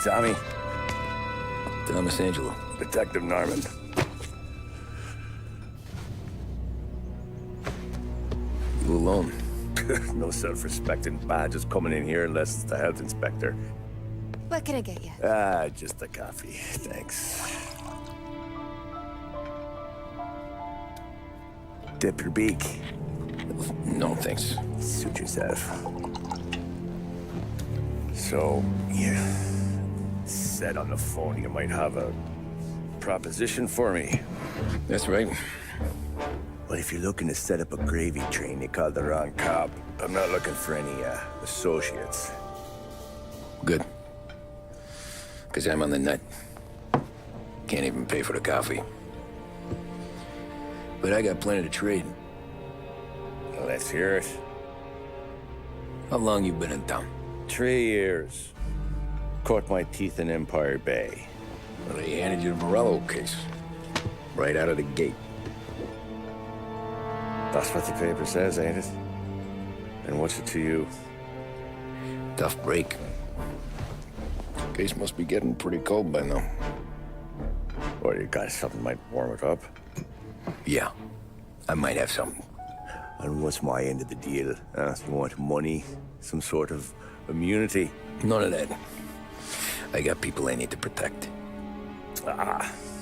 Tommy. Thomas Angelo. Detective Norman. You alone? No self-respecting badges coming in here unless it's the health inspector. What can I get you? Just a coffee. Thanks. Dip your beak. No, thanks. Suit yourself. So, you said on the phone you might have a proposition for me. That's right. Well, if you're looking to set up a gravy train, you called the wrong cop. I'm not looking for any, associates. Good. Because I'm on the nut. Can't even pay for the coffee. But I got plenty to trade. Well, let's hear it. How long you been in town? 3 years. Caught my teeth in Empire Bay. Well, they handed you the Morello case. Right out of the gate. That's what the paper says, ain't it? And what's it to you? Tough break. Case must be getting pretty cold by now. Or you got something might warm it up? Yeah, I might have something. And what's my end of the deal? You want money? Some sort of immunity? None of that. I got people I need to protect.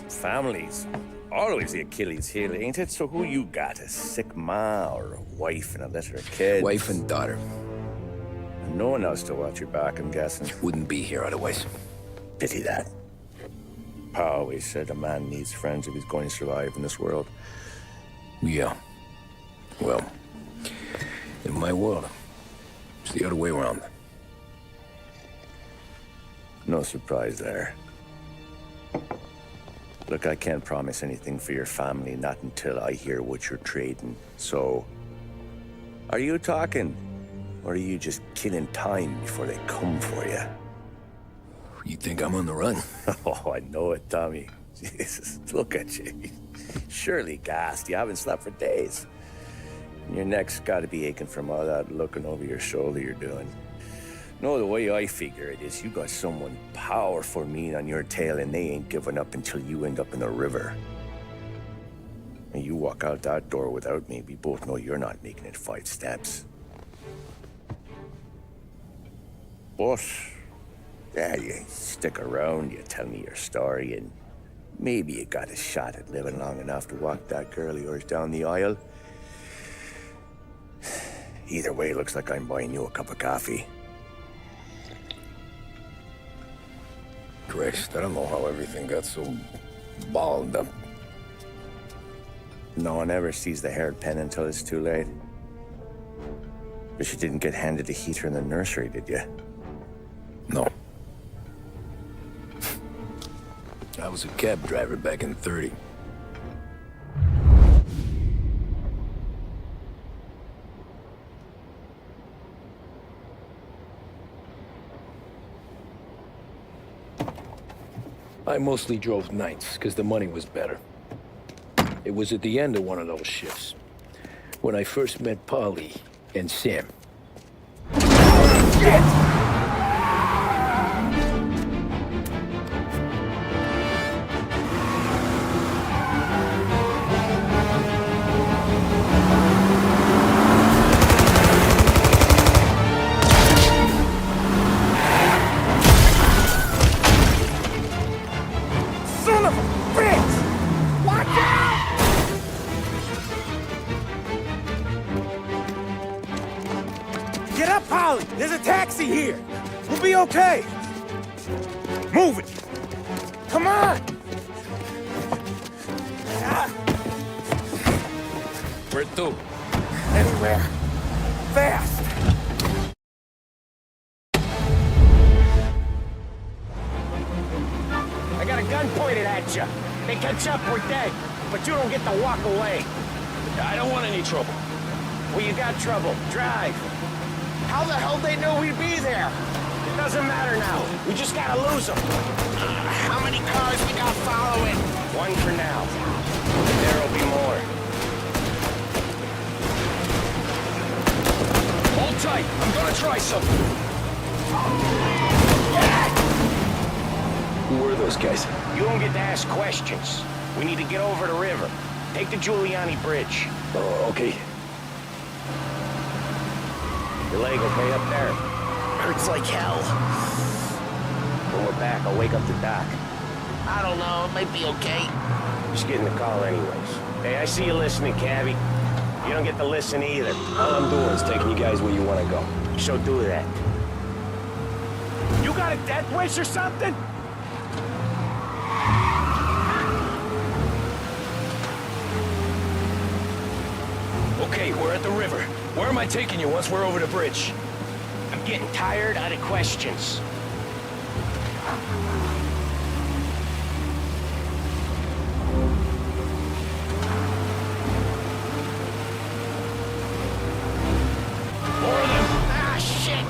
Families. Always the Achilles heel, ain't it? So who you got? A sick ma or a wife and a litter of kids? Wife and daughter. And no one else to watch your back, I'm guessing. Wouldn't be here otherwise. Pity that. Pa always said a man needs friends if he's going to survive in this world. Yeah. Well, in my world, it's the other way around. No surprise there. Look, I can't promise anything for your family, not until I hear what you're trading. So, are you talking? Or are you just killing time before they come for you? You think I'm on the run? Oh, I know it, Tommy. Jesus, look at you. Surely gassed. You haven't slept for days. And your neck's got to be aching from all that looking over your shoulder you're doing. No, the way I figure it is you got someone powerful mean on your tail and they ain't giving up until you end up in the river. And you walk out that door without me, we both know you're not making it 5 steps. But, yeah, you stick around, you tell me your story, and maybe you got a shot at living long enough to walk that girl of yours down the aisle. Either way, it looks like I'm buying you a cup of coffee. Christ, I don't know how everything got so balled up. No one ever sees the haired pen until it's too late. But you didn't get handed a heater in the nursery, did you? No. I was a cab driver back in '30. I mostly drove nights, because the money was better. It was at the end of one of those shifts, when I first met Polly and Sam. Shit! There's a taxi here. We'll be okay. Move it. Come on. Where to? Anywhere. Fast. I got a gun pointed at you. They catch up, we're dead. But you don't get to walk away. I don't want any trouble. Well, you got trouble. Drive. How the hell they know we'd be there? It doesn't matter now. We just gotta lose them. How many cars we got following? One for now. There'll be more. Hold tight. I'm gonna try something. Who were those guys? You don't get to ask questions. We need to get over the river. Take the Giuliani Bridge. Oh, okay. Your leg okay up there? Hurts like hell. When we're back, I'll wake up the doc. I don't know, it might be okay. Just getting the call anyways. Hey, I see you listening, Cabby. You don't get to listen either. All I'm doing is taking you guys where you want to go. So do that. You got a death wish or something? Okay, we're at the river. Where am I taking you once we're over the bridge? I'm getting tired out of questions. More of them! Ah, shit!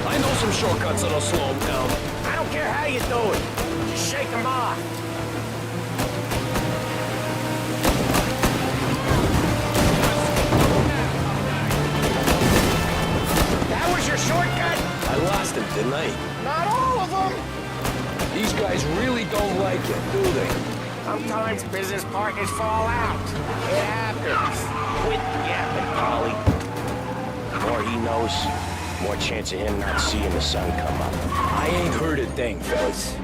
I know some shortcuts that'll slow them down. I don't care how you do it. Just shake them off. That was your shortcut? I lost him, didn't I? Not all of them. These guys really don't like it, do they? Sometimes business partners fall out. It happens. Quit yapping, Polly. The more he knows, the more chance of him not seeing the sun come up. I ain't heard a thing, fellas.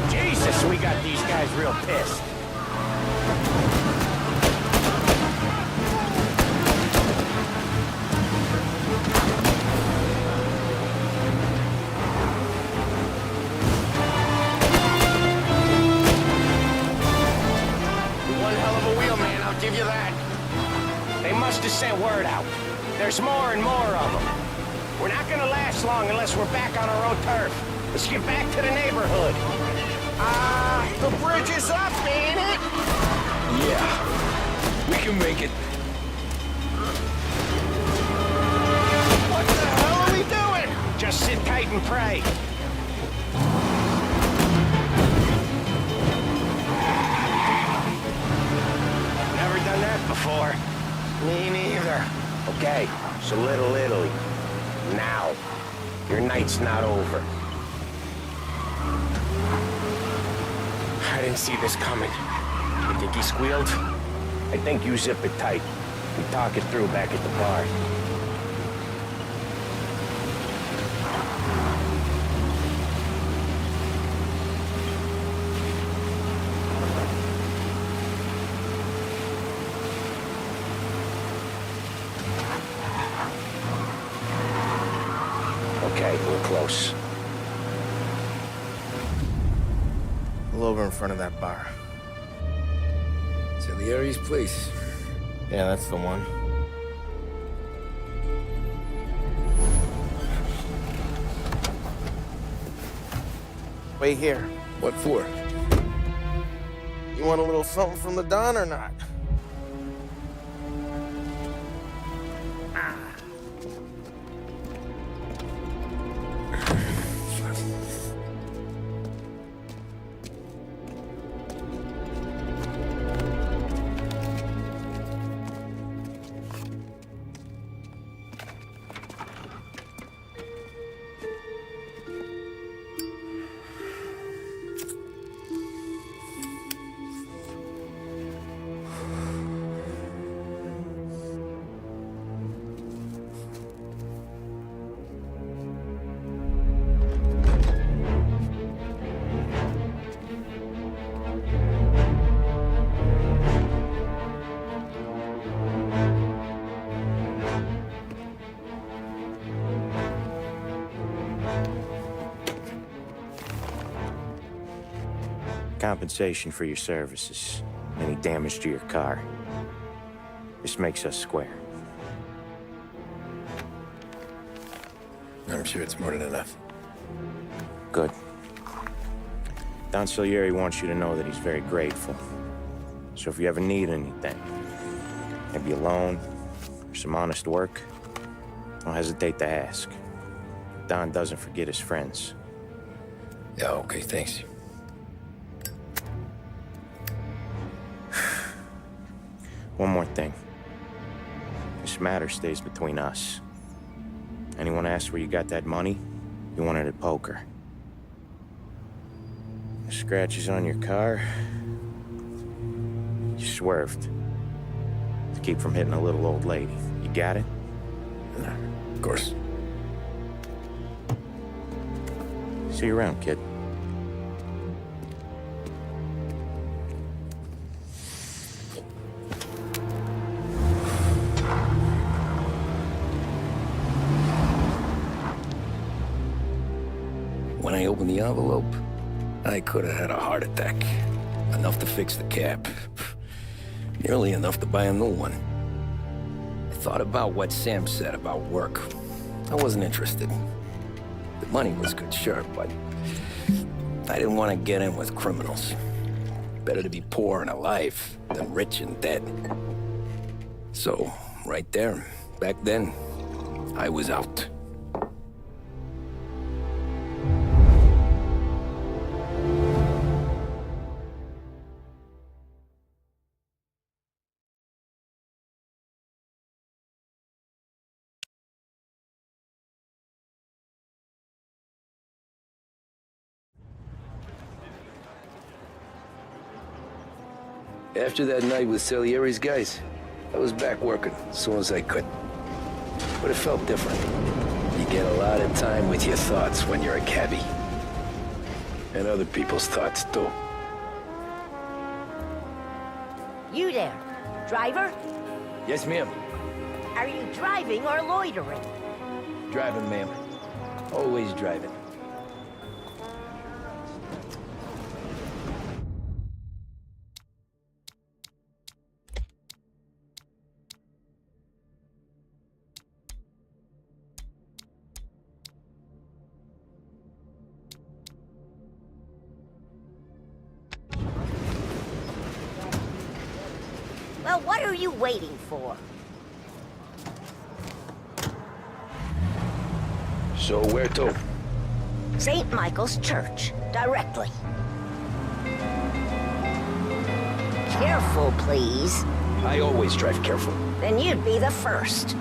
Jesus, we got these guys real pissed. One hell of a wheelman, I'll give you that. They must have sent word out. There's more and more of them. We're not gonna last long unless we're back on our own turf. Let's get back to the neighborhood. The bridge is up, ain't it? Yeah, we can make it. What the hell are we doing? Just sit tight and pray. Never done that before. Me neither. Okay, so Little Italy. Now, your night's not over. I didn't see this coming. You think he squealed? I think you zip it tight. We talk it through back at the bar. Okay, we're close. Pull over in front of that bar. Salieri's place. Yeah, that's the one. Wait here. What for? You want a little something from the Don or not? Compensation for your services. Any damage to your car. This makes us square. I'm sure it's more than enough. Good. Don Salieri wants you to know that he's very grateful. So if you ever need anything, maybe a loan or some honest work, don't hesitate to ask. Don doesn't forget his friends. Yeah, okay, thanks. One more thing. This matter stays between us. Anyone asks where you got that money, you won it at poker. The scratches on your car, you swerved to keep from hitting a little old lady. You got it? Of course. See you around, kid. When I opened the envelope, I could have had a heart attack. Enough to fix the cab. Nearly enough to buy a new one. I thought about what Sam said about work. I wasn't interested. The money was good, sure, but I didn't want to get in with criminals. Better to be poor and alive than rich and dead. So, right there, back then, I was out. After that night with Salieri's guys, I was back working as soon as I could. But it felt different. You get a lot of time with your thoughts when you're a cabbie. And other people's thoughts, too. You there, driver? Yes, ma'am. Are you driving or loitering? Driving, ma'am. Always driving. Well, what are you waiting for? So where to? St. Michael's Church, directly. Careful, please. I always drive careful. Then you'd be the first.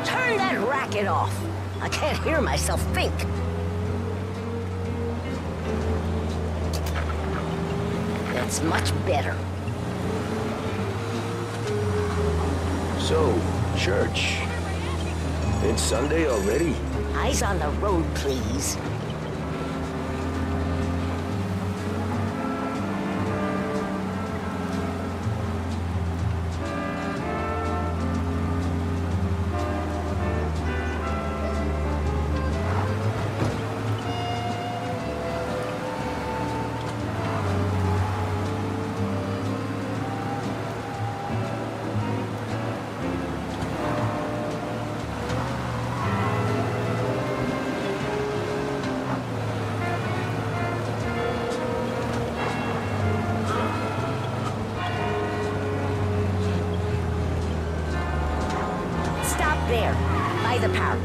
Turn that racket off. I can't hear myself think. That's much better. So, church. It's Sunday already? Eyes on the road, please. Stop there, by the park.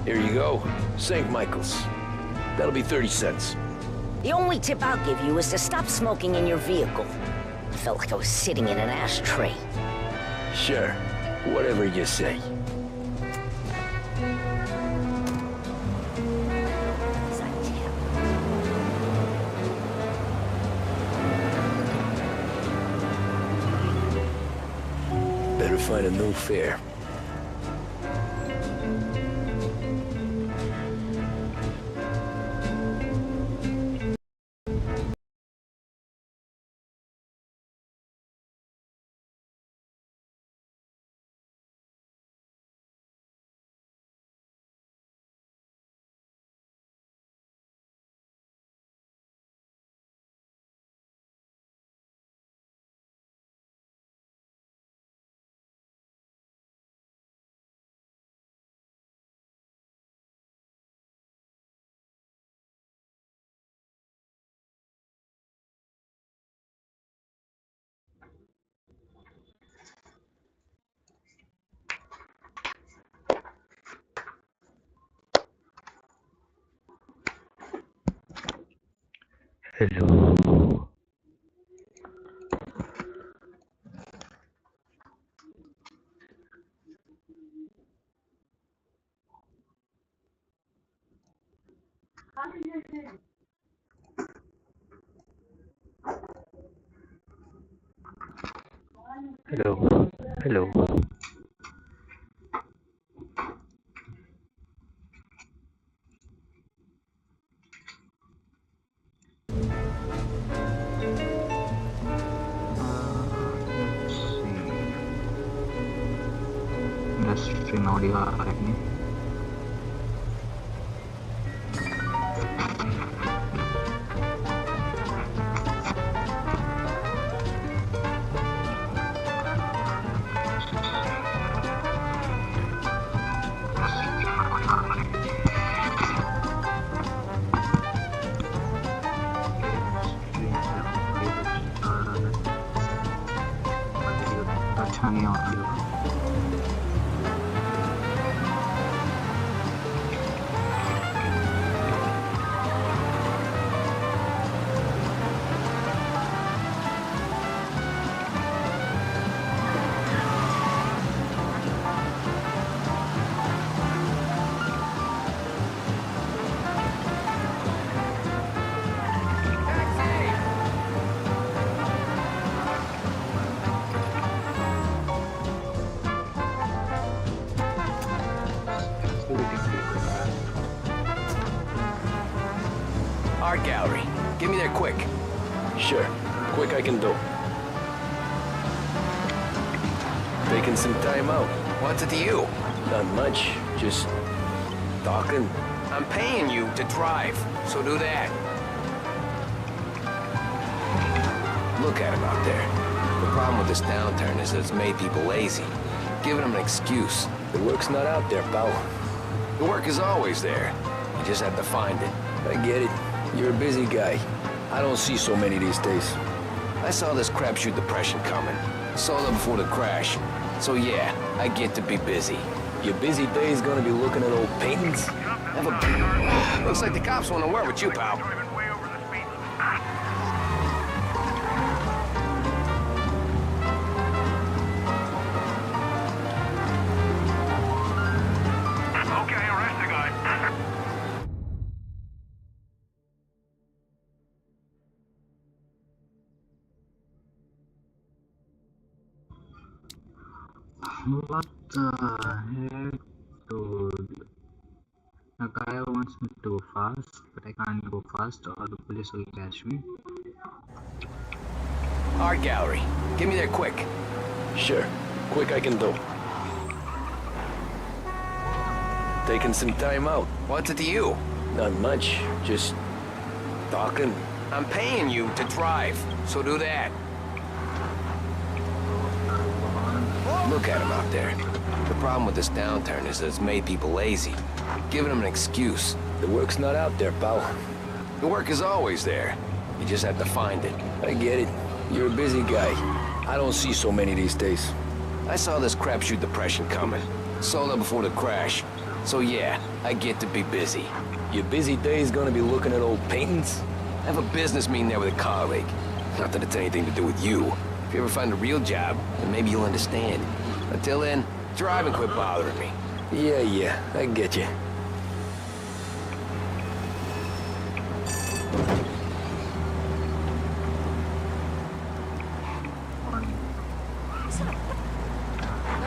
Here you go. St. Michael's. That'll be 30 cents. The only tip I'll give you is to stop smoking in your vehicle. I felt like I was sitting in an ashtray. Sure. Whatever you say. As I tell. Better find a new fare. Hello. Hello. Hello. Let's see. The stream audio आ रहा है. अच्छा नहीं आ रहा. Art gallery. Get me there quick. Sure. Quick I can do. Taking some time out. What's it to you? Not much. Just talking. I'm paying you to drive, so do that. Look at him out there. The problem with this downturn is that it's made people lazy. Giving them an excuse. The work's not out there, pal. The work is always there. You just have to find it. I get it. You're a busy guy. I don't see so many these days. I saw this crapshoot depression coming. Sold it before the crash. So yeah, I get to be busy. Your busy day's gonna be looking at old paintings? Looks like the cops want to work with you, pal. What the heck, dude? The guy wants me to go fast, but I can't go fast or the police will catch me. Art gallery. Get me there quick. Sure. Quick I can do. Taking some time out. What's it to you? Not much. Just talking. I'm paying you to drive, so do that. Look at him out there. The problem with this downturn is that it's made people lazy. Giving them an excuse. The work's not out there, pal. The work is always there. You just have to find it. I get it. You're a busy guy. I don't see so many these days. I saw this crapshoot depression coming. Sold it before the crash. So yeah, I get to be busy. Your busy day's gonna be looking at old paintings? I have a business meeting there with a colleague. Not that it's anything to do with you. If you ever find a real job, then maybe you'll understand. Until then, drive and quit bothering me. Yeah, I get you.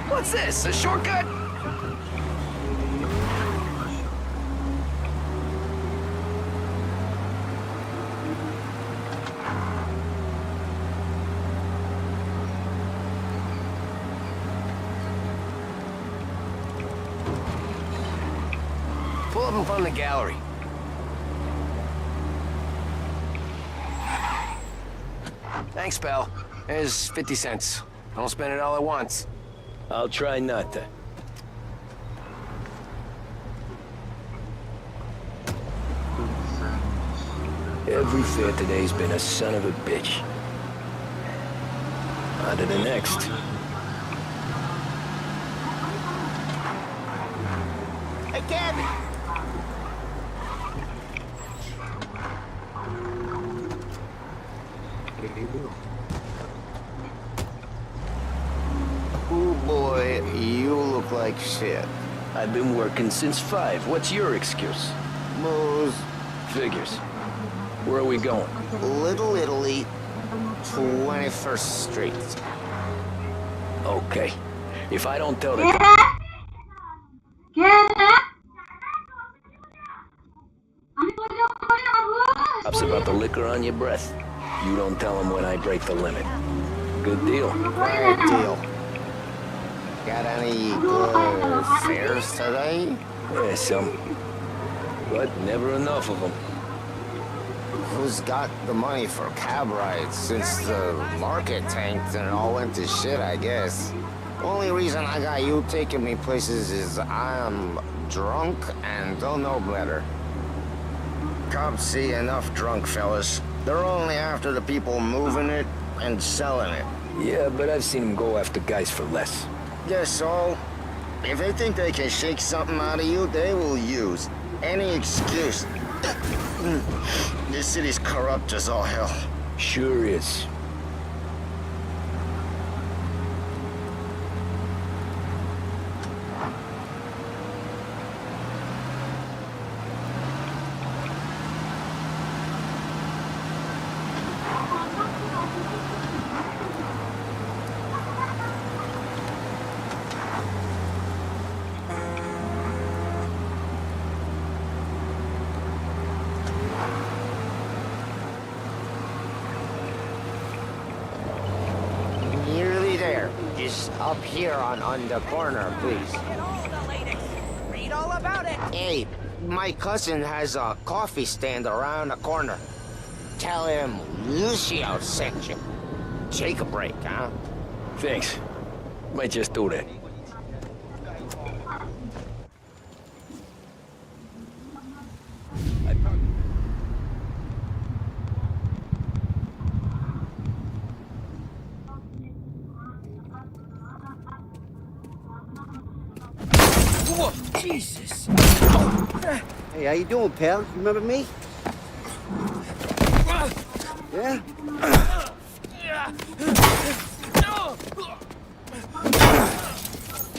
What's this, a shortcut? Pull up in front of the gallery. Thanks, pal. There's 50 cents. Don't spend it all at once. I'll try not to. Every fare today's been a son of a bitch. On to the next. Hey, Gabby! Oh boy, you look like shit. I've been working since 5. What's your excuse? Moose. Figures. Where are we going? Little Italy, 21st Street. Okay. If I don't tell the cops about the liquor on your breath, you don't tell them when I break the limit. Good deal. Quiet deal. Got any good fares today? Yeah, some. But never enough of them. Who's got the money for cab rides since the market tanked and it all went to shit, I guess? Only reason I got you taking me places is I'm drunk and don't know better. Cops see enough drunk fellas. They're only after the people moving it and selling it. Yeah, but I've seen them go after guys for less. Guess so. If they think they can shake something out of you, they will use any excuse. This city's corrupt as all hell. Sure is. Nearly there. Just up here on the corner, please. Read all about it. Hey, my cousin has a coffee stand around the corner. Tell him Lucio sent you. Take a break, huh? Thanks. Might just do that. Whoa, Jesus. Hey, how you doing, pal? You remember me? Yeah?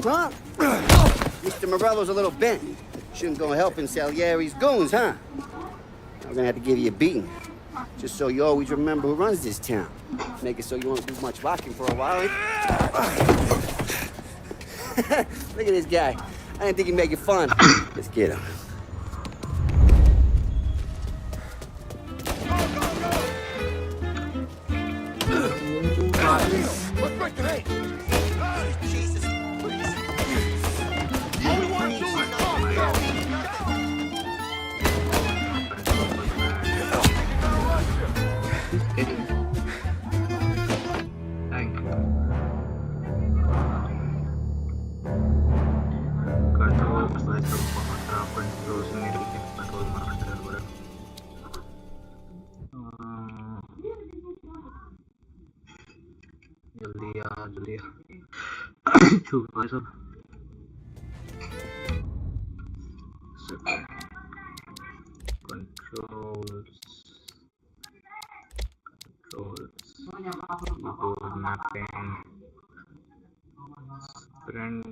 Huh? Mr. Morello's a little bent. Shouldn't go helping Salieri's goons, huh? I'm gonna have to give you a beating. Just so you always remember who runs this town. Make it so you won't do much locking for a while. Look at this guy. I didn't think he'd make it fun. Let's get him. Jesus, please. All we want to do is talk, Thank you. Control slice of drop and close immediately. Control monitor whatever. जल्दी आ छुप भाई सब controls keyboard mapping sprint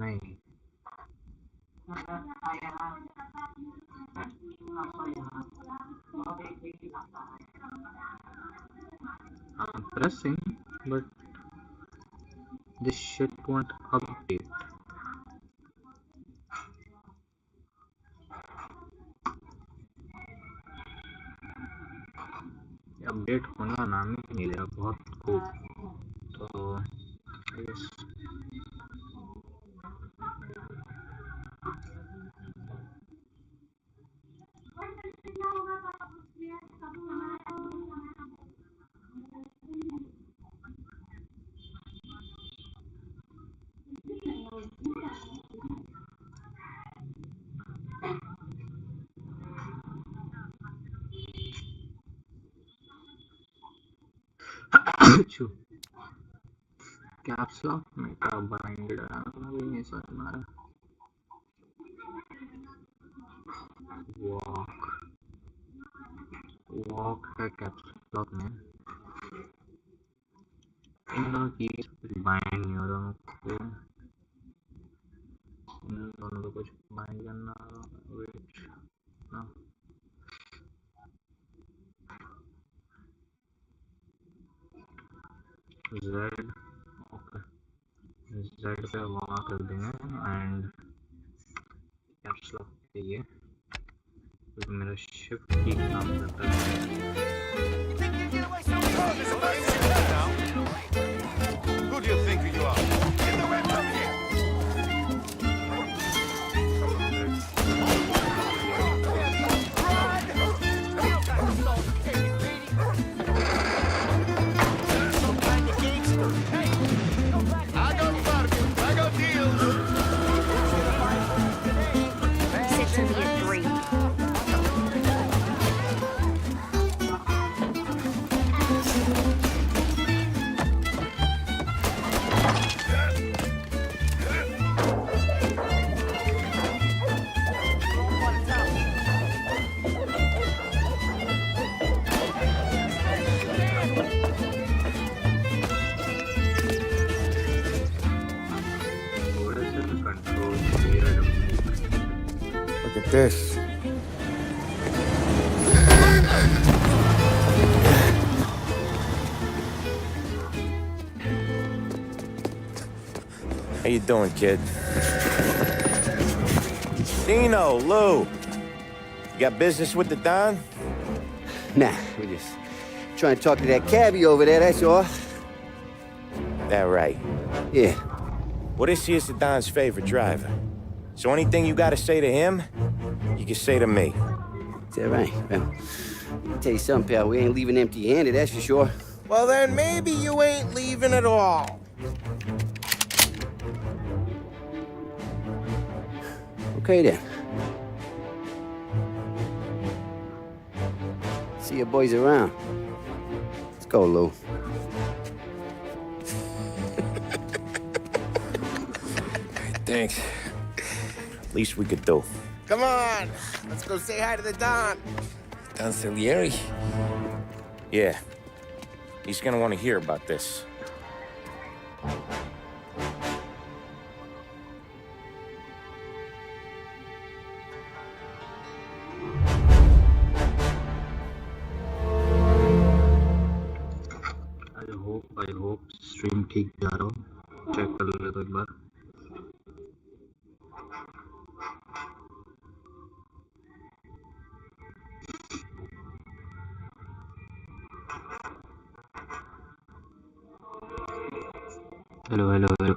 नहीं I'm pressing but this shit won't update. Update होने का नाम ही नहीं ले रहा बहुत खूब तो I guess caps lock meta bind भी नहीं समझ में आ रहा वॉक है कैप्स लॉक में इन दोनों की बाइंड नहीं हो रहा को इन दोनों को कुछ बाइंड करना वेट ना Z ओके Z पे वहाँ कर देंगे एंड कैप्स लॉक पे ये तो मेरा शिफ्ट की काम करता है Who do you think you are? Get the rest up here! I got bargains, I got deals. Sit to me at 3. Look at this. How you doing, kid? Dino, Lou. You got business with the Don? Nah, we're just trying to talk to that cabbie over there, that's all. That right. Yeah. Well, this here's the Don's favorite driver. So anything you gotta say to him, you can say to me. Is that right? Well, I'll tell you something, pal. We ain't leaving empty-handed, that's for sure. Well, then maybe you ain't leaving at all. Okay, then. See your boys around. Let's go, Lou. Thanks. Least we could do. Come on, let's go say hi to the Don. Don Salieri? Yeah. He's gonna want to hear about this. I hope stream ठीक जा रहा हो check कर ले तो एक बार hello hello hello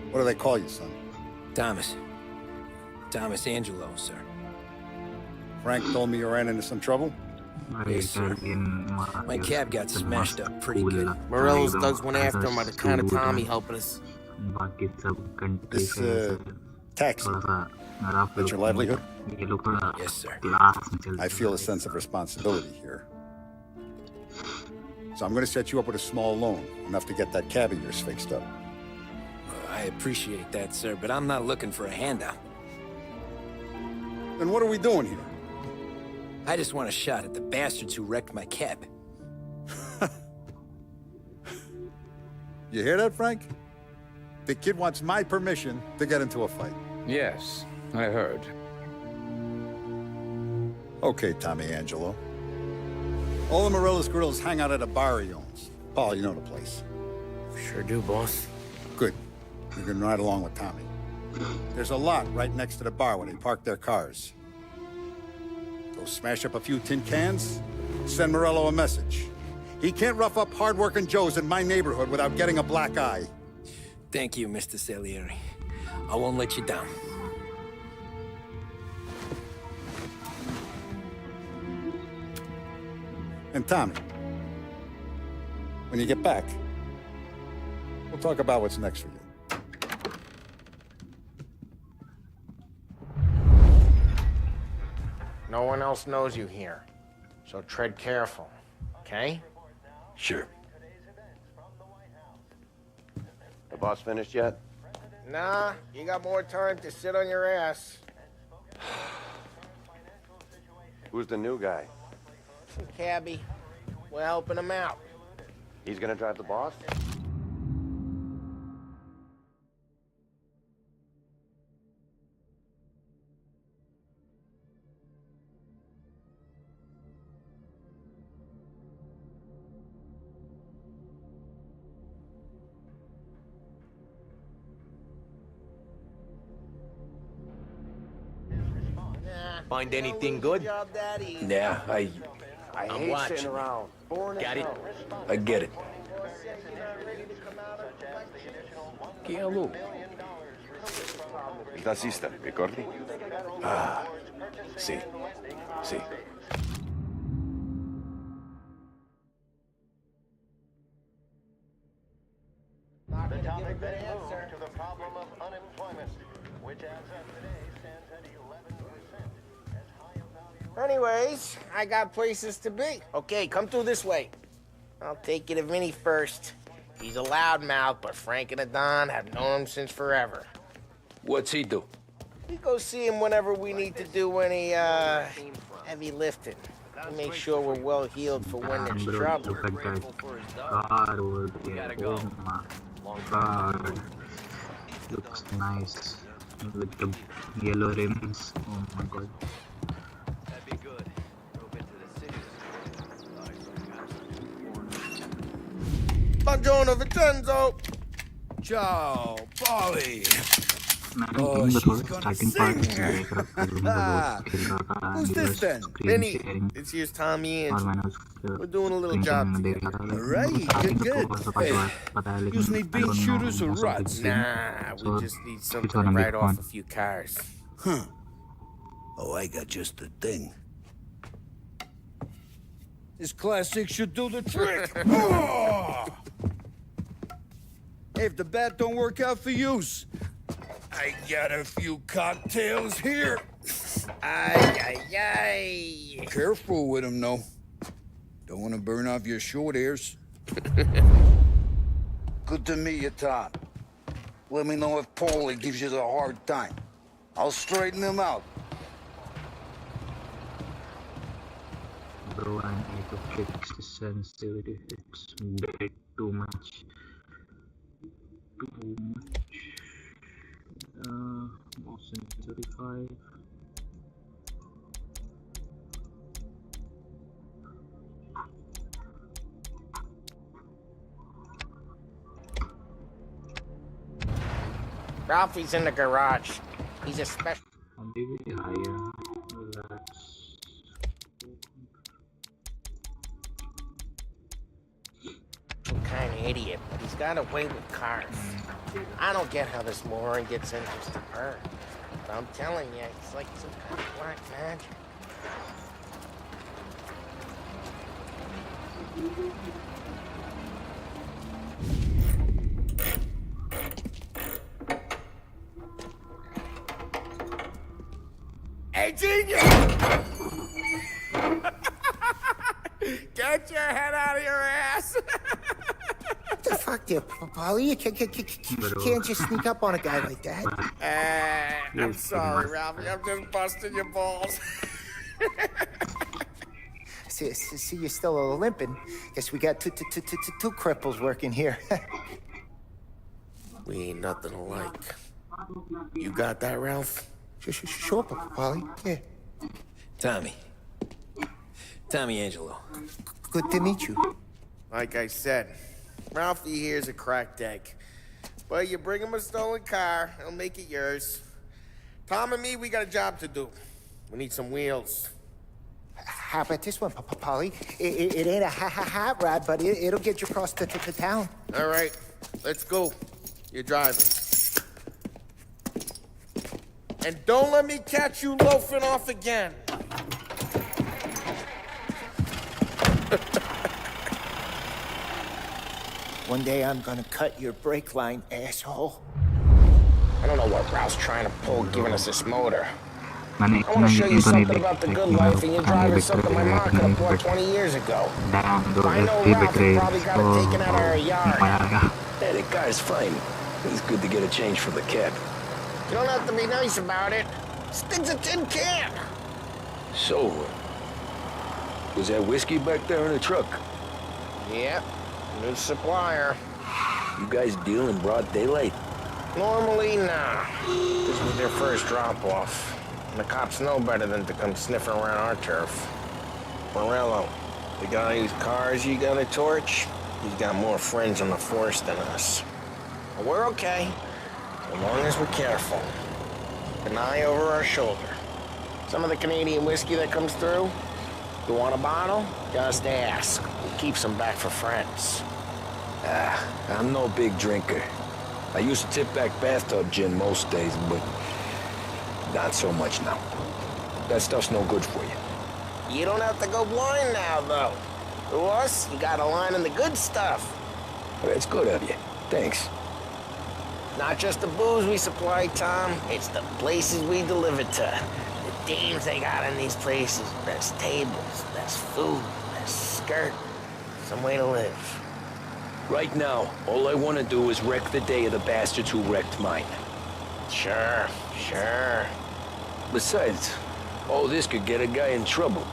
What do they call you, son? Thomas. Thomas Angelo, sir. Frank told me you ran into some trouble? Yes, sir. My cab got smashed up pretty good. Morello's thugs went after him by the kind of Tommy helping us. This, taxi. That's your livelihood? Yes, sir. I feel a sense of responsibility here. So I'm going to set you up with a small loan, enough to get that cab of yours fixed up. I appreciate that, sir, but I'm not looking for a handout. Then what are we doing here? I just want a shot at the bastards who wrecked my cab. You hear that, Frank? The kid wants my permission to get into a fight. Yes, I heard. Okay, Tommy Angelo. All the Morella's grills hang out at a bar he owns. Paul, you know the place. Sure do, boss. Good. You can ride along with Tommy. There's a lot right next to the bar where they park their cars. Go smash up a few tin cans, send Morello a message. He can't rough up hard-working Joes in my neighborhood without getting a black eye. Thank you, Mr. Salieri. I won't let you down. And Tommy, when you get back, we'll talk about what's next for you. No one else knows you here, so tread careful, okay? Sure. The boss finished yet? Nah, you got more time to sit on your ass. Who's the new guy? Cabbie, we're helping him out. He's gonna drive the boss? Find anything good? Job, Daddy. Yeah, I I'm hate watching. sitting around. Boring as Got it. hell. I get it. ¿Qué habló? El taxista, ricordi? Ah, sí, sí. Not gonna give a good answer to the problem of unemployment, which as of today stands at 11%. As high a value. Anyways, I got places to be. Okay, come through this way. I'll take you to Vinny first. He's a loudmouth, but Frank and the Don have known him since forever. What's he do? We go see him whenever we need to do any, heavy lifting. To make sure we're well healed for when there's Bro, trouble. look at that car over there. Oh my god. Looks nice. With the yellow rims. Oh my god. Buongiorno, Vincenzo! Ciao, Polly. Oh, she's the gonna starting sing. part Who's this then? Vinny, this here's Tommy and we're doing a little job together. Alright, good. Hey, usually bean shooters or ruts? Nah, we just need something to write off a few cars. Huh. Oh, I got just the thing. This classic should do the trick. Oh! Hey, if the bat don't work out for yous, I got a few cocktails here. Ay, ay, ay. Careful with them, though. Don't want to burn off your short hairs. Good to meet you, Tom. Let me know if Paulie gives you the hard time. I'll straighten him out. Bro, I need to fix the sensitivity. It's way too much. Too much. Motion 35. Ralphie's in the garage. He's a special. I'll be really higher. That's Some kind of idiot, but he's got a way with cars. I don't get how this moron gets interest in her. But I'm telling you, it's like some kind of black magic. Hey, genius! Get your head out of your ass! What the fuck there, Polly? You can't just sneak up on a guy like that. I'm sorry, Ralphie. I'm just busting your balls. See, you're still limping. Guess we got two cripples working here. We ain't nothing alike. You got that, Ralph? Sure, Polly. Yeah. Tommy Angelo. Good to meet you. Like I said, Ralphie here's a cracked egg. But you bring him a stolen car, he'll make it yours. Tom and me, we got a job to do. We need some wheels. How about this one, Polly? It ain't a hot rod, but it'll get you across to town. All right, let's go. You're driving. And don't let me catch you loafing off again. One day I'm gonna cut your brake line, asshole. I don't know what Ralph's trying to pull giving us this motor. मैंने I want to show you तो नहीं something about the देखा good कि life, and you're driving मैं something my mom could have bought 20 years ago. Dam दो If I know FP Ralph, बिक he रही probably got it taken out of our yard. मजा आएगा Hey, the car's fine. It's good to get a change for the cab. You don't have to be nice about it. Stig's a tin can. So, was that whiskey back there in the truck? Yep, new supplier. You guys deal in broad daylight? Normally, nah. This was their first drop-off. And the cops know better than to come sniffing around our turf. Morello, the guy whose cars you got a torch, he's got more friends on the force than us. But we're okay, as long as we're careful. An eye over our shoulder. Some of the Canadian whiskey that comes through, you want a bottle? Just ask. We keep some back for friends. I'm no big drinker. I used to tip back bathtub gin most days, but not so much now. That stuff's no good for you. You don't have to go blind now, though. To us, you got a line in the good stuff. That's good of you. Thanks. Not just the booze we supply, Tom. It's the places we deliver to. The dames they got in these places. Best tables, best food, best skirt. Some way to live. Right now, all I want to do is wreck the day of the bastards who wrecked mine. Sure, sure. Besides, all this could get a guy in trouble.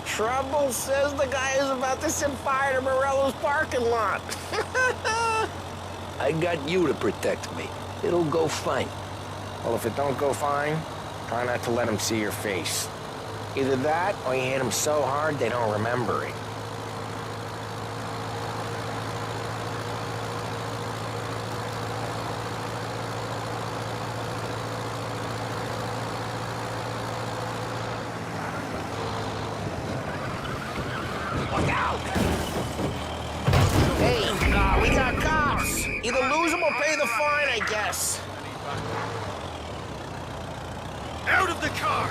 Trouble, says the guy who's about to set fire to Morello's parking lot. I got you to protect me. It'll go fine. Well, if it don't go fine, try not to let them see your face. Either that, or you hit them so hard they don't remember it. Look out! Hey, we got cops. Either lose them or pay the fine, I guess. Out of the car!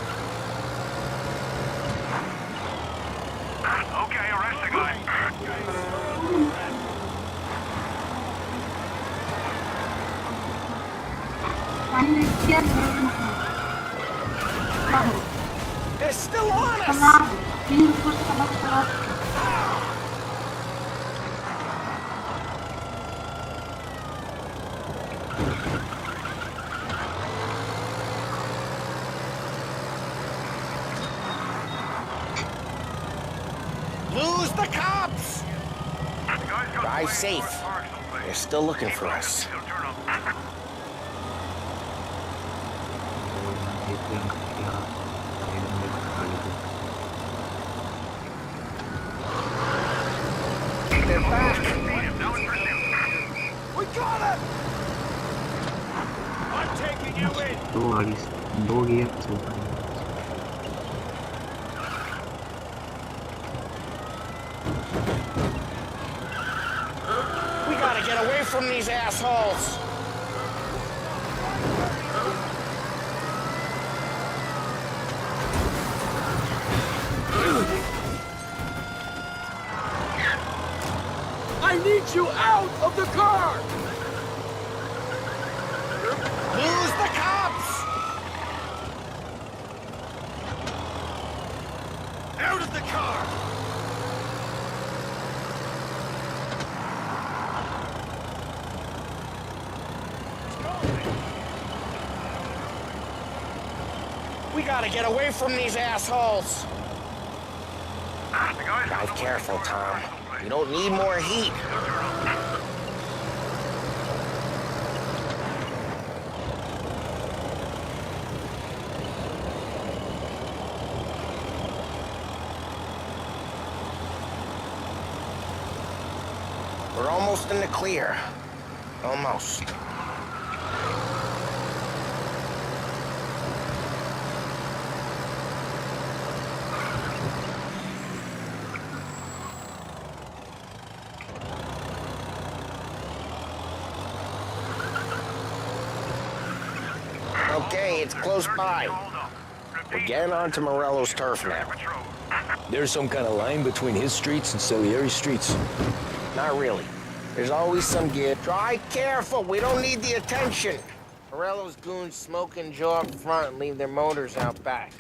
Okay, arrest the guy. They're still on us! Lose the cops! Guy's safe. They're still looking for us. They're back! We got it! I'm taking you in! दो gear चलता है We gotta get away from these assholes! I need you out of the car! Lose the cops! Out of the car! We gotta get away from these assholes! Drive careful, Tom. You don't need more heat. We're almost in the clear. Almost. Okay, say, it's close by. We're getting onto Morello's turf now. There's some kind of line between his streets and Salieri's streets. Not really. There's always some give. Drive careful, we don't need the attention. Morello's goons smoke and jaw up front and leave their motors out back.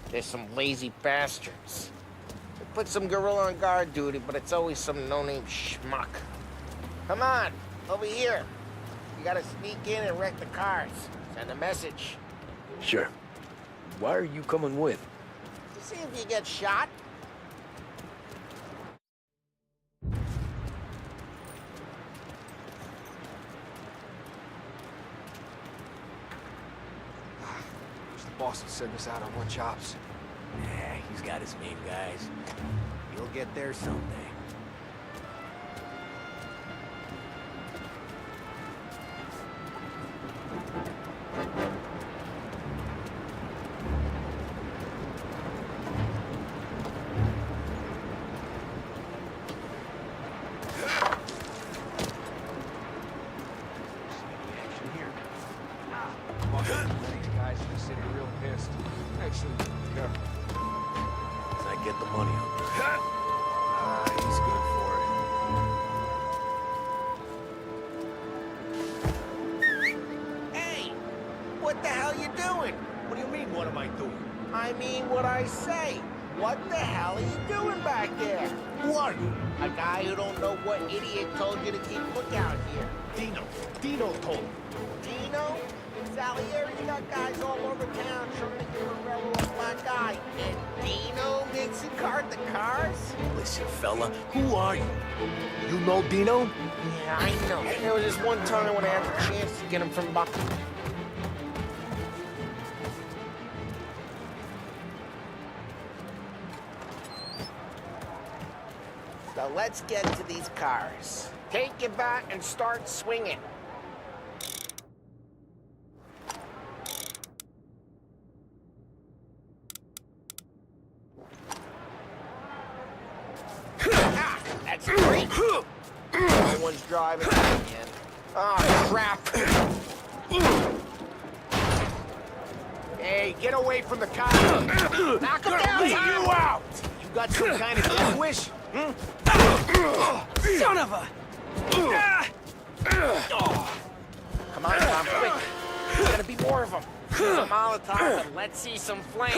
They're some lazy bastards. They put some gorilla on guard duty, but it's always some no-name schmuck. Come on, over here. You gotta sneak in and wreck the cars. Send a message. Sure. Why are you coming with? To see if you get shot. Boss will send us out on one chops. Yeah, he's got his main guys. You'll get there someday. These guys in the city are real pissed. Actually, careful. As I get the money out there. He's good for it. Hey! What the hell you doing? What do you mean, what am I doing? I mean what I say. What the hell are you doing back there? Who are you? A guy who don't know what idiot told you to keep lookout here. Dino told me. Dino? Salieri's got guys all over town trying to give Morello a black eye. And Dino makes you cart the cars? Listen, fella, who are you? You know Dino? Yeah, I know. There was this one time when I had the chance to get him from behind. So let's get to these cars. Take your bat and start swinging. Ah, that's great. No one's driving again. Oh, crap. Hey, get away from the car. Knock him down, you out. You got some kind of death wish? Son of a... Come on, Tom, quick. There's gotta be more of them. Use a Molotov and let's see some flames.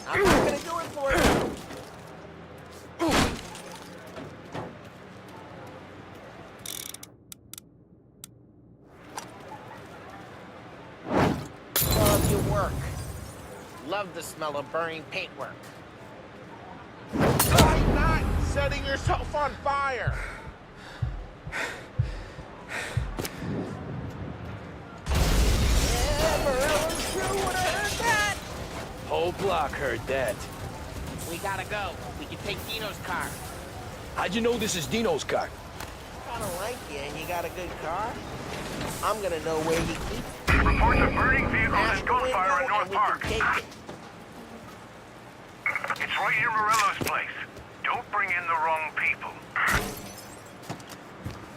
I'm not gonna do it for you. Love your work. Love the smell of burning paintwork. Try not setting yourself on fire. Yeah, Morello's crew would have heard that. Whole block heard that. We gotta go. We can take Dino's car. How'd you know this is Dino's car? I don't like you and you got a good car. I'm gonna know where you keep it. Reports of burning vehicles Smash and the gunfire in window North and we Park. can take it. It's right near Morello's place. Don't bring in the wrong people.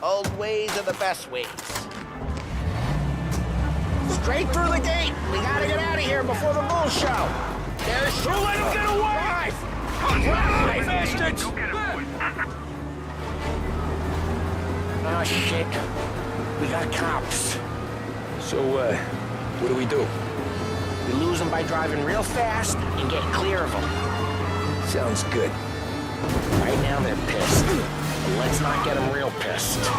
Old ways are the best ways. Straight through the gate. We gotta get out of here before the bull show. There's... Don't let him get away! Drive, bastards! Go get him, boys. Oh, shit. We got cops. So, what do we do? We lose them by driving real fast and get clear of them. Sounds good. Right now they're pissed. But let's not get them real pissed.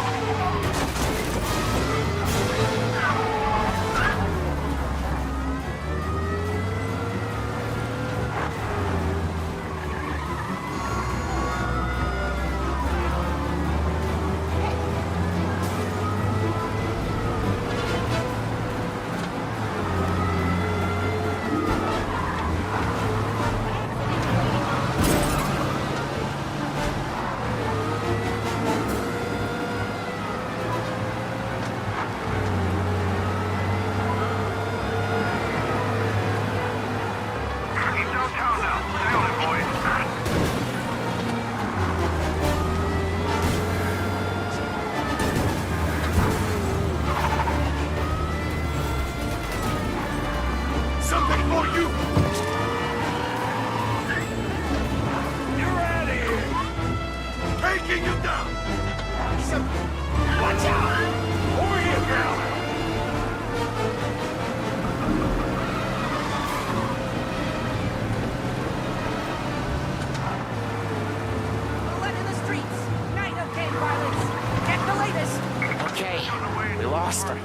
lost them.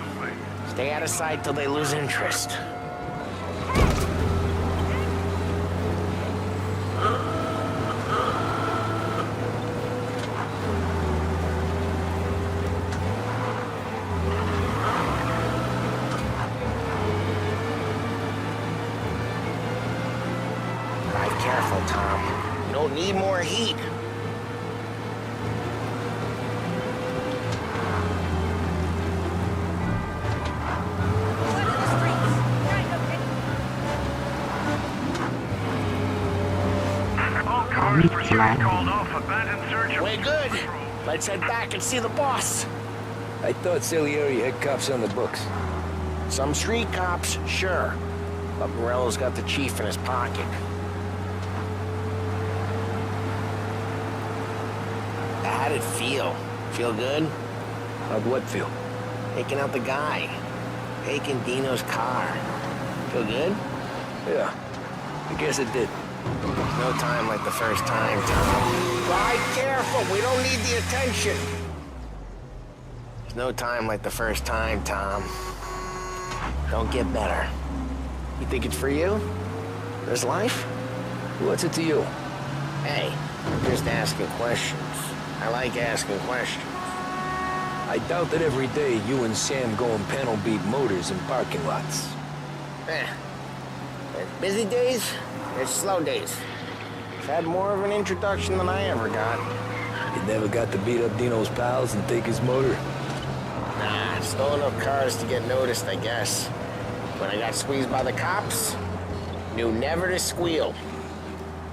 Stay out of sight till they lose interest. Drive careful, Tom. You don't need more heat. We're good. Let's head back and see the boss. I thought Salieri had cops on the books. Some street cops, sure. But Morello's got the chief in his pocket. How'd it feel? Feel good? How'd what feel? Taking out the guy. Taking Dino's car. Feel good? Yeah, I guess it did. No time like the first time, Tom. Ride careful, we don't need the attention. There's no time like the first time, Tom. Don't get better. You think it's for you? This life? What's it to you? Hey, I'm just asking questions. I like asking questions. I doubt that every day you and Sam go and panel beat motors in parking lots. There's busy days, there's slow days. I've had more of an introduction than I ever got. You never got to beat up Dino's pals and take his motor? Nah, stole enough cars to get noticed, I guess. When I got squeezed by the cops, knew never to squeal.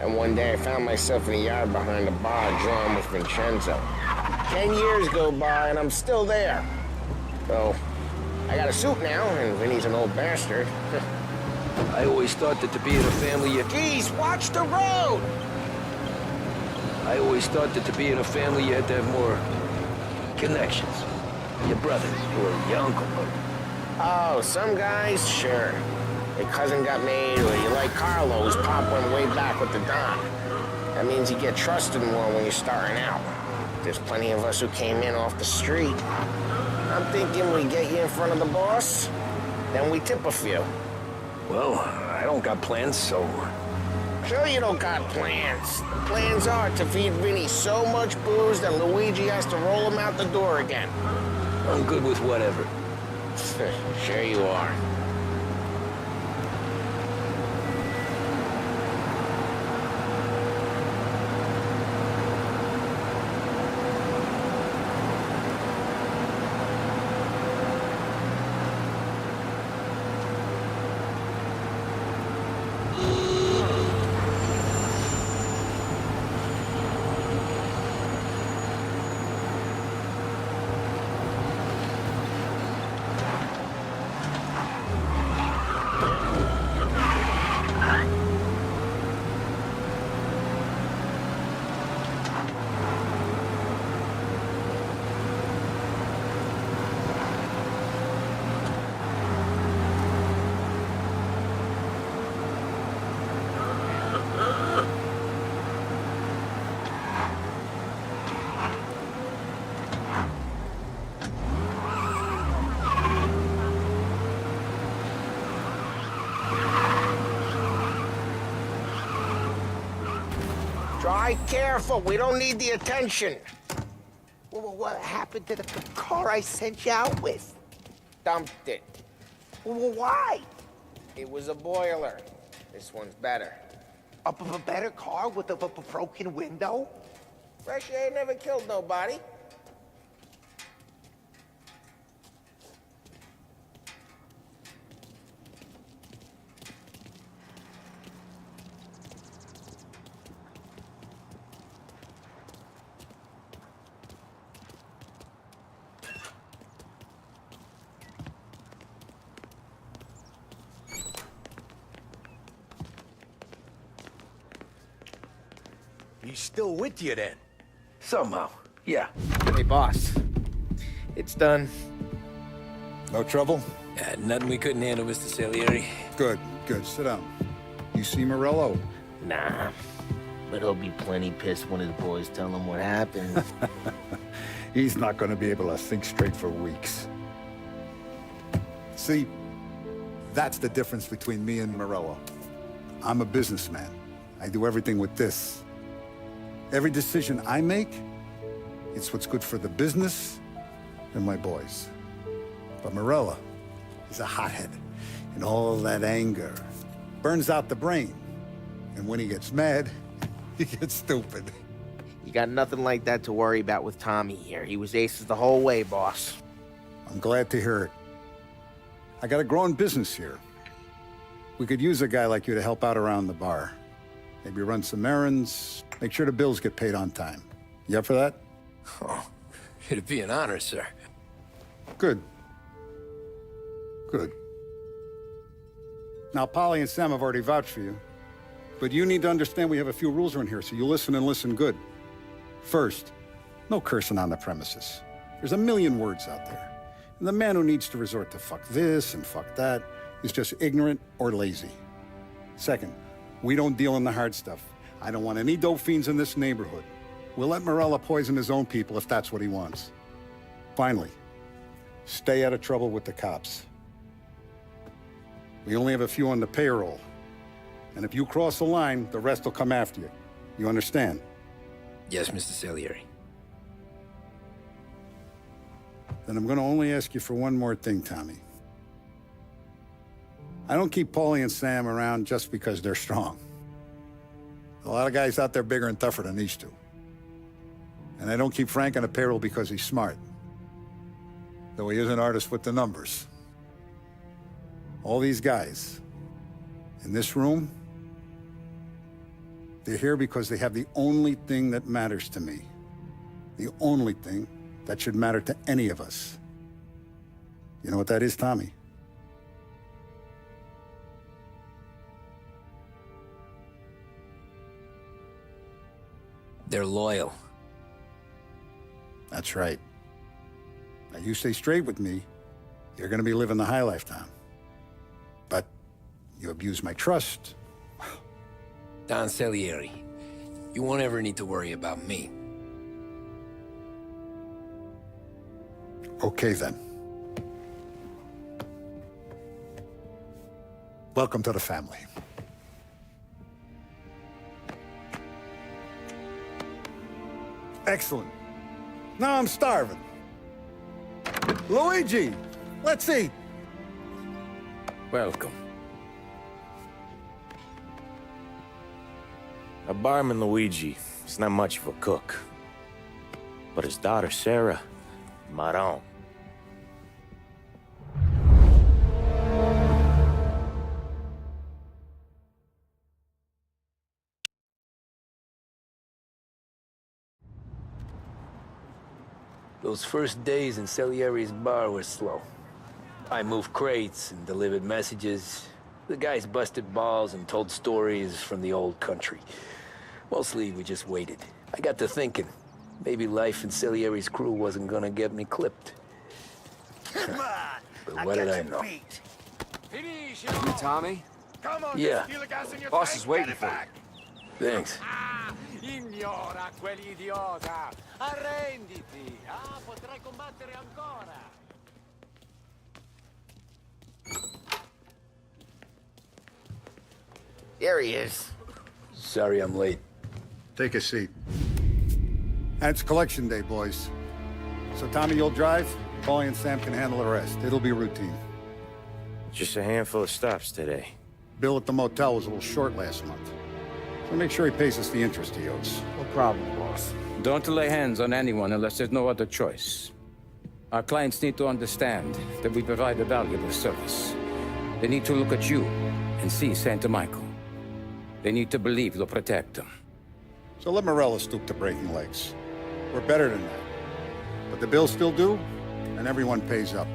And one day I found myself in a yard behind a bar drawn with Vincenzo. 10 years go by and I'm still there. So, I got a suit now, and Vinny's an old bastard. I always thought that to be in a family you... Geez, watch the road! I always thought that to be in a family you had to have more connections. Your brothers or your uncle. Oh, some guys, sure. Your cousin got made, or you like Carlos, Pop went way back with the Don. That means you get trusted more when you're starting out. There's plenty of us who came in off the street. I'm thinking we get you in front of the boss, then we tip a few. Well, I don't got plans, so... Sure you don't got plans. The plans are to feed Vinny so much booze that Luigi has to roll him out the door again. I'm good with whatever. Sure you are. Drive careful, we don't need the attention. Well, what happened to the car I sent you out with? Dumped it. Well, why? It was a boiler. This one's better. A better car with a broken window? Fresh air never killed nobody. He's still with you then? Somehow, yeah. Hey, boss. It's done. No trouble? Yeah, nothing we couldn't handle, Mr. Salieri. Good, good. Sit down. You see Morello? Nah. But he'll be plenty pissed when his boys tell him what happened. He's not going to be able to think straight for weeks. See, that's the difference between me and Morello. I'm a businessman. I do everything with this. Every decision I make, it's what's good for the business and my boys. But Morello, he's a hothead. And all that anger burns out the brain. And when he gets mad, he gets stupid. You got nothing like that to worry about with Tommy here. He was aces the whole way, boss. I'm glad to hear it. I got a growing business here. We could use a guy like you to help out around the bar. Maybe run some errands, make sure the bills get paid on time. You up for that? Oh, it'd be an honor, sir. Good. Good. Now, Polly and Sam have already vouched for you. But you need to understand we have a few rules around here, so you listen and listen good. First, no cursing on the premises. There's a million words out there. And the man who needs to resort to fuck this and fuck that is just ignorant or lazy. Second, we don't deal in the hard stuff. I don't want any dope fiends in this neighborhood. We'll let Morello poison his own people if that's what he wants. Finally, stay out of trouble with the cops. We only have a few on the payroll. And if you cross the line, the rest will come after you. You understand? Yes, Mr. Salieri. Then I'm gonna only ask you for one more thing, Tommy. I don't keep Paulie and Sam around just because they're strong. A lot of guys out there bigger and tougher than these two. And I don't keep Frank on the payroll because he's smart. Though he is an artist with the numbers. All these guys in this room, they're here because they have the only thing that matters to me. The only thing that should matter to any of us. You know what that is, Tommy? They're loyal. That's right. Now, you stay straight with me, you're gonna be living the high life, Tom. But you abuse my trust. Don Salieri, you won't ever need to worry about me. Okay, then. Welcome to the family. Excellent. Now I'm starving. Luigi, let's eat. Welcome. A barman Luigi is not much of a cook. But his daughter Sarah, Maron. Those first days in Salieri's bar were slow. I moved crates and delivered messages. The guys busted balls and told stories from the old country. Mostly, we just waited. I got to thinking, maybe life in Salieri's crew wasn't gonna get me clipped. Come on! But what did I know? Finish, you Tommy? Come on, Yeah. steal the gas in your Boss tank, is waiting get it for you. back. Thanks. Ignora quell'idiota! Arrenditi! Potrai combattere ancora! There he is. Sorry I'm late. Take a seat. And it's collection day, boys. So Tommy, you'll drive. Paulie and Sam can handle the rest. It'll be routine. Just a handful of stops today. Bill at the motel was a little short last month. So make sure he pays us the interest he owes. No problem, boss. Don't lay hands on anyone unless there's no other choice. Our clients need to understand that we provide a valuable service. They need to look at you and see Santa Michael. They need to believe you'll protect them. So let Morello stoop to breaking legs. We're better than that. But the bills still due, and everyone pays up.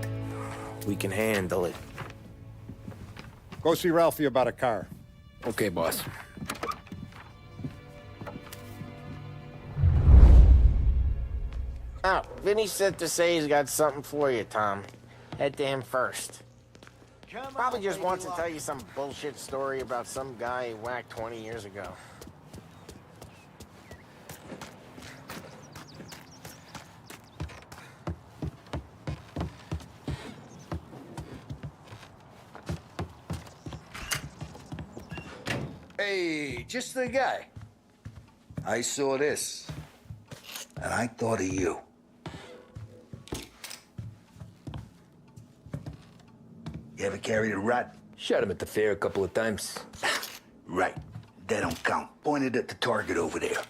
We can handle it. Go see Ralphie about a car. Okay, boss. Oh, Vinny said to say he's got something for you, Tom. Head to him first. Probably just wants to tell you some bullshit story about some guy he whacked 20 years ago. Hey, just the guy. I saw this, and I thought of you. You ever carried a rat? Shot him at the fair a couple of times. Right. That don't count. Pointed at the target over there.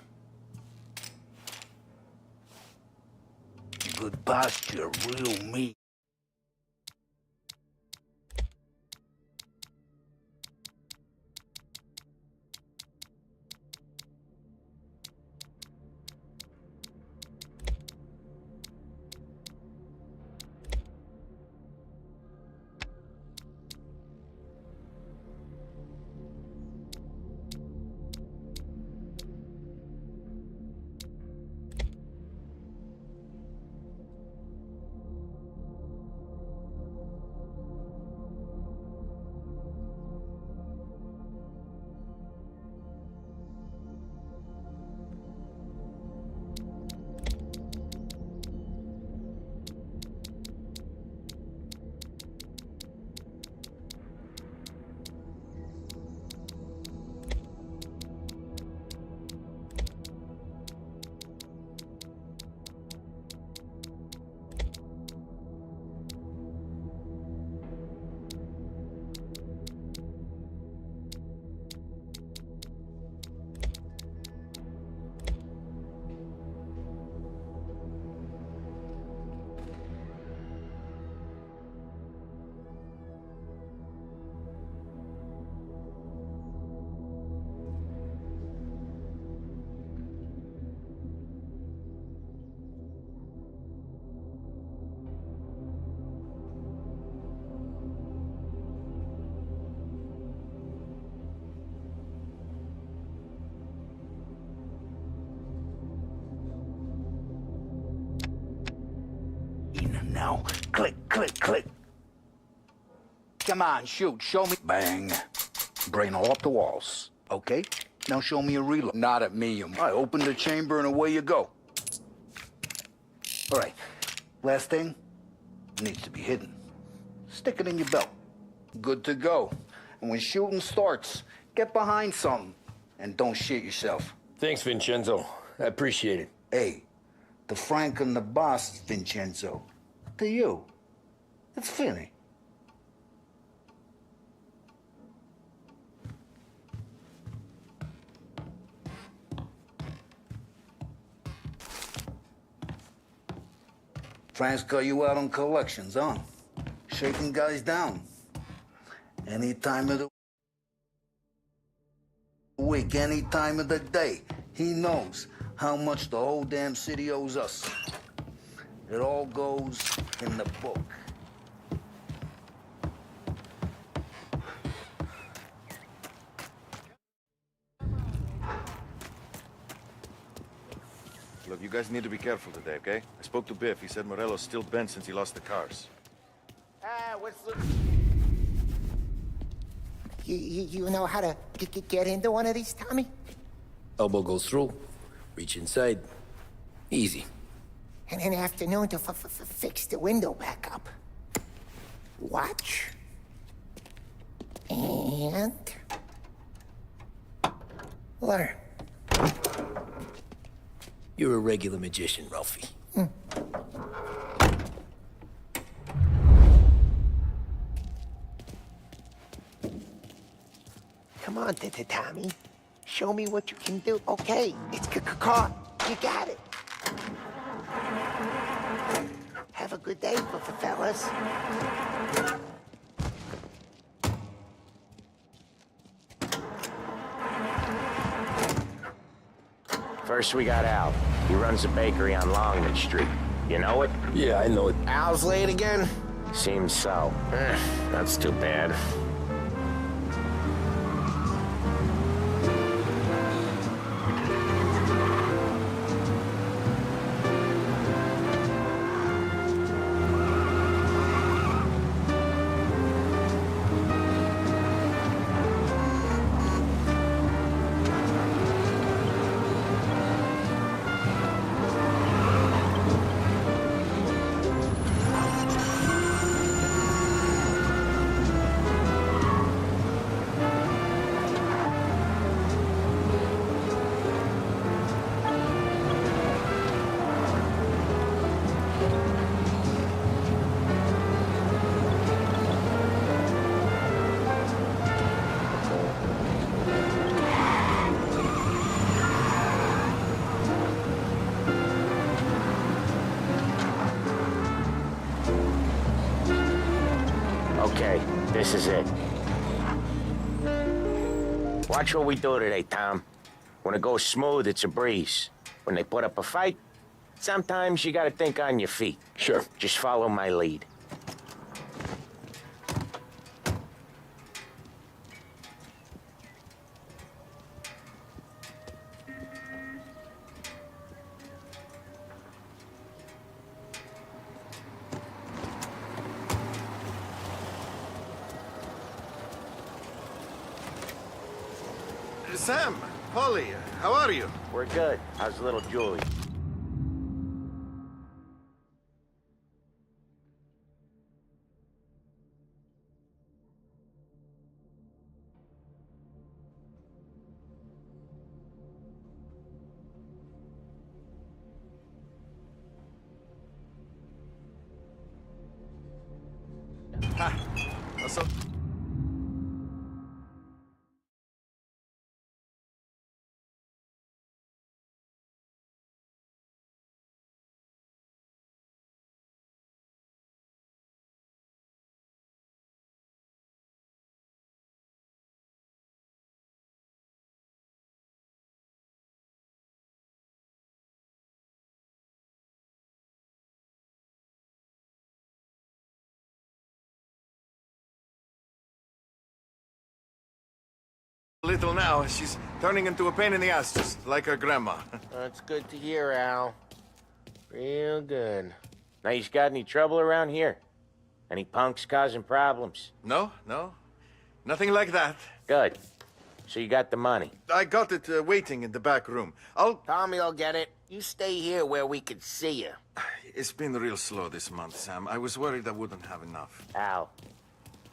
Good posture, real meat. Now, click, click, click. Come on, shoot. Show me. Bang. Brain all off the walls. Okay? Now show me a reload. Not at me. I open the chamber and away you go. All right. Last thing. Needs to be hidden. Stick it in your belt. Good to go. And when shooting starts, get behind something. And don't shit yourself. Thanks, Vincenzo. I appreciate it. Hey, the Frank and the boss, Vincenzo. To you. It's Finny. Frank's got you out on collections, huh? Shaking guys down. Any time of the week, any time of the day. He knows how much the whole damn city owes us. It all goes in the book. Look, you guys need to be careful today, okay? I spoke to Biff. He said Morello's still bent since he lost the cars. What's the... You know how to get into one of these, Tommy? Elbow goes through, reach inside. Easy. And in the afternoon to fix the window back up. Watch. And... learn. You're a regular magician, Ralphie. Come on, Tommy. Show me what you can do. Okay, it's caught. You got it. Have a good day, fellas. First we got Al. He runs a bakery on Longman Street. You know it? Yeah, I know it. Al's late again? Seems so. That's too bad. Okay, this is it. Watch what we do today, Tom. When it goes smooth, it's a breeze. When they put up a fight, sometimes you gotta think on your feet. Sure. Just follow my lead. Sam, Polly, how are you? We're good. How's little Julie? So little now, she's turning into a pain in the ass, just like her grandma. That's good to hear, Al. Real good. Now, you got any trouble around here? Any punks causing problems? No, nothing like that. Good. So you got the money? I got it waiting in the back room. Tommy'll get it. You stay here where we can see you. It's been real slow this month, Sam. I was worried I wouldn't have enough. Al,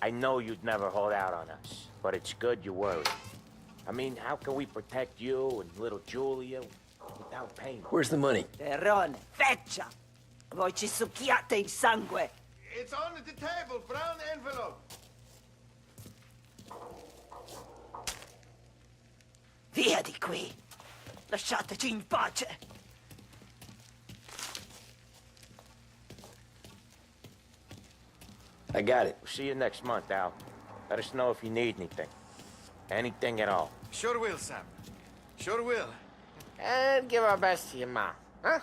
I know you'd never hold out on us, but it's good you're worried. I mean, how can we protect you and little Julia without payment? Where's the money? Terrone, feccia! Voi ci succhiate il sangue! It's on the table, brown envelope. Via di qui! Lasciateci in pace! I got it. See you next month, Al. Let us know if you need anything. Anything at all. Sure will, Sam. Sure will. And give our best to your mom, huh?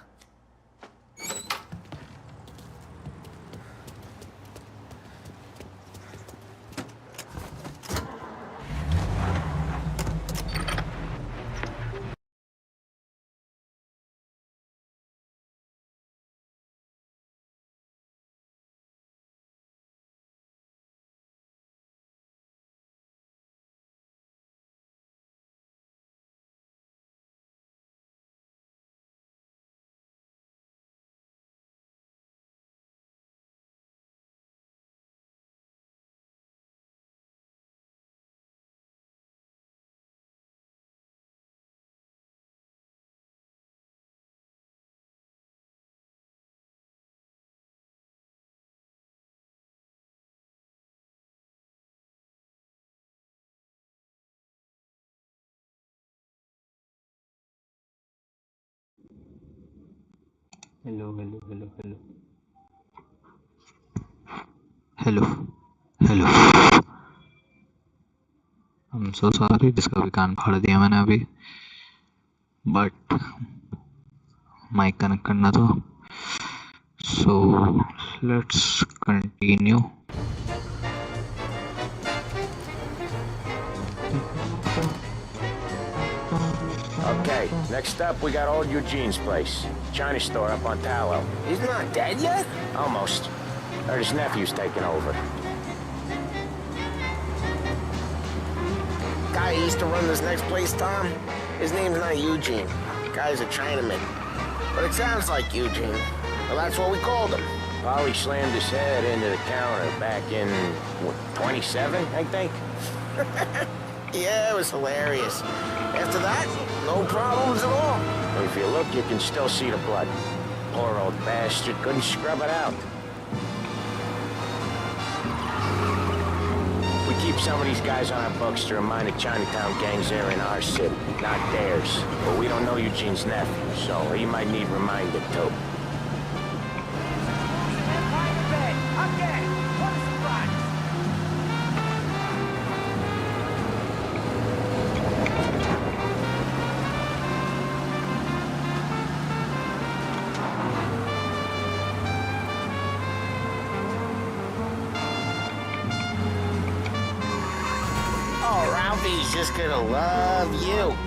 Hello. I'm so sorry, जिसका भी कान फाड़ दिया मैंने अभी, but mic connect करना था, so let's continue. Okay, next up we got old Eugene's place. China store up on Tallow. He's not dead yet? Almost. Heard his nephew's taking over. Guy who used to run this next place, Tom? His name's not Eugene. The guy's a Chinaman. But it sounds like Eugene. Well, that's what we called him. Polly slammed his head into the counter back in, what, 27, I think? Yeah, it was hilarious. After that, no problems at all. If you look, you can still see the blood. Poor old bastard couldn't scrub it out. We keep some of these guys on our books to remind the Chinatown gangs they're in our city, not theirs. But we don't know Eugene's nephew, so he might need reminded too. Alfie's just gonna love you.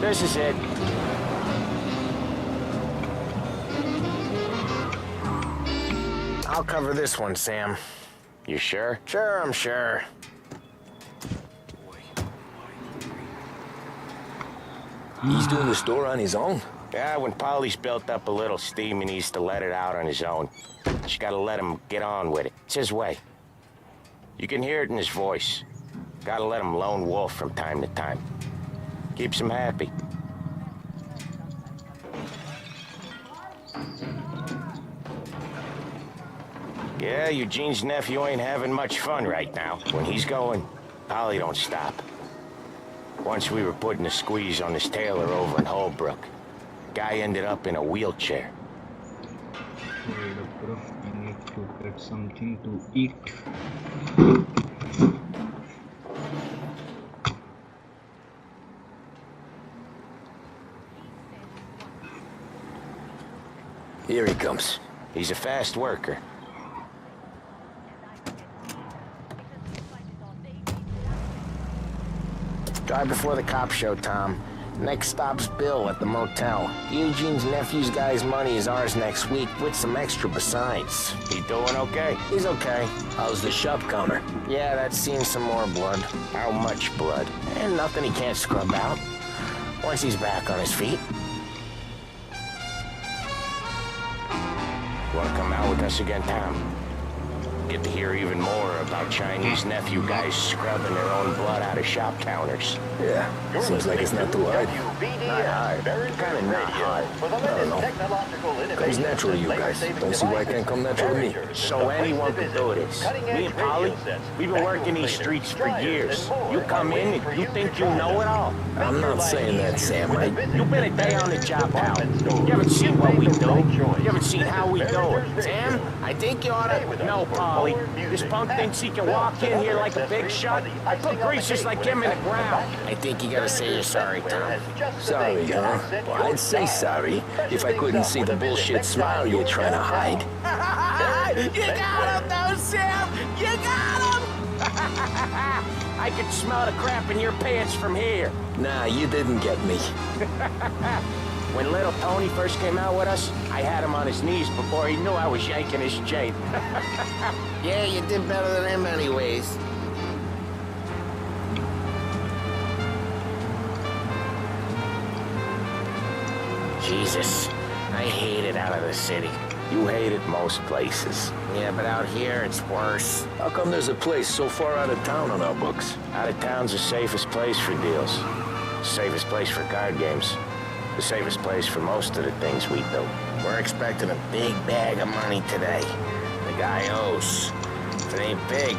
This is it. I'll cover this one, Sam. You sure? Sure, I'm sure. He's doing the store on his own? Yeah, when Polly's built up a little steam, he needs to let it out on his own. Just gotta let him get on with it. It's his way. You can hear it in his voice. Gotta let him lone wolf from time to time. Keeps him happy. Yeah, Eugene's nephew ain't having much fun right now. When he's going, Polly don't stop. Once we were putting a squeeze on this tailor over in Holbrook. Guy ended up in a wheelchair. Hold up, bro. I need to get something to eat. Here he comes. He's a fast worker. Drive before the cops show, Tom. Next stop's Bill at the motel. Eugene's nephew's guy's money is ours next week, with some extra besides. He doing okay? He's okay. How's the shop counter? Yeah, that's seen some more blood. How much blood? And nothing he can't scrub out. Once he's back on his feet. You wanna come out with us again, Tom? Get to hear even more about Chinese nephew guys scrubbing their own blood out of shop counters. Yeah, seems like it's not too hard. Not hard. Kinda not hard. I don't know. Comes natural to you guys. Don't see why it can't come natural to me. So anyone could do this. Me and Polly, we've been working these streets for years. You come in and you think you know it all. I'm not saying that, Sam. You've been a day on the job, pal. You haven't seen what we do. You haven't seen how we do it. Sam, I think you ought to... No, Polly. This punk thinks he can walk in here like a big shot. I put greasers like him in the ground. I think you gotta say you're sorry, Tom. Sorry, huh? Well, I'd say sorry if I couldn't see the bullshit smile you're trying to hide. You got him, though, Sam! You got him! I can smell the crap in your pants from here. Nah, you didn't get me. When little Tony first came out with us, I had him on his knees before he knew I was yanking his chain. Yeah, you did better than him anyways. Jesus, I hate it out of the city. You hate it most places. Yeah, but out here, it's worse. How come there's a place so far out of town on our books? Out of town's the safest place for deals. Safest place for card games. The safest place for most of the things we do. We're expecting a big bag of money today. The guy owes. If it ain't big,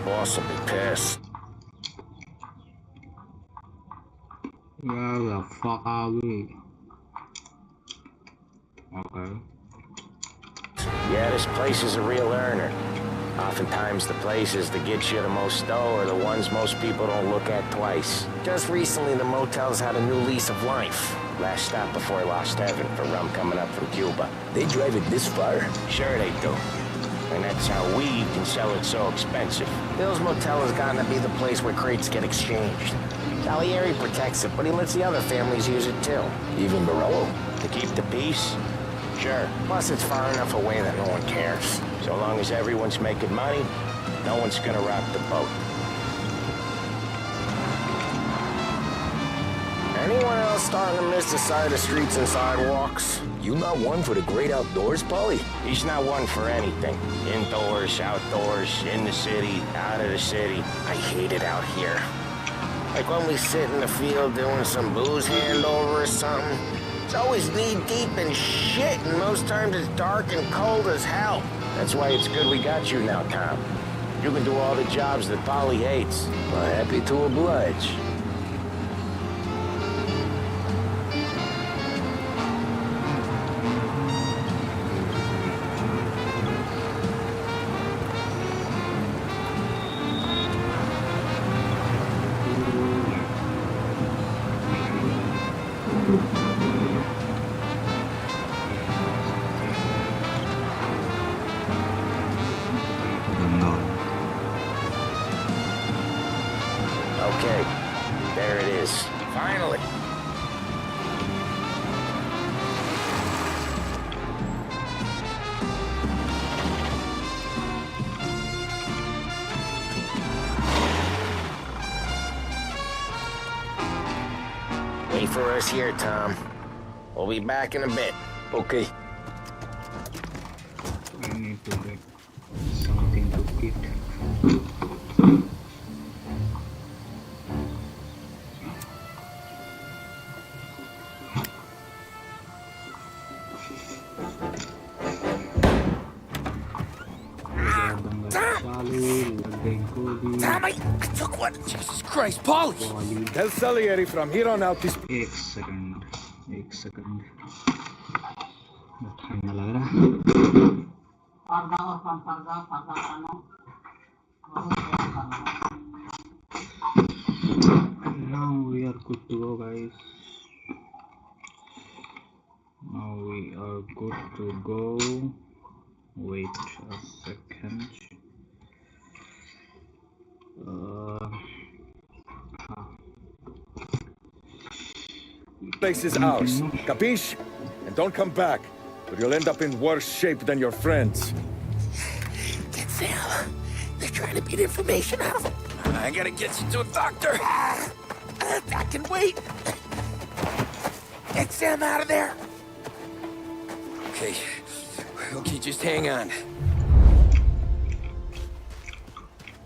boss will be pissed. Where the fuck are we? Okay. Yeah, this place is a real earner. Oftentimes the places that get you the most dough are the ones most people don't look at twice. Just recently, the motel's had a new lease of life. Last stop before Lost Heaven for rum coming up from Cuba. They drive it this far? Sure they do. And that's how we can sell it so expensive. Bill's Motel has gotten to be the place where crates get exchanged. Salieri protects it, but he lets the other families use it too. Even Morello? To keep the peace? Sure. Plus, it's far enough away that no one cares. So long as everyone's making money, no one's gonna rock the boat. Anyone else starting to miss the side of the streets and sidewalks? You not one for the great outdoors, Polly? He's not one for anything. Indoors, outdoors, in the city, out of the city. I hate it out here. Like when we sit in the field doing some booze handover or something. It's always knee-deep in shit, and most times it's dark and cold as hell. That's why it's good we got you now, Tom. You can do all the jobs that Polly hates. Well, happy to oblige. for us here, Tom. We'll be back in a bit. Okay. I need to get something to eat. Tommy, I took one. Jesus Christ, Paulie. Tell Salieri from here on out this. एक second ठंडा लग रहा है। Now we are good to go, guys. Now we are good to go. Wait a second. Place is ours. Capiche? And don't come back, or you'll end up in worse shape than your friends. Get Sam. They're trying to beat information out of him. I gotta get you to a doctor. I can wait. Get Sam out of there. Okay. Okay, just hang on.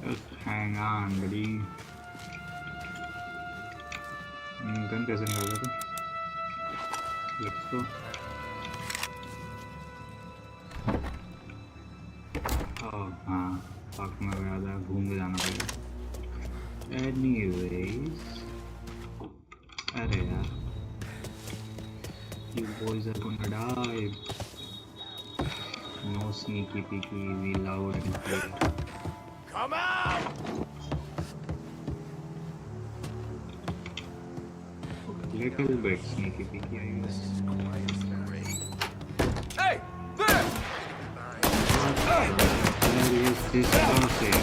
Just hang on, buddy. Gun कैसे निकाला था? Let's go. हाँ, park में गया था, घूम के जाना पड़ेगा। Anyways, अरे यार, you boys are gonna die. No sneaky peeky, we loud and clear. Come out! Little bit sneaky peeky, I guess. Hey! There! Where is this person?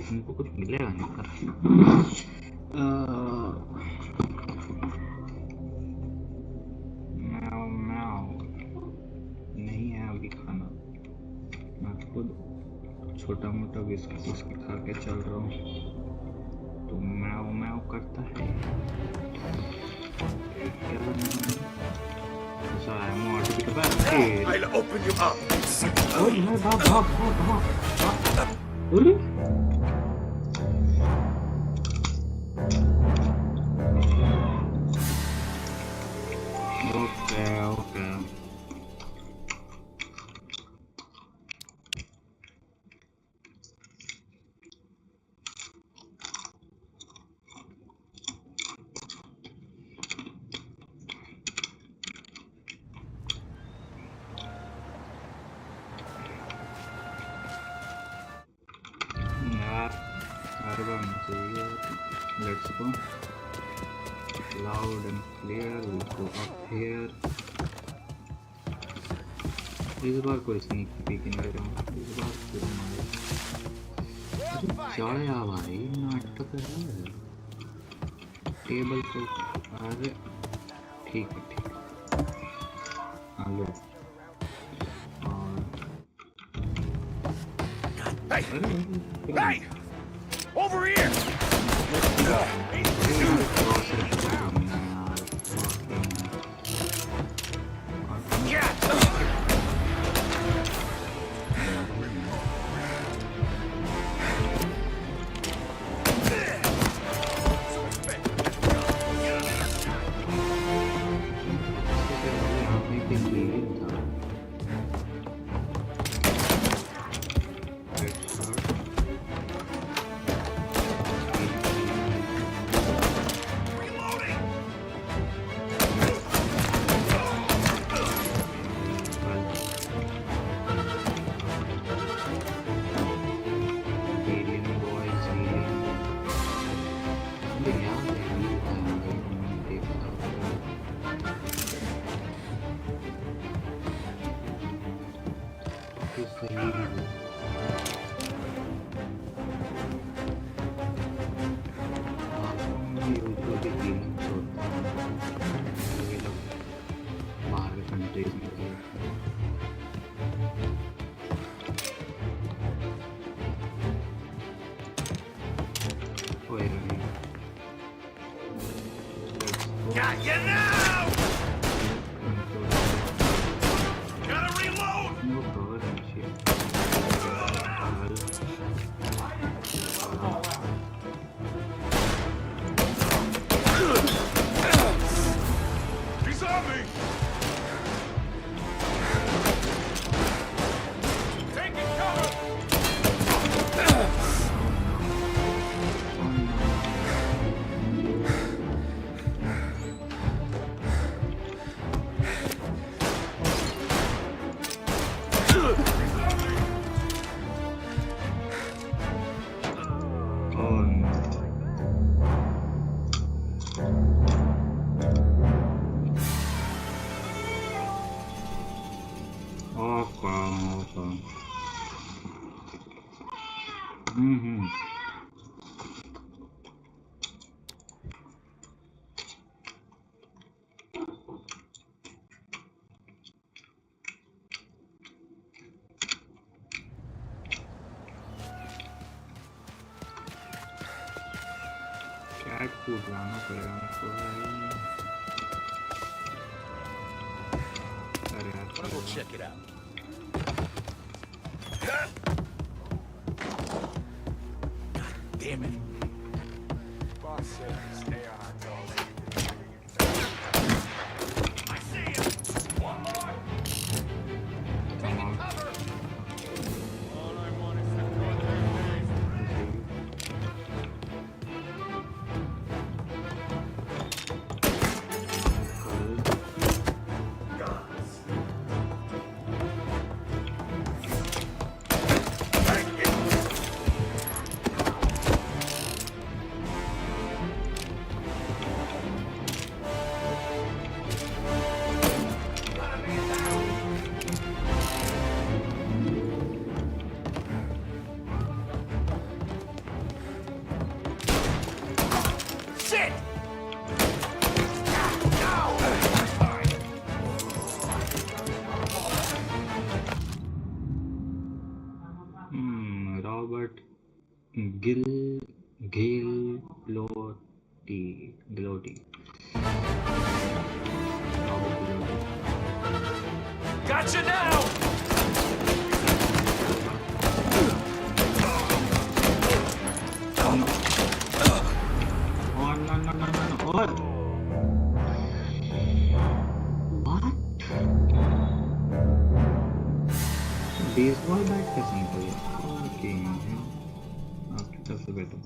उनको कुछ मिलेगा नहीं पर नहीं है अभी खाना। मैं खुद छोटा मोटा बिस्किट खा के चल रहा हूँ तो मैव मैव करता है। I'll open you up. Okay. So here, let's go. Loud and clear. We'll go up here. इस बार कोई sneak peek नहीं कर रहा हूँ. इस बार पूरा मारे. अरे जाया भाई नाटक है. टेबल को अरे ठीक है ठीक. हाँ लो. Hey! Hey! Over here! Got you now! Gotta reload! He's on me! Taking cover! Cat food लाना पड़ेगा हमको भाई. अरे यार We'll check it out. God damn it. Boss said stay on our toes. I see him! One more! Taking cover! All I want is to throw their face. Shit! Robert Gilotti. Gotcha now! Oh no. What? Baseball bat कैसे निकल गया? Okay, तब से better.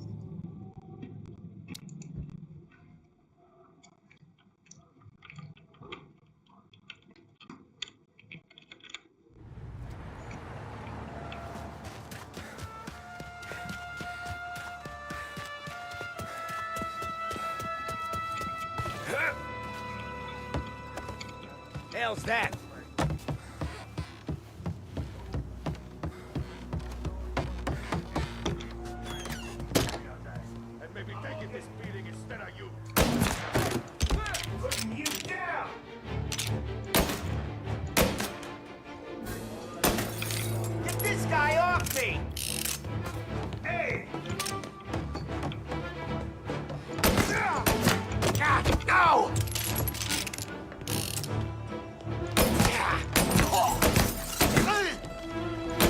hell's that? And maybe taking this beating instead of you. Putting you down! Get this guy off me! Hey! No!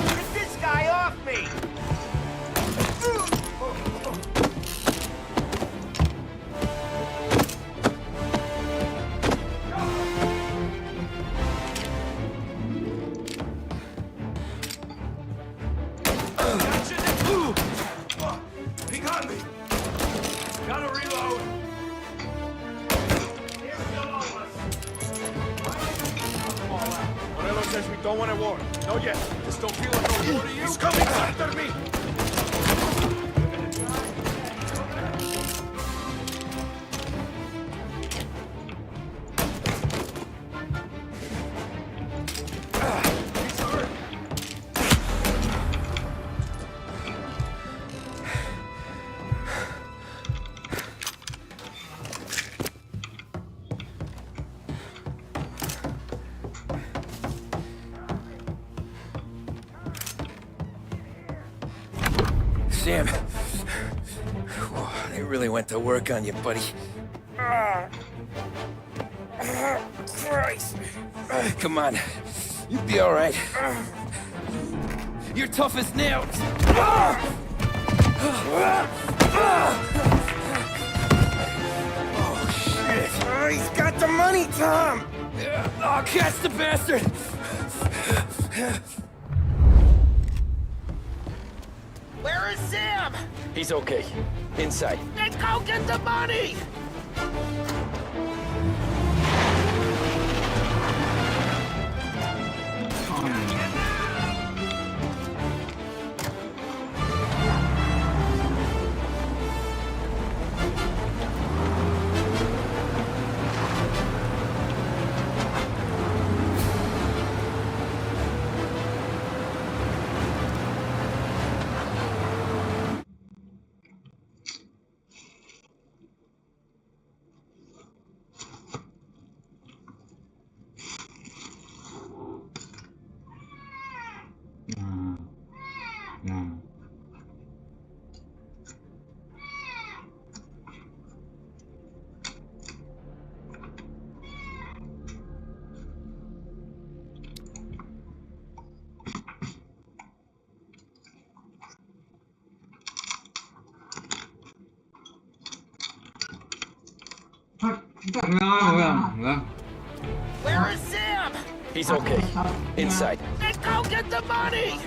Get this guy off me! He got me! Gotta reload! Morello says we don't want a war. No yet. Just don't feel like a war to you. He's coming after me! He's hurt! Sam. They really went to work on you, buddy. Christ. Come on. You'll be all right. You're tough as nails. Oh, shit. He's got the money, Tom. Oh, catch the bastard. Where is Sam? He's okay. Inside. Then go get the money! Where is Sam? He's okay. Inside. Then go get the money!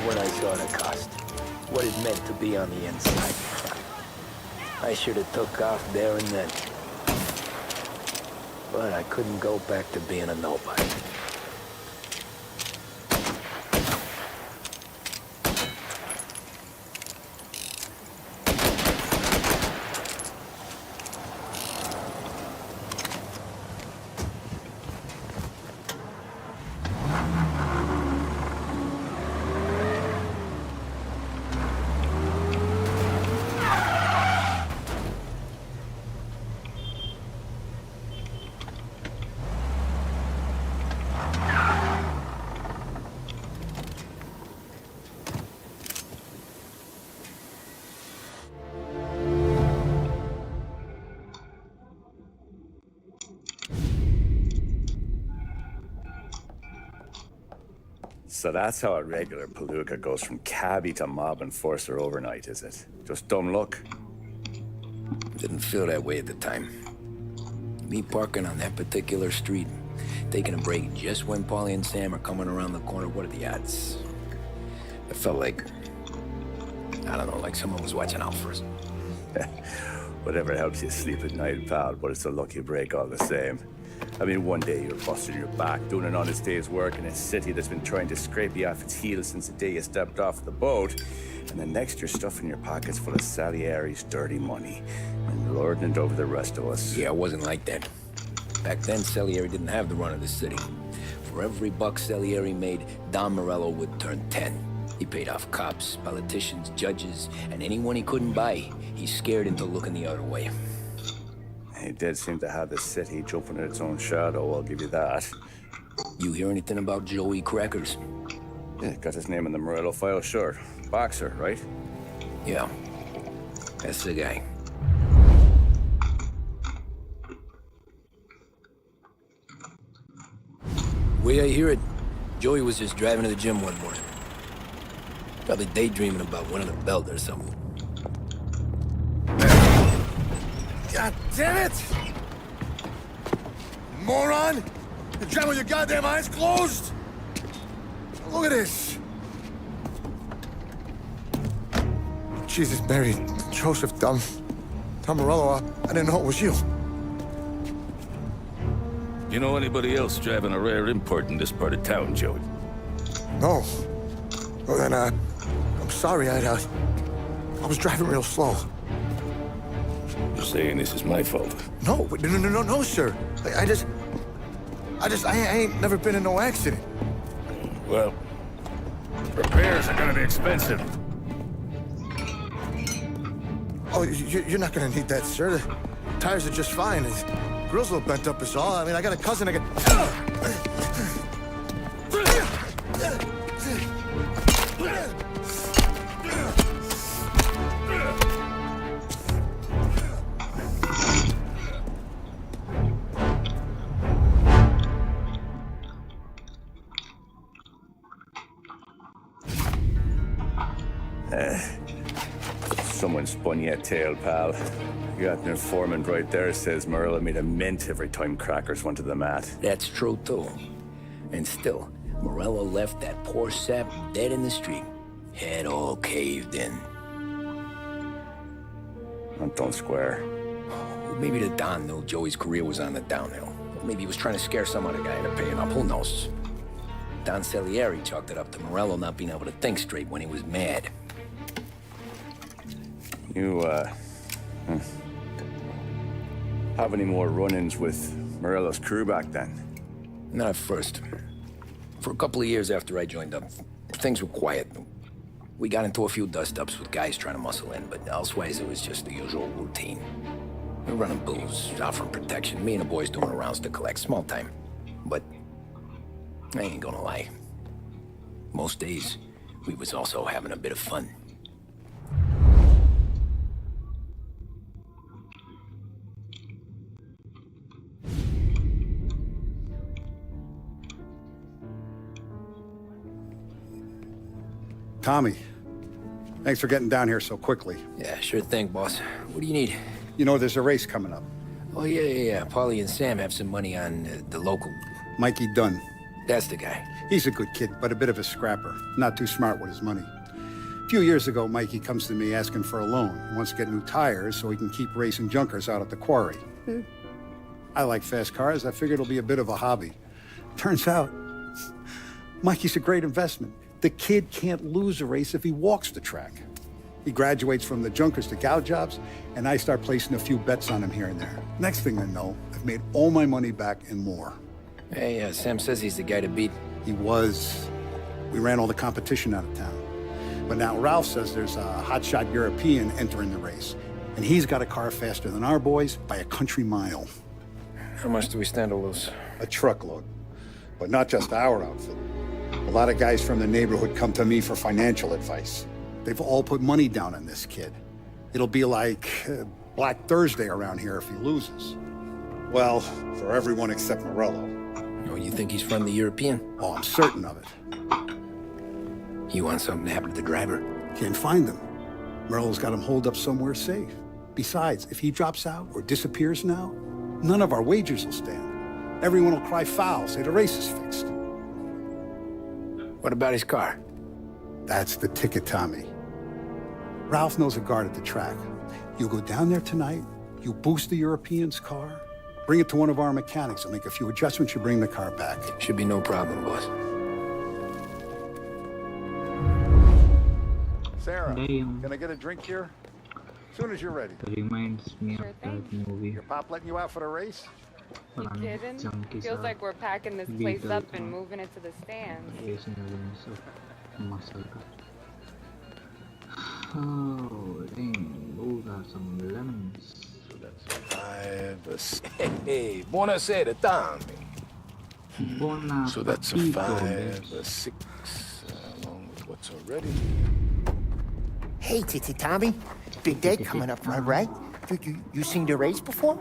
when I saw the cost. What it meant to be on the inside. I should have took off there and then. But I couldn't go back to being a nobody. So that's how a regular palooka goes from cabbie to mob enforcer overnight, is it? Just dumb luck? Didn't feel that way at the time. Me parking on that particular street, taking a break just when Paulie and Sam are coming around the corner, what are the odds? It felt like, I don't know, like someone was watching out for us. Whatever helps you sleep at night, pal, but it's a lucky break all the same. I mean, one day you're busting your back, doing an honest day's work in a city that's been trying to scrape you off its heels since the day you stepped off the boat, and the next you're stuffing your pockets full of Salieri's dirty money and lording it over the rest of us. Yeah, it wasn't like that. Back then, Salieri didn't have the run of the city. For every buck Salieri made, Don Morello would turn 10. He paid off cops, politicians, judges, and anyone he couldn't buy, he scared into looking the other way. He did seem to have the city jumping at its own shadow, I'll give you that. You hear anything about Joey Crackers? Yeah, got his name in the Morello file, sure. Boxer, right? Yeah, that's the guy. Way I hear it, Joey was just driving to the gym one morning. Probably daydreaming about winning a belt or something. God damn it! Moron! You're driving with your goddamn eyes closed? Look at this! Jesus, Mary, Joseph, Tom Morello, I didn't know it was you. You know anybody else driving a rare import in this part of town, Joey? No. Well, then, I'm sorry, I was driving real slow. You're saying this is my fault? No, sir. I ain't never been in no accident. Well, repairs are gonna be expensive. Oh, you're not gonna need that, sir. The tires are just fine. The grill's a little bent up is all. I mean, I got a cousin I Someone spun you a tail, pal. You got an informant right there says Morello made a mint every time Crackers went to the mat. That's true, too. And still, Morello left that poor sap dead in the street. Head all caved in. Don't square. Maybe the Don knew Joey's career was on the downhill. Maybe he was trying to scare some other guy into paying up. Who knows? Don Salieri chalked it up to Morello not being able to think straight when he was mad. You, have any more run-ins with Morello's crew back then? Not at first. For a couple of years after I joined up, things were quiet. We got into a few dust-ups with guys trying to muscle in, but elsewise it was just the usual routine. We were running booze, offering protection, me and the boys doing rounds to collect, small time. But I ain't gonna lie. Most days, we was also having a bit of fun. Tommy, thanks for getting down here so quickly. Yeah, sure thing, boss. What do you need? You know, there's a race coming up. Oh, yeah. Paulie and Sam have some money on the local. Mikey Dunn. That's the guy. He's a good kid, but a bit of a scrapper. Not too smart with his money. A few years ago, Mikey comes to me asking for a loan. He wants to get new tires so he can keep racing junkers out at the quarry. I like fast cars. I figured it'll be a bit of a hobby. Turns out, Mikey's a great investment. The kid can't lose a race if he walks the track. He graduates from the junkers to gal jobs, and I start placing a few bets on him here and there. Next thing I know, I've made all my money back and more. Hey, Sam says he's the guy to beat. He was. We ran all the competition out of town. But now Ralph says there's a hotshot European entering the race, and he's got a car faster than our boys by a country mile. How much do we stand to lose? A truckload. But not just our outfit. A lot of guys from the neighborhood come to me for financial advice. They've all put money down on this kid. It'll be like Black Thursday around here if he loses. Well, for everyone except Morello. Oh, you think he's from the European? Oh, I'm certain of it. You want something to happen to the driver? Can't find him. Morello's got him holed up somewhere safe. Besides, if he drops out or disappears now, none of our wagers will stand. Everyone will cry foul, say the race is fixed. What about his car? That's the ticket, Tommy. Ralph knows a guard at the track. You go down there tonight, you boost the European's car, bring it to one of our mechanics, and make a few adjustments, you bring the car back. Should be no problem, boss. Sarah, can I get a drink here? As soon as you're ready. Reminds me of that movie. Your pop letting you out for the race? You kidding? Feels like we're packing this place up and moving it to the stands. Racing against muscle car. Oh, dang, those are some lemons. So that's 5, a 6. Hey, buonasera, Tommy. So that's a 5, a 6, along with what's already. Hey, Tommy. Big day coming up, right? You seen the race before?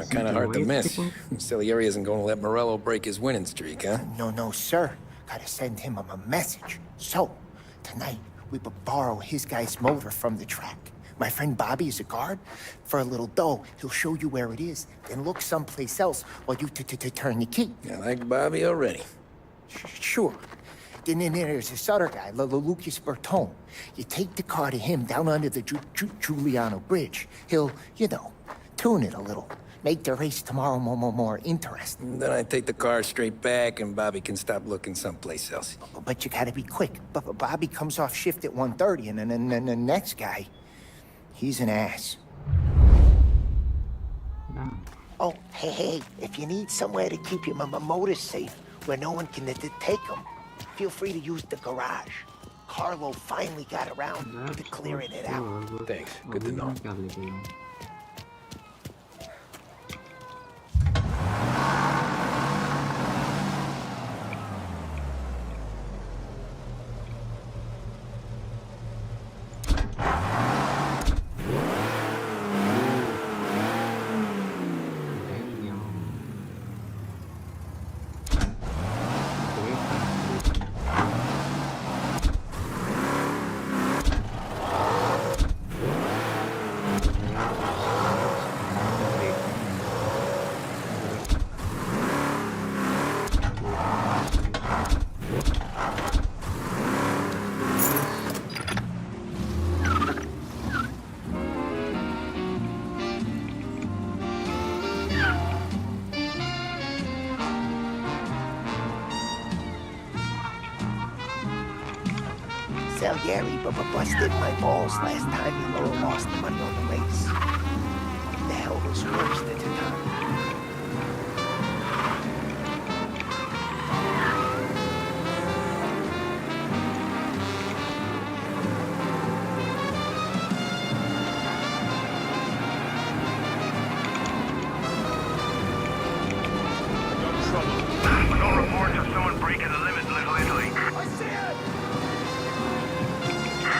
Kind of hard to miss. Salieri isn't going to let Morello break his winning streak, huh? No, sir. Gotta send him a message. So, tonight, we borrow his guy's motor from the track. My friend Bobby is a guard. For a little dough, he'll show you where it is, then look someplace else while you turn the key. I like Bobby already. Sure. Then there's this other guy, Lucas Bertone. You take the car to him down under the Giuliano Bridge. He'll, tune it a little. Make the race tomorrow more interesting. Then I take the car straight back and Bobby can stop looking someplace else. But you gotta be quick. Bobby comes off shift at 1:30, and then the next guy, he's an ass. Oh, hey, if you need somewhere to keep your motor safe where no one can take them, feel free to use the garage. Carlo finally got around to clearing it out. Thanks. Good to know. Salieri busted my balls last time you lost the money on the race. The hell was worse at the time. No reports of someone breaking the limit in Little Italy. I see it!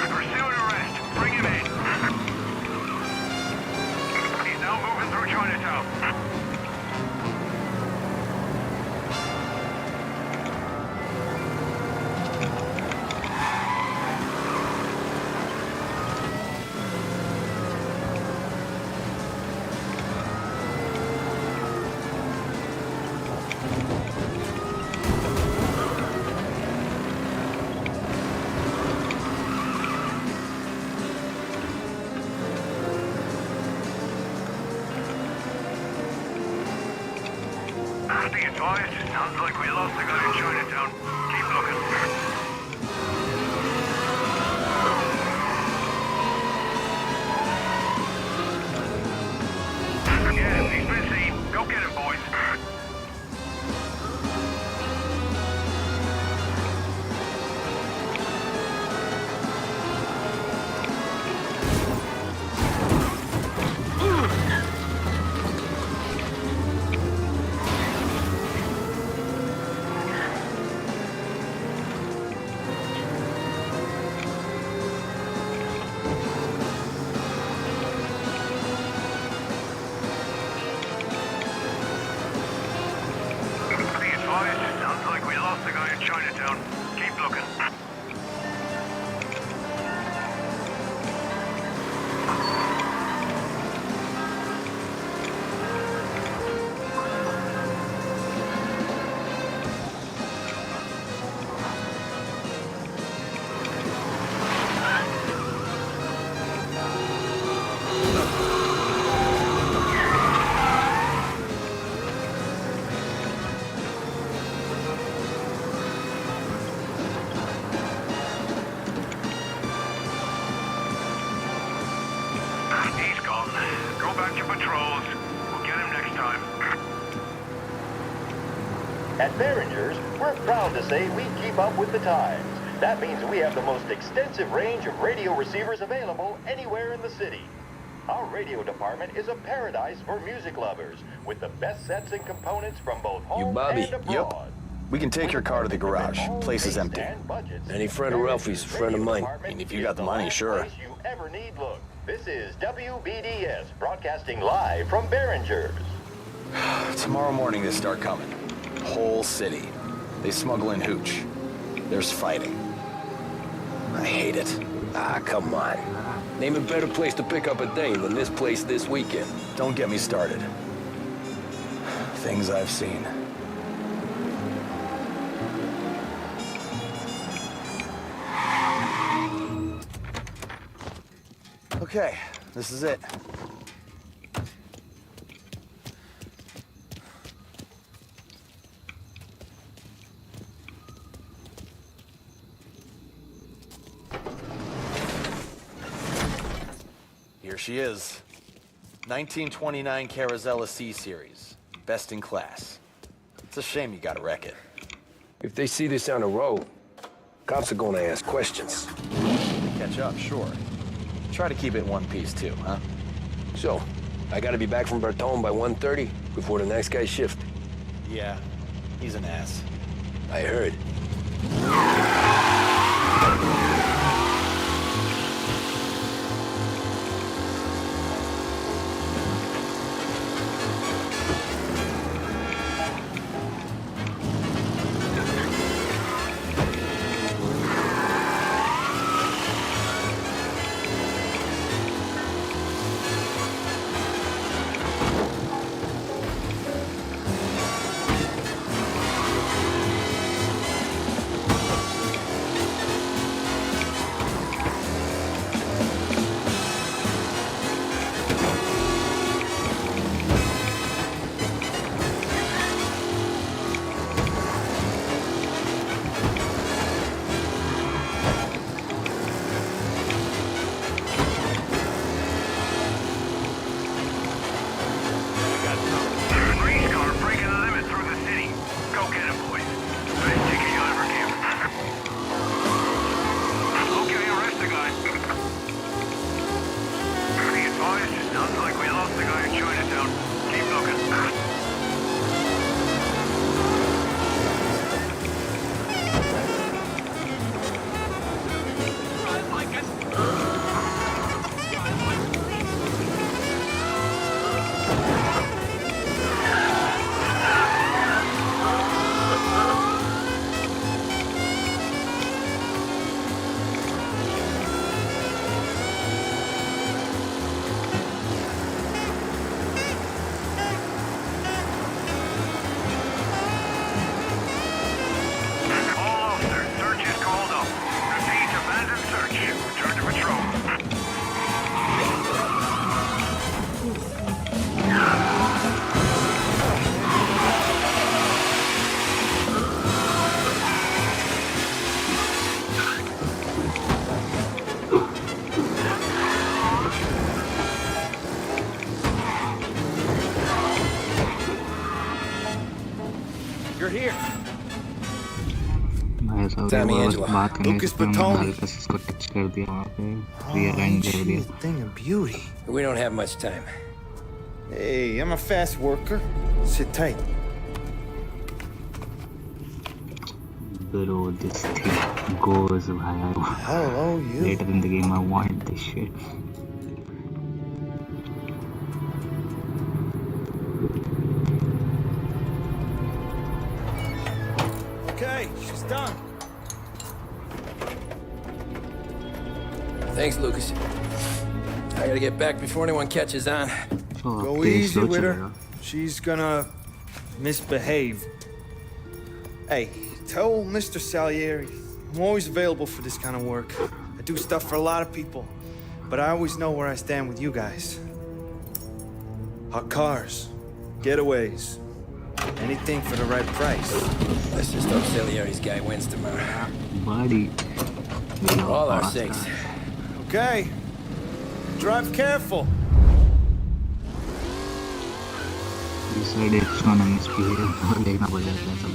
Pursuing arrest. Bring him in. He's now moving through Chinatown. Be advised, sounds like we lost the guy in Chinatown. Keep looking. Yeah, he's been seen. Go get him, boys. Sounds like we lost the guy in Chinatown. Keep looking. He's gone. Go back to patrols. We'll get him next time. At Behringer's, we're proud to say we keep up with the times. That means we have the most extensive range of radio receivers available anywhere in the city. Our radio department is a paradise for music lovers, with the best sets and components from both home and abroad. We can take your car to the garage. Place is empty. Any friend of Ralphie's a friend of mine. And if you got the money, sure. You ever need look. This is WBDS, broadcasting live from Behringer's. Tomorrow morning they start coming. Whole city. They smuggle in hooch. There's fighting. I hate it. Ah, come on. Name a better place to pick up a dame than this place this weekend. Don't get me started. Things I've seen. Okay, this is it. Here she is. 1929 Carazella C Series. Best in class. It's a shame you gotta wreck it. If they see this on the road, cops are gonna ask questions. Catch up, sure. Try to keep it in one piece too, huh? So, I gotta be back from Bertone by 1:30 before the next guy's shift. Yeah, he's an ass. I heard. बस अभी वो बस बात करने से पहले मैंने हल्का सा इसको टच कर दिया वहाँ पे रीअलाइन कर दिया Thing of beauty. We don't have much time. Hey, I'm a fast worker. Sit tight. Bro, this thing goes bhai. Hello, you. Later in the game, I want this shit. Okay, she's done. Thanks, Lucas. I gotta get back before anyone catches on. Go easy with her. She's gonna misbehave. Hey, tell Mr. Salieri I'm always available for this kind of work. I do stuff for a lot of people, but I always know where I stand with you guys. Hot cars, getaways, anything for the right price. Let's just hope Salieri's guy wins tomorrow. Buddy. For all our sakes. Okay. Drive careful. This side it's gonna misbehave. देखना पड़ेगा क्या सब.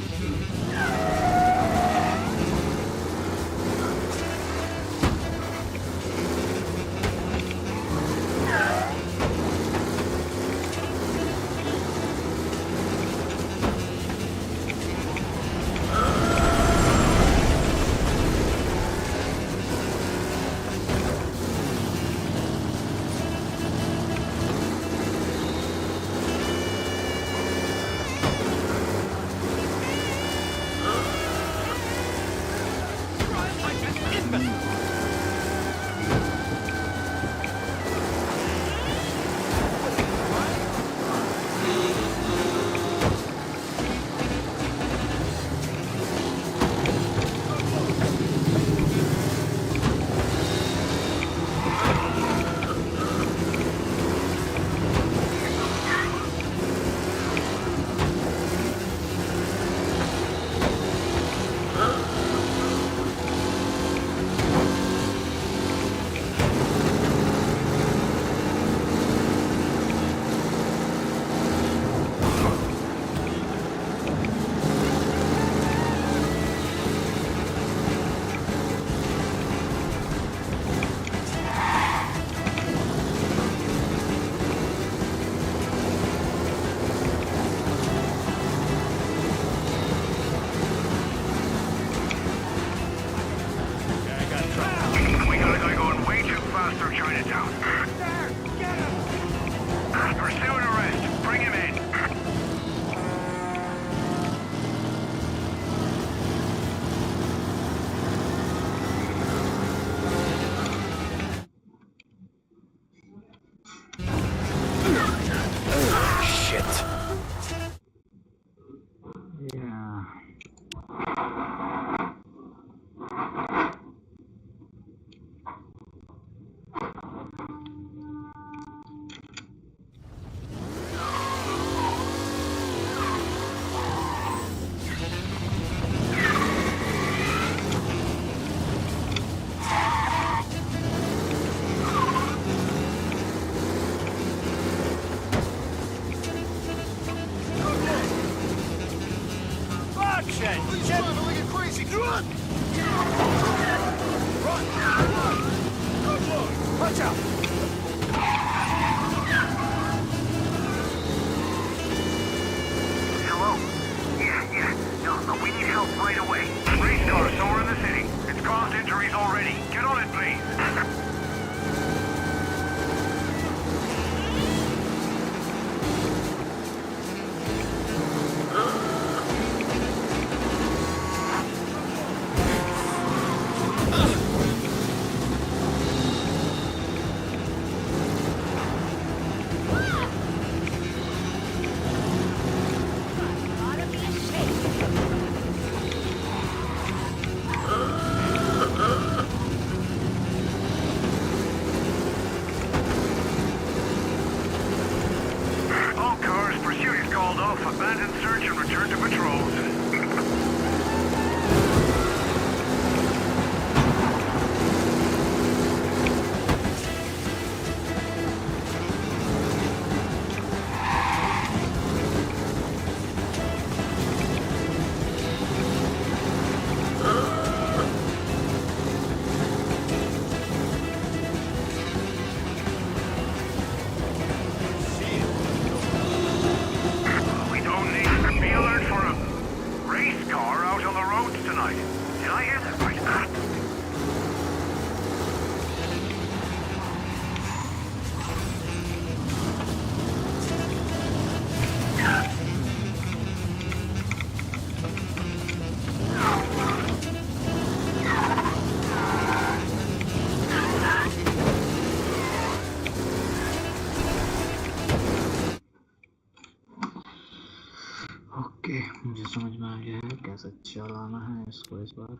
समझ में आ गया है कैसे चलाना है इसको इस बार।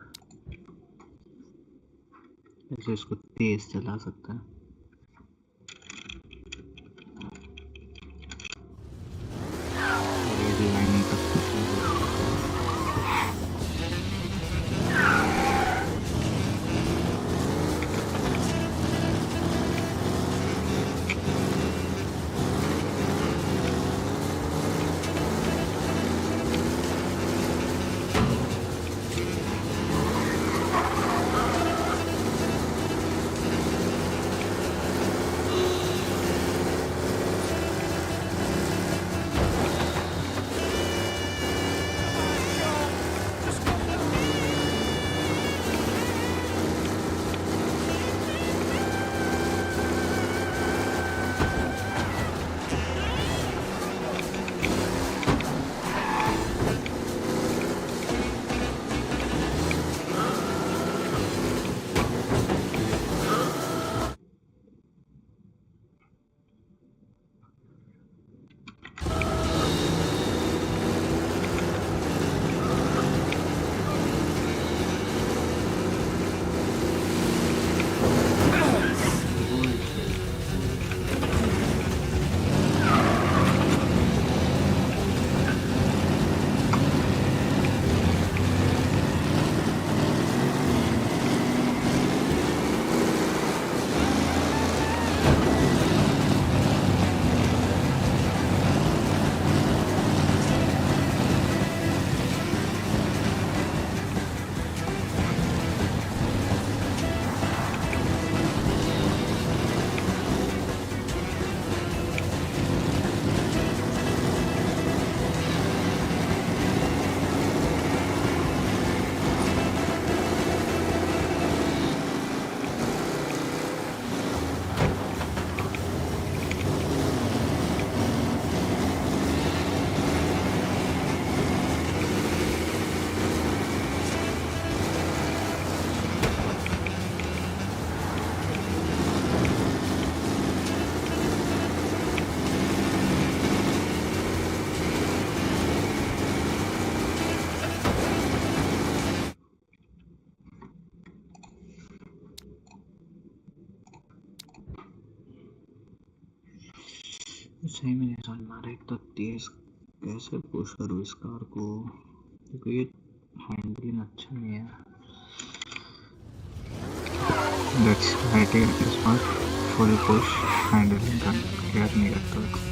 ऐसे इसको तेज चला सकते हैं। ये लाइनिंग तक सही में नहीं समझ में आ रहा इतना तेज कैसे पुश करूँ इस कार को, क्योंकि ये हैंडलिंग अच्छा नहीं है। That's right, इस बार फुल पुश हैंडलिंग का केयर नहीं करता।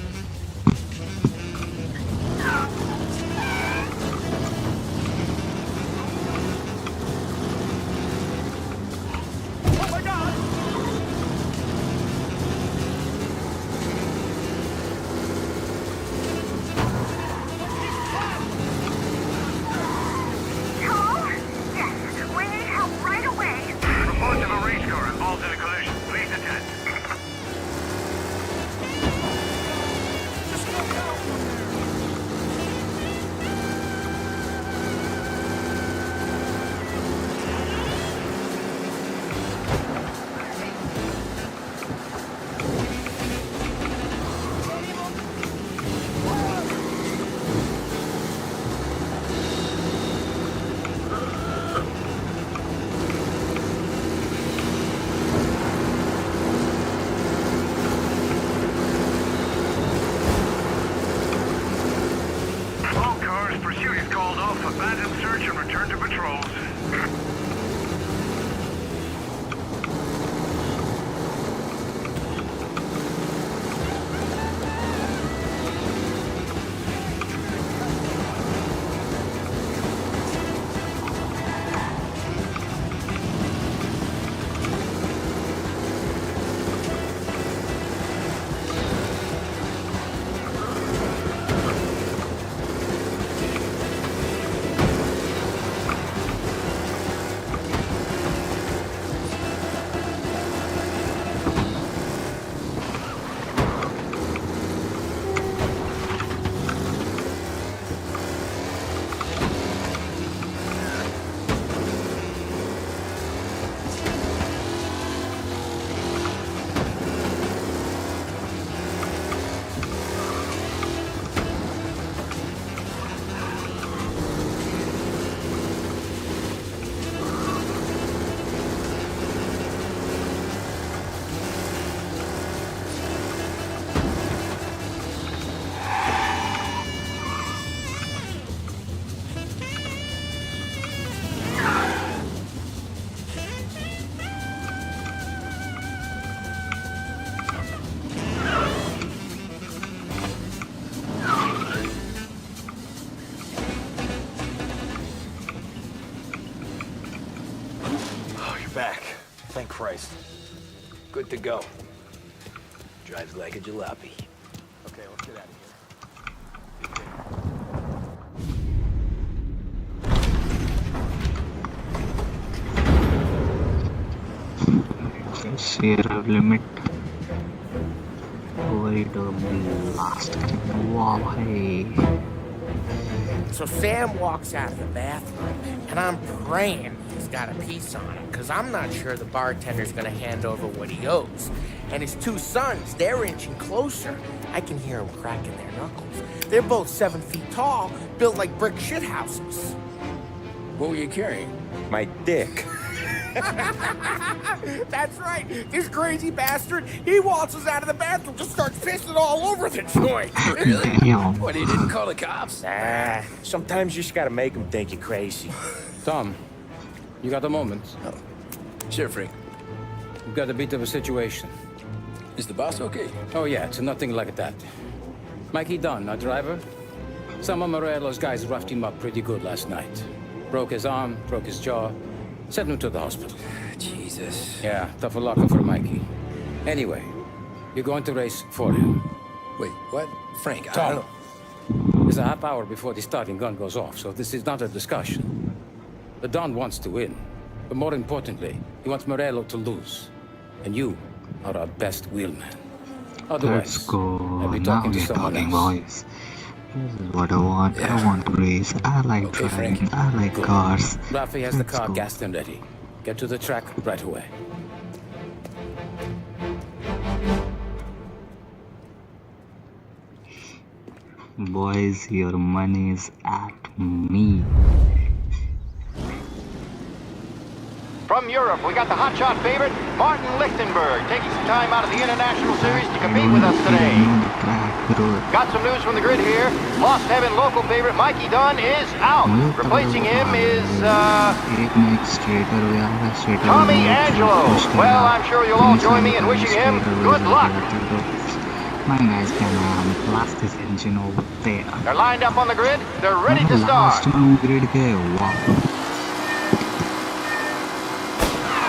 Christ. Good to go. Drives like a jalopy. Okay, let's get out of here. Share limit. Wait a blast. Wow, hey. So Sam walks out of the bathroom, and I'm praying he's got a piece on him, because I'm not sure the bartender's gonna hand over what he owes. And his two sons, they're inching closer. I can hear them cracking their knuckles. They're both 7 feet tall, built like brick shithouses. What were you carrying? My dick. That's right. This crazy bastard, he waltzes out of the bathroom, just starts pissing all over the joint. Really? What, he didn't call the cops? Nah, sometimes you just gotta make them think you're crazy. Tom, you got a moment? Oh. Sure, Frank. We've got a bit of a situation. Is the boss okay? Oh yeah, it's nothing like that. Mikey Dunn, our driver. Some of Morello's guys roughed him up pretty good last night. Broke his arm, broke his jaw. Sent him to the hospital. Jesus. Yeah, tough luck for Mikey. Anyway, you're going to race for him. Wait, what? Frank, I Tom, don't know. It's a half hour before the starting gun goes off, so this is not a discussion. The Don wants to win, but more importantly, he wants Morello to lose. And you are our best wheelman. Otherwise, Let's go. I'll be Now talking to we're someone talking, else. boys. This is what I want. Yeah. I want to race. I like driving. Frank. I like Good. cars. Rafi has the Let's car go. gassed and ready. Get to the track right away. Boys, your money is at me. From Europe, we got the hotshot favorite, Martin Lichtenberg, taking some time out of the International Series to compete with us today. Got some news from the grid here. Lost Heaven local favorite Mikey Dunn is out. Replacing him is, Tommy Angelo. Well, I'm sure you'll all join me in wishing him good luck. My guys can blast this engine over there. They're lined up on the grid. They're ready to start. Grid ke wow.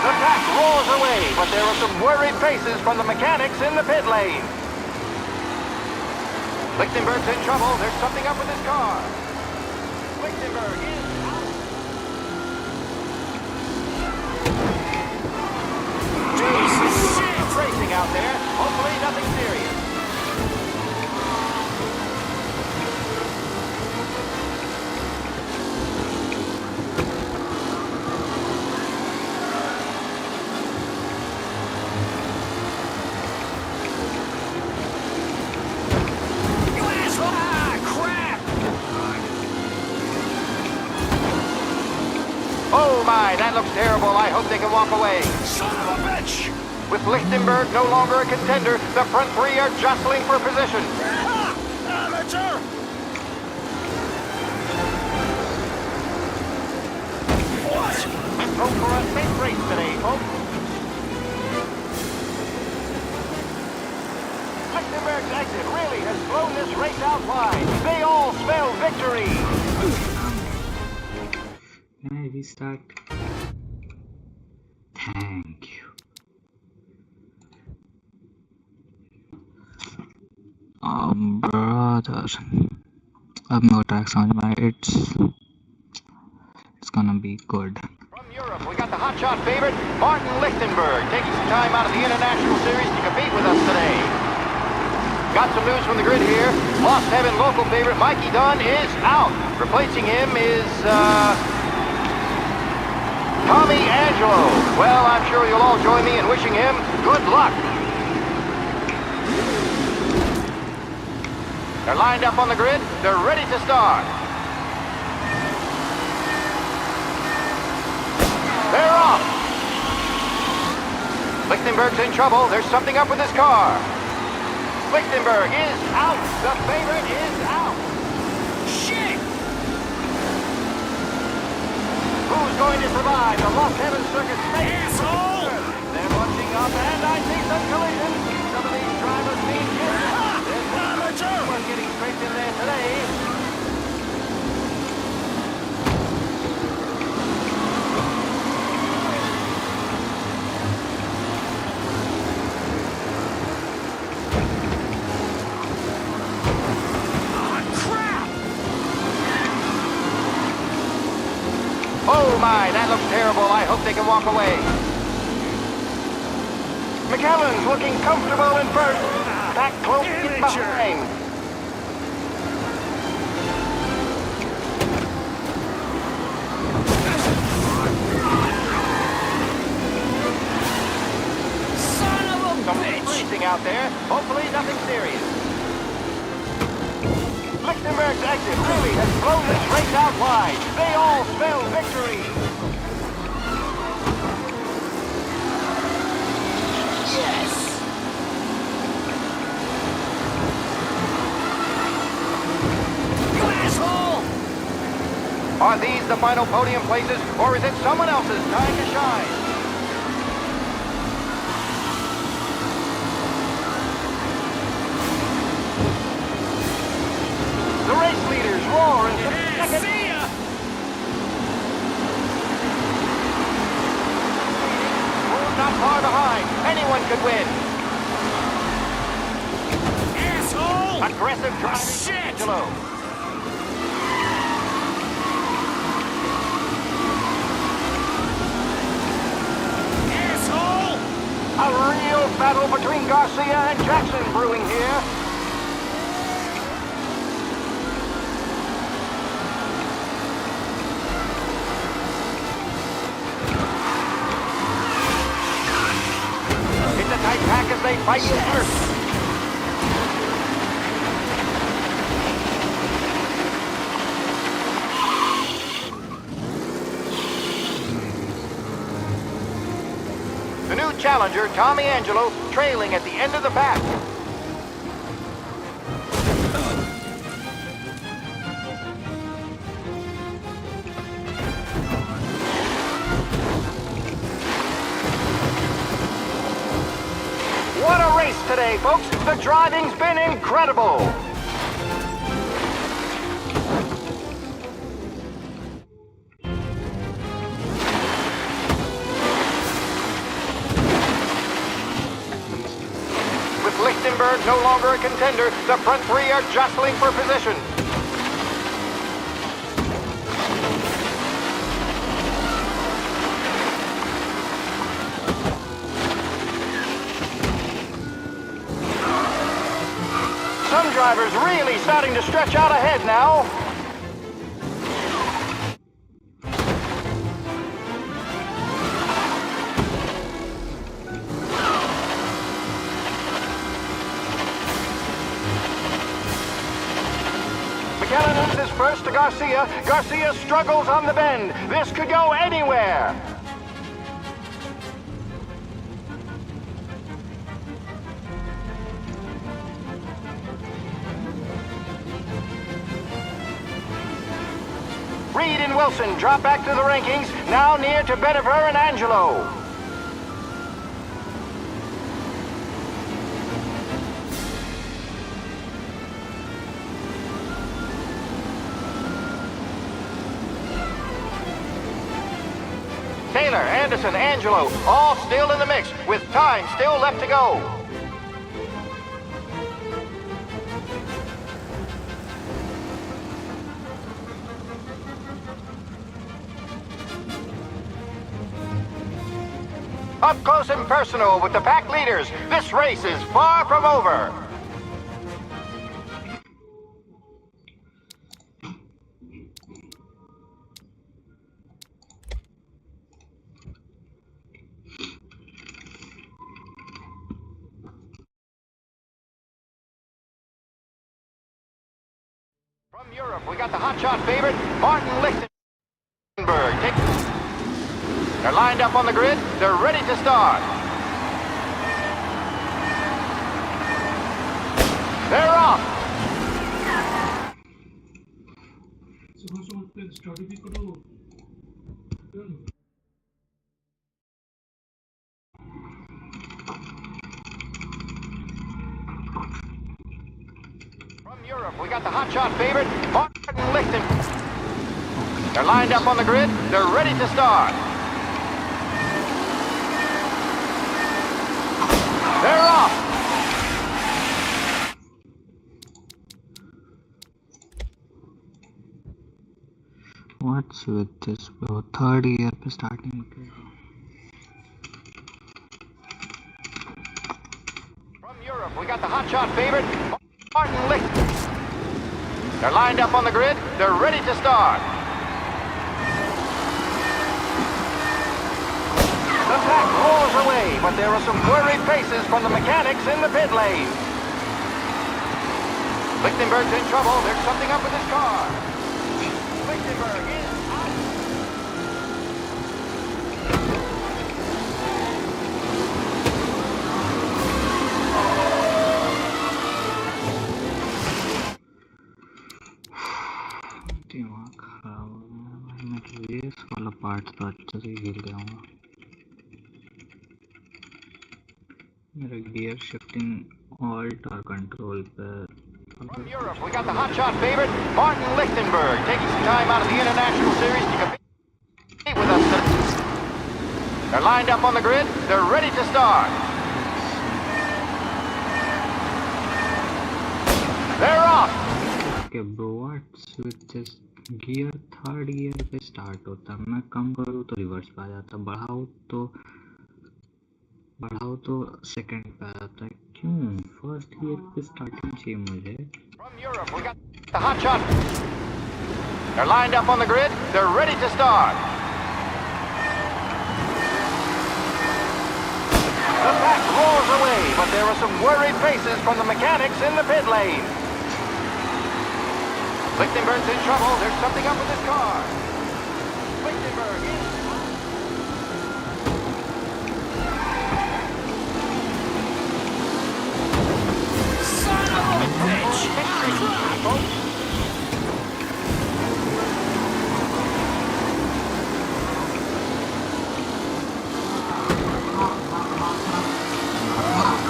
The pack rolls away, but there are some worried faces from the mechanics in the pit lane. Lichtenberg's in trouble. There's something up with his car. Lichtenberg is out. Jesus shit! Racing out there. Hopefully nothing serious. Oh my, that looks terrible. I hope they can walk away. Son of a bitch! With Lichtenberg no longer a contender, the front three are jostling for position. Amateur! What? Let's hope for a safe race today, folks. Lichtenberg's exit really has blown this race out wide. They all spell victory. Can I restart? Thank you. Brother, I'm no tax on my it's gonna be good. From Europe, we got the hotshot favorite, Martin Lichtenberg, taking some time out of the International Series to compete with us today. Got some news from the grid here. Lost Heaven local favorite Mikey Dunn is out. Replacing him is, Tommy Angelo. Well, I'm sure you'll all join me in wishing him good luck. They're lined up on the grid. They're ready to start. They're off. Lichtenberg's in trouble. There's something up with his car. Lichtenberg is out. The favorite is out. Shit! Who's going to survive the Lost Heaven Circuit race? Asshole! They're bunching up, and I see some collisions. Some of these drivers being hit. There's one getting scraped in there today. careful. I hope they can walk away. McKellen's looking comfortable in first. Back close behind. Racing out there. Hopefully nothing serious. Lichtenberg's exit really has blown this race out wide. They all spell victory. Yes. You asshole! Are these the final podium places, or is it someone else's time to shine? The race leaders roar into second. See ya! Not far behind. Anyone could win. Asshole! Aggressive driving. Shit! Angelo. Asshole! A real battle between Garcia and Jackson brewing here. Tight pack as they fight first. The new challenger, Tommy Angelo, trailing at the end of the pack. What a race today, folks! The driving's been incredible! With Lichtenberg no longer a contender, the front three are jostling for position. Some drivers really starting to stretch out ahead now. McKellen loses first to Garcia. Garcia struggles on the bend. This could go anywhere. Reed and Wilson drop back to the rankings, now near to Benifer and Angelo. Taylor, Anderson, Angelo, all still in the mix, with time still left to go. Up close and personal with the pack leaders. This race is far from over. From Europe, we got the hotshot favorite, Martin Lichtenberg. They're lined up on the grid. They're ready to start. They're off. From Europe, we got the hotshot favorite, Martin Lichtenberg. They're lined up on the grid. They're ready to start. They're off! Why What's with this bro? Third year पे starting From Europe, we got the hotshot favorite, Martin Lick. They're lined up on the grid. They're ready to start. The pack rolls away, but there are some worried faces from the mechanics in the pit lane. Lichtenberg's in trouble. There's something up with his car. Lichtenberg is out. दिमाग खराब हो गया भाई। मैं race वाला part तो अच्छे से हिल गया हूँ। मेरा गियर शिफ्टिंग ऑल्ट और कंट्रोल पे। From Europe, we got the hotshot favorite, Martin Lichtenberg, taking some time out of the International Series to compete with us today. They're lined up on the grid. They're ready to start. They're off. Okay, bro, what's with this gear? Third gear पे start होता है, मैं कम करूँ तो reverse पे आ जाता, बढ़ाऊँ तो सेकंड पे आ जाता है। क्यों? फर्स्ट गियर पे स्टार्टिंग चाहिए मुझे। From Europe, we got the hotshot. They're lined up on the grid. They're ready to start. The pack rolls away, but there are some worried faces from the mechanics in the pit lane. Lichtenberg's in trouble. There's something up with his car. Lichtenberg is... Son of a bitch!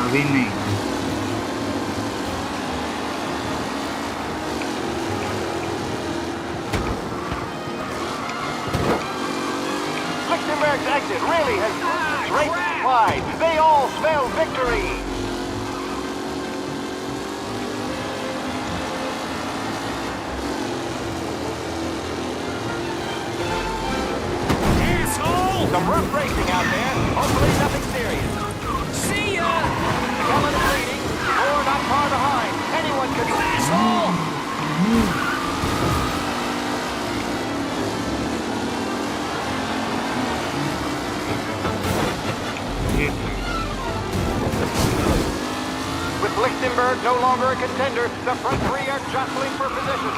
अभी नहीं। Lichtenberg's exit really has great pride. They all smell victory. Asshole! Some rough racing out there. Hopefully nothing serious. See ya! McKellen is leading. Or not far behind. Anyone could... Asshole! With Lichtenberg no longer a contender, the front three are jostling for position.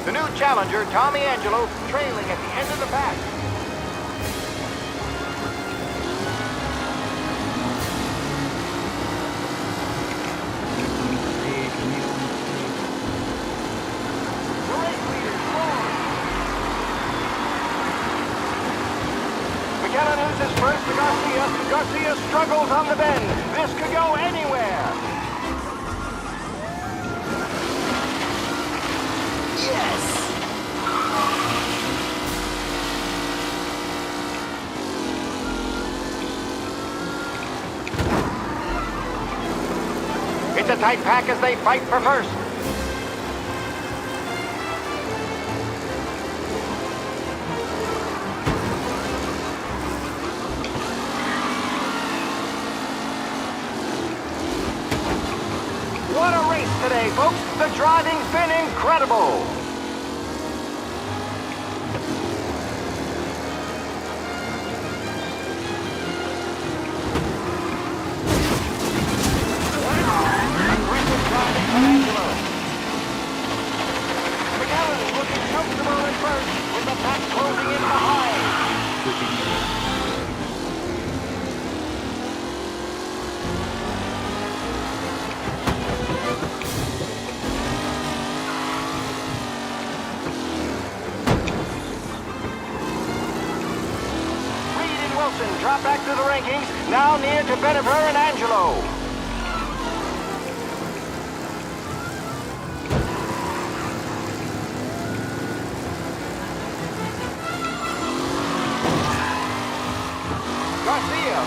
The new challenger, Tommy Angelo, trailing at the end of the pack. McKellen loses first to Garcia. Garcia struggles on the bend. This could go anywhere. Yes! It's a tight pack as they fight for first. What a race today, folks. The driving's been incredible. Aggressive driving from Angelo. McKellen is looking comfortable at first, with the pack closing in behind. Wilson drop back to the rankings, now near to Benever and Angelo.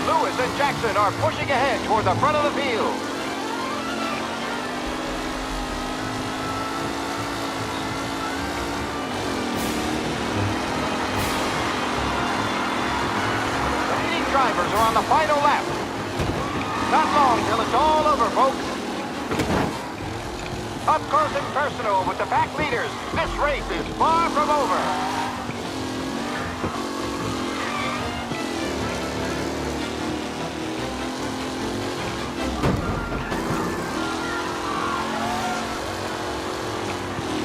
Lewis and Jackson are pushing ahead toward the front of the field. The leading drivers are on the final lap. Not long till it's all over, folks. Up close and personal with the pack leaders. This race is far from over.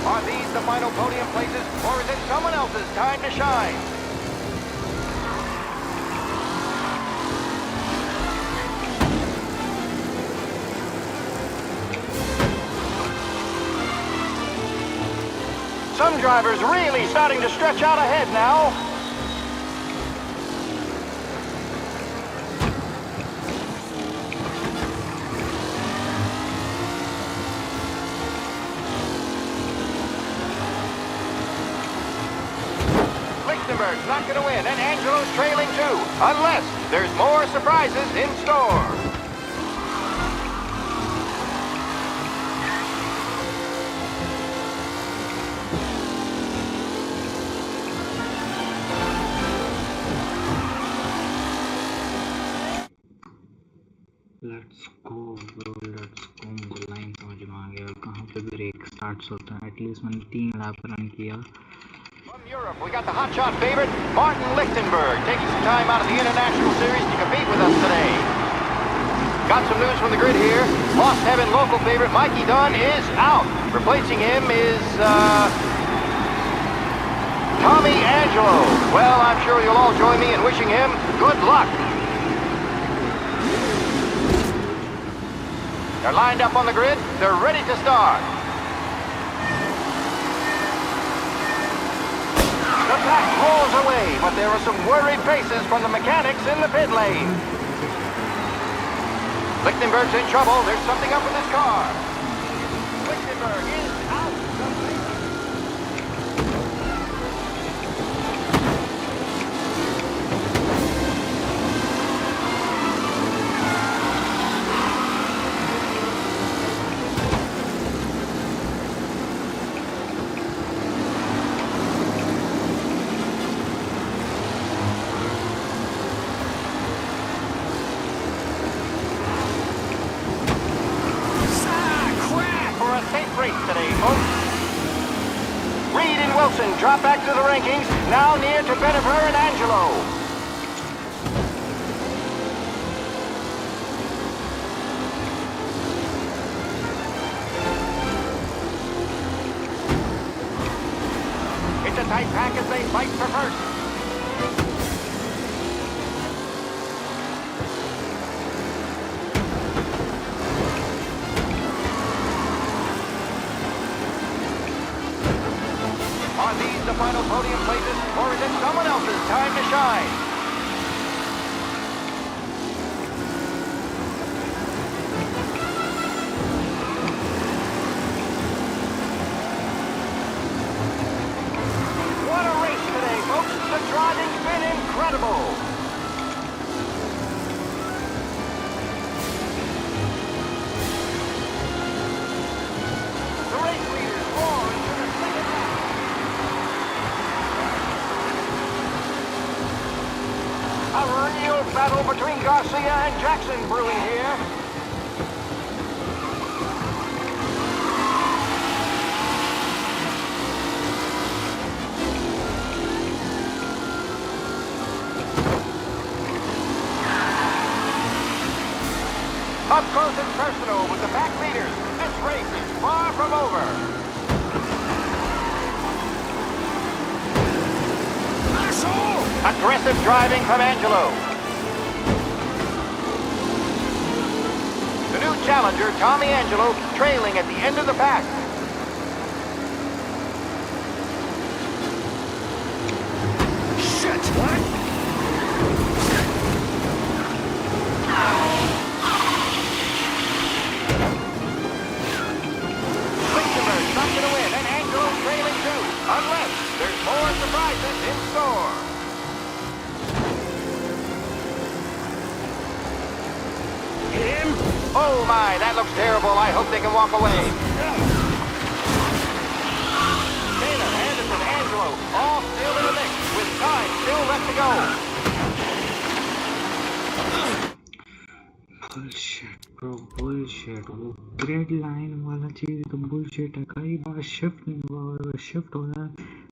Are these the final podium places, or is it someone else's time to shine? Some drivers really starting to stretch out ahead now. Lichtenberg's not going to win, and Angelo's trailing too, unless there's more surprises in store. Let's go bro, let's go. मुझे line समझ में आ गया कहाँ पे break starts होता है। At least मैंने 3 lap run किया। From Europe, we got the hotshot favorite, Martin Lichtenberg, taking some time out of the International Series to compete with us today. Got some news from the grid here. Lost Heaven local favorite Mikey Dunn is out. Replacing him is, Tommy Angelo. Well, I'm sure you'll all join me in wishing him good luck. They're lined up on the grid. They're ready to start. The pack rolls away, but there are some worried faces from the mechanics in the pit lane. Lichtenberg's in trouble. There's something up with his car. Lichtenberg is out. Today, folks. Reed and Wilson drop back to the rankings, now near to Benever and Angelo. It's a tight pack as they fight for first. Are these the final podium places, or is it someone else's time to shine? What a race today, folks! The driving's been incredible! The race leaders roar into the second lap. A real battle between Garcia and Jackson brewing here. Up close and personal with the back leaders. This race is far from over. Aggressive driving from Angelo. The new challenger, Tommy Angelo, trailing at the end of the pack. Shit! What? Lichtenberg's not going to win, and Angelo trailing too, unless there's more surprises in store. Oh my, that looks terrible. I hope they can walk away. Taylor, Anderson, Angelo, all still in the mix, with time still left to go. Bullshit, bro, bullshit. वो grade line वाला चीज तो bullshit है. कई बार shift होता है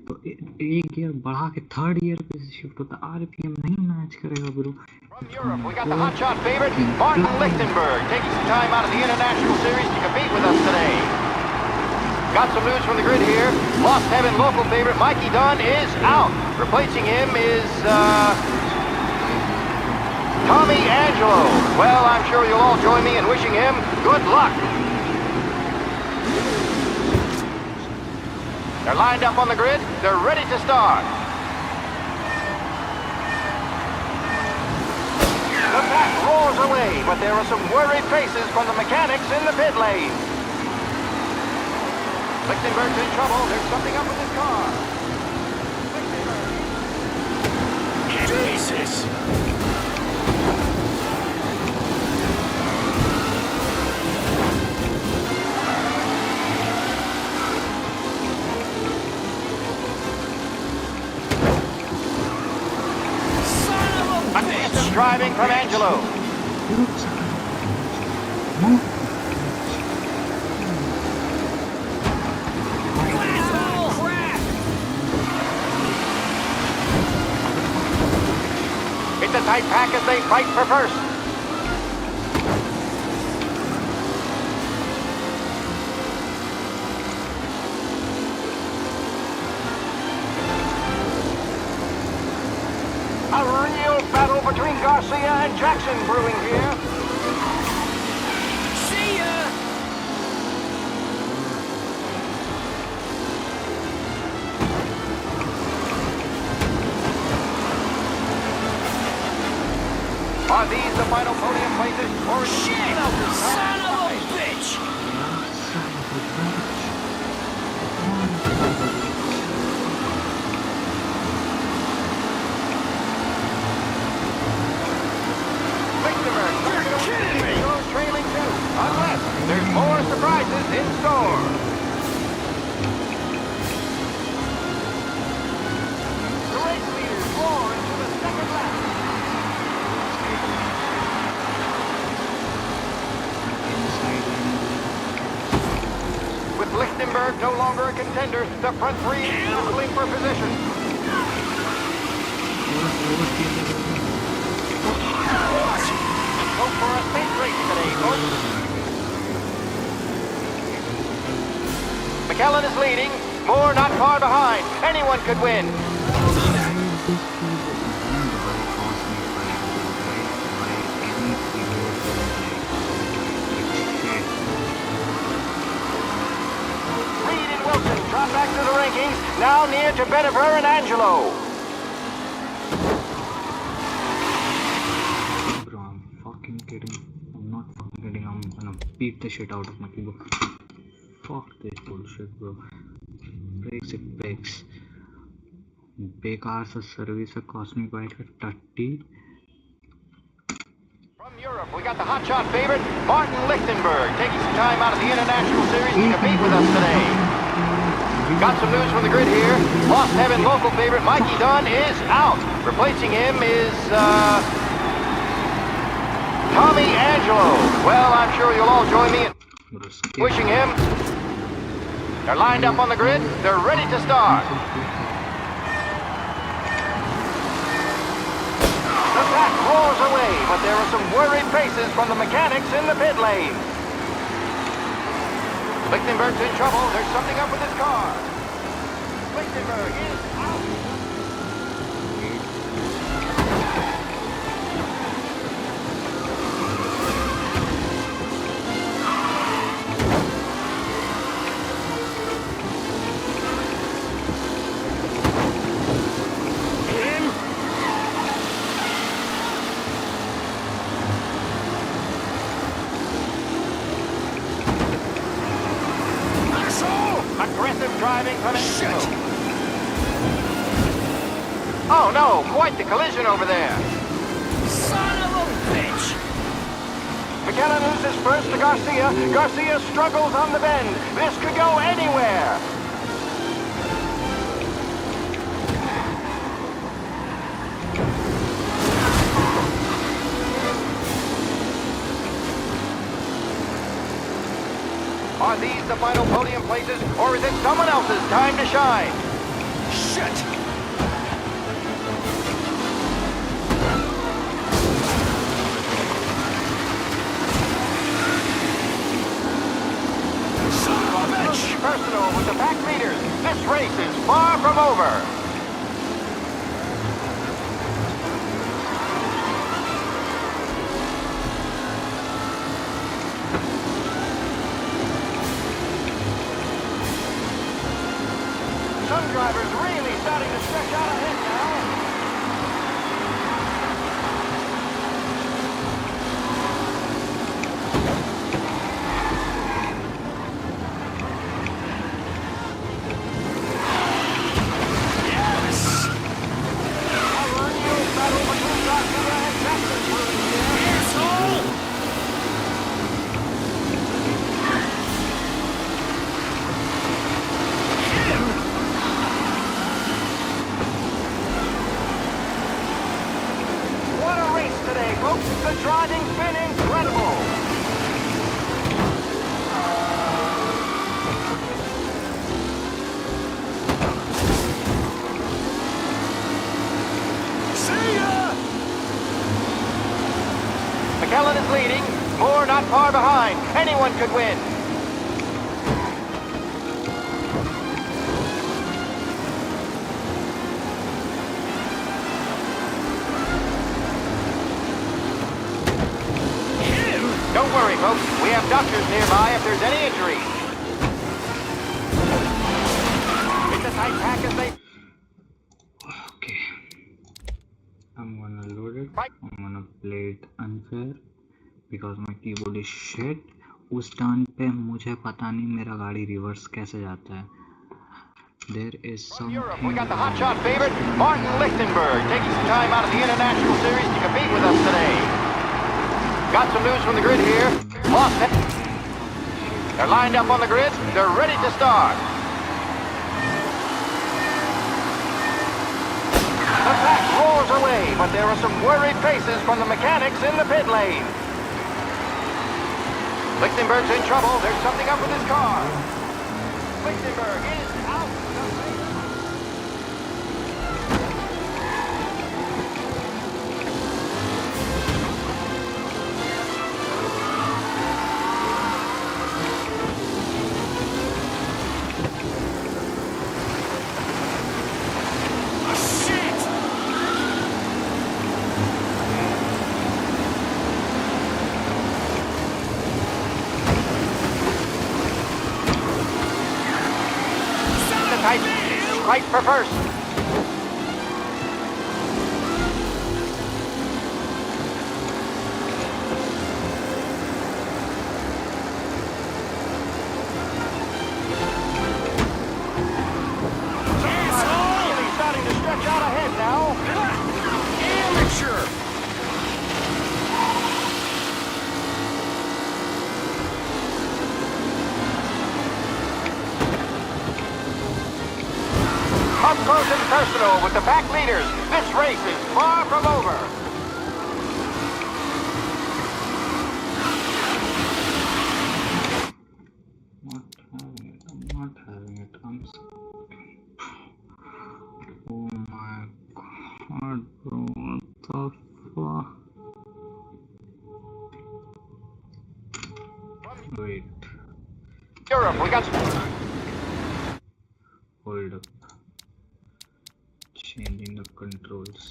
तो एक गियर बढ़ा के थर्ड गियर पे शिफ्ट होता है. आरपीएम नहीं मैच करेगा bro. From Europe, we got the hotshot favorite, Martin Lichtenberg, taking some time out of the International Series to compete with us today. Got some news from the grid here. Lost Heaven local favorite Mikey Dunn is out. Replacing him is, Tommy Angelo. Well, I'm sure you'll all join me in wishing him good luck. They're lined up on the grid. They're ready to start. The pack roars away, but there are some worried faces from the mechanics in the pit lane. Lichtenberg's in trouble. There's something up with his car. Jesus! Aggressive driving from Angelo. It's a tight pack as they fight for first. A real battle between Garcia and Jackson brewing here. See ya! Are these the final podium places? Or shit! Son of a bitch! You're kidding me! Trailing too, unless there's more surprises in store. The race leaders roar into the second lap. With Lichtenberg no longer a contender, the front three battling for position. Hope for a safe race today, folks. McKellen is leading. Moore not far behind. Anyone could win. Reed and Wilson drop back to the rankings. Now near to Benever and Angelo. Beat the shit out of my keyboard. Fuck this bullshit, bro. Breaks it breaks. बेकार सा service है cosmic bite का टट्टी. From Europe, we got the hotshot favorite, Martin Lichtenberg, taking some time out of the International Series to compete with us today. Got some news from the grid here. Lost Heaven local favorite Mikey Dunn is out. Replacing him is, Tommy Angelo. Well, I'm sure you'll all join me in wishing him. They're lined up on the grid. They're ready to start. The pack roars away, but there are some worried faces from the mechanics in the pit lane. Lichtenberg's in trouble. There's something up with his car. Lichtenberg is out. Aggressive driving from Angelo. Oh no, quite the collision over there. Son of a bitch! McKellen loses first to Garcia. Garcia struggles on the bend. This could go anywhere. Are these the final podium places, or is it someone else's time to shine? Shit! Personal with the pack leaders. This race is far from over. Some drivers really starting to stretch out ahead now. The driving's been incredible. See ya! McKellen is leading. Moore not far behind. Anyone could win. Don't worry, folks. We have doctors nearby if there's any injuries. It's a tight pack as they... Okay. I'm gonna load it. I'm gonna play it unfair because my keyboard is shit. उस turn पे मुझे पता नहीं मेरा गाड़ी reverse कैसे जाता है. There is something. We got the hotshot favorite, Martin Lichtenberg, taking some time out of the International Series to compete with us today. Got some news from the grid here. Lost it. They're lined up on the grid. They're ready to start. The pack roars away, but there are some worried faces from the mechanics in the pit lane. Lichtenberg's in trouble. There's something up with his car. Lichtenberg is out. Right for first. Really starting to stretch out ahead now. Amateur. Up close and personal with the pack leaders. This race is far from over. I'm not having it. Oh my god, bro. What the fuck? Wait. Europe, we got... Hold up. Changing the controls.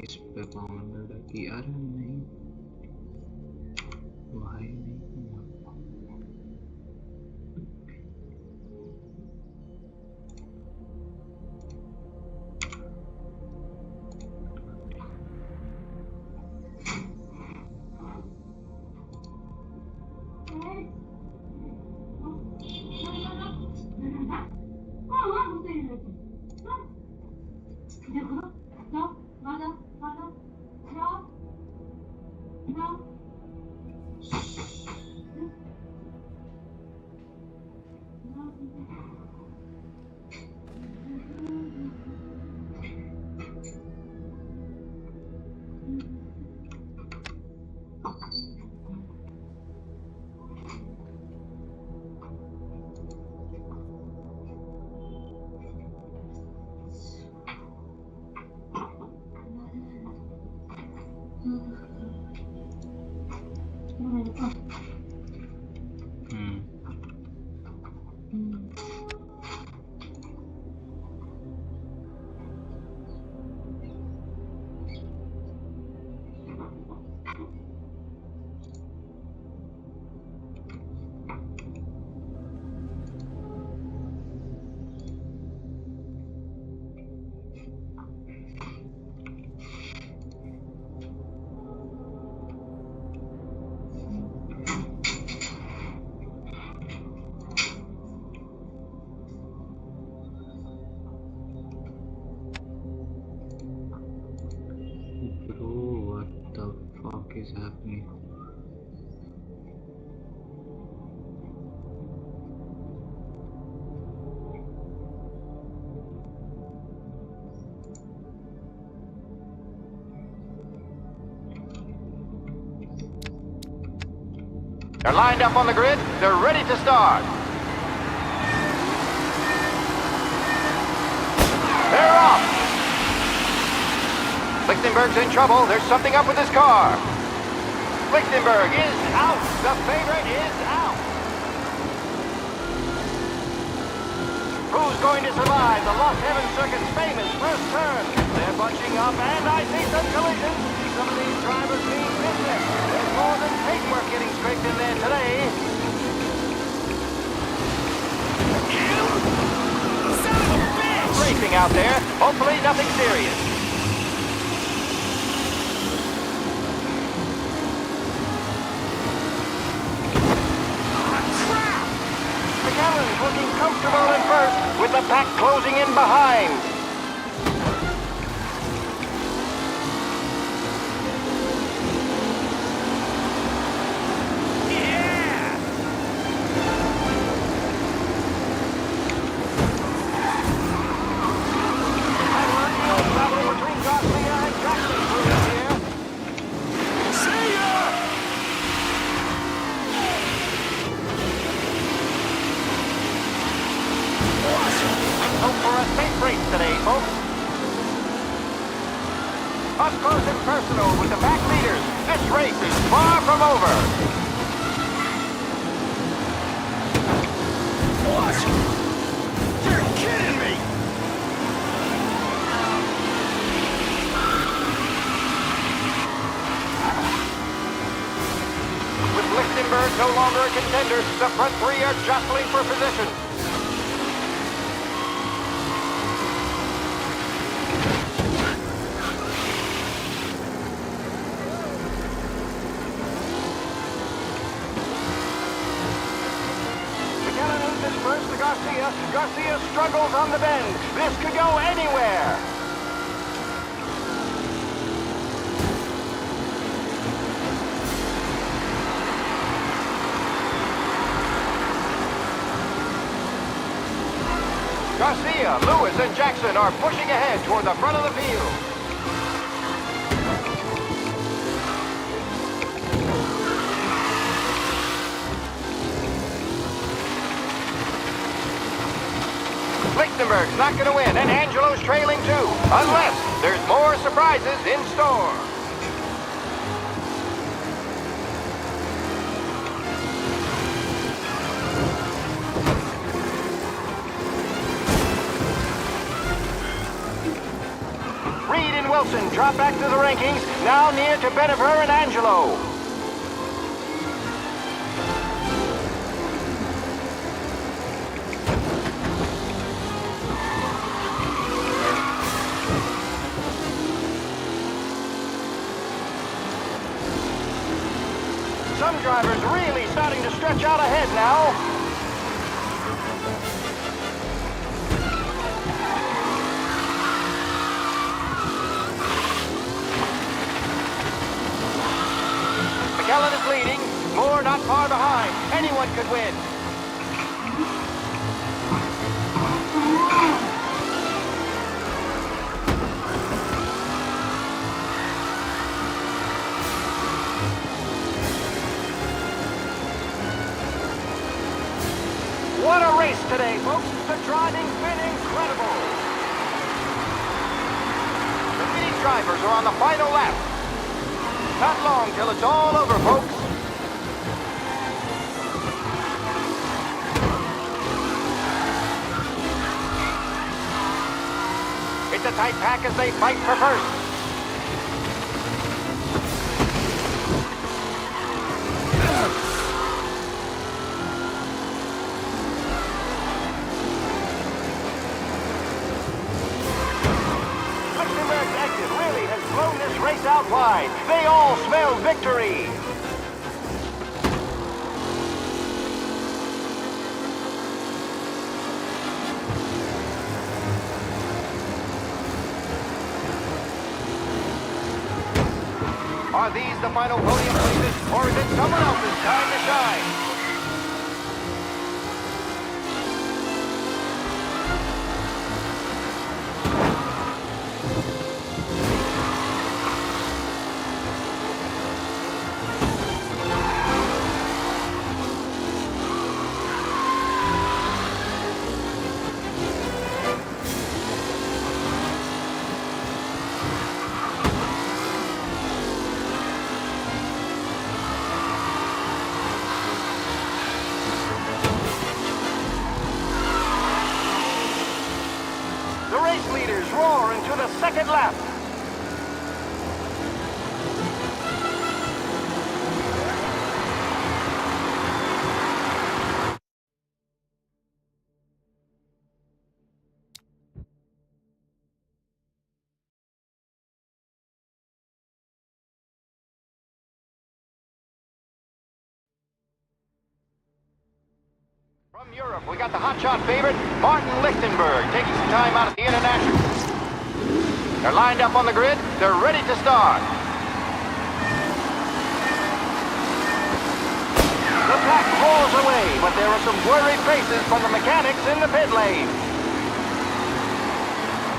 इस पे bounded है कि यार नहीं भाई नहीं Bro, what the fuck is happening? They're lined up on the grid. They're ready to start. They're off. Lichtenberg's in trouble. There's something up with his car. Lichtenberg is out. The favorite is out. Who's going to survive the Lost Heaven Circuit's famous first turn? They're bunching up, and I see some collisions. Some of these drivers mean business. There's more than paintwork getting scraped in there today. Son of a bitch! Racing out there. Hopefully nothing serious. McAllen's looking comfortable in first, with the pack closing in behind. Up close and personal with the back leaders. This race is far from over. What? You're kidding me! With Lichtenberg no longer a contender, the front three are jostling for position. First to Garcia. Garcia struggles on the bend. This could go anywhere. Garcia, Lewis, and Jackson are pushing ahead toward the front of the field. Lichtenberg's not going to win, and Angelo's trailing too, unless there's more surprises in store. Reed and Wilson drop back to the rankings, now near to Benever and Angelo. Some drivers really starting to stretch out ahead now. McAllen is leading. Moore not far behind. Anyone could win. What a race today, folks. The driving's been incredible. The leading drivers are on the final lap. Not long till it's all over, folks. It's a tight pack as they fight for first. Lichtenberg's exit really has blown this race out wide. They all smell victory. Are these the final podium places, or is it someone else's time to shine? The race leaders roar into the second lap. From Europe, we got the hotshot favorite, Martin Lichtenberg, taking some time out of the International. They're lined up on the grid. They're ready to start. The pack rolls away, but there are some worried faces from the mechanics in the pit lane.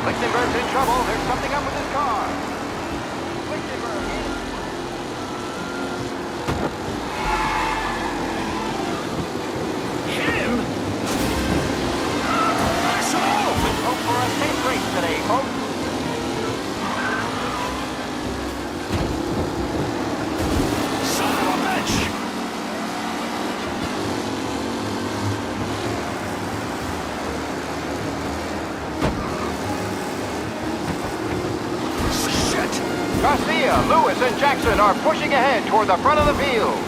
Lichtenberg's in trouble. There's something up with his car. Lichtenberg in. Hope for a safe race today, folks. Son of a bitch! Shit! Garcia, Lewis, and Jackson are pushing ahead toward the front of the field.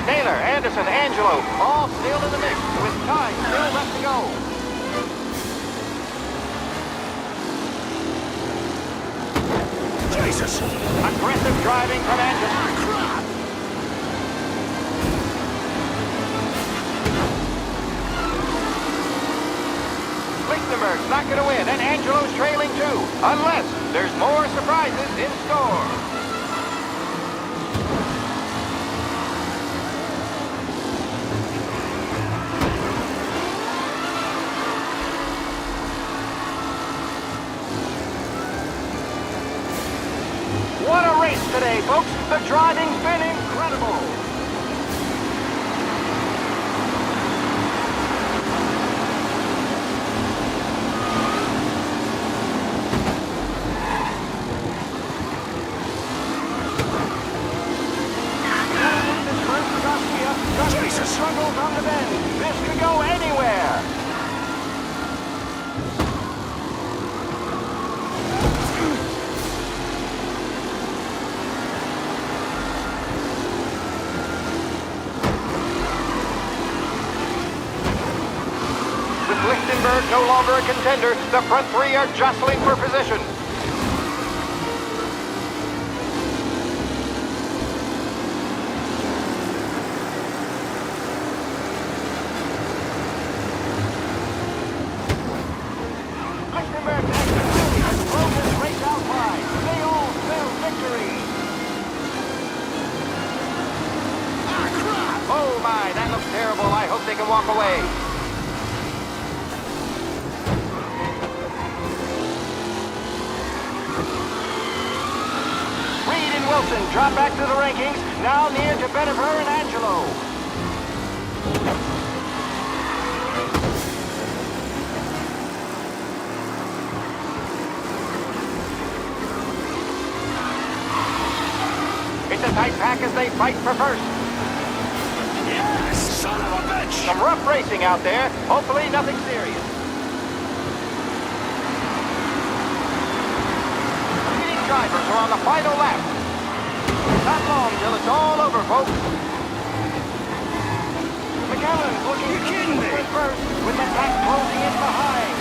Taylor, Anderson, Angelo, all still in the mix, with time still left to go. Jesus! Aggressive driving from Anderson. Lichtenberg's not going to win, and Angelo's trailing too, unless there's more surprises in store. What a race today, folks. The driving's been incredible. Jesus! Struggles on the bend. This could go anywhere. Lichtenberg no longer a contender. The front three are jostling for position. Lichtenberg has thrown this race out wide. They all spell victory. Ah, crap! Oh my, that looks terrible. I hope they can walk away. Listen, drop back to the rankings, now near to Benifer and Angelo. It's a tight pack as they fight for first. Yes, son of a bitch! Some rough racing out there. Hopefully nothing serious. Leading drivers are on the final lap. Not long till it's all over, folks. McAllen's looking for first with the pack closing in behind.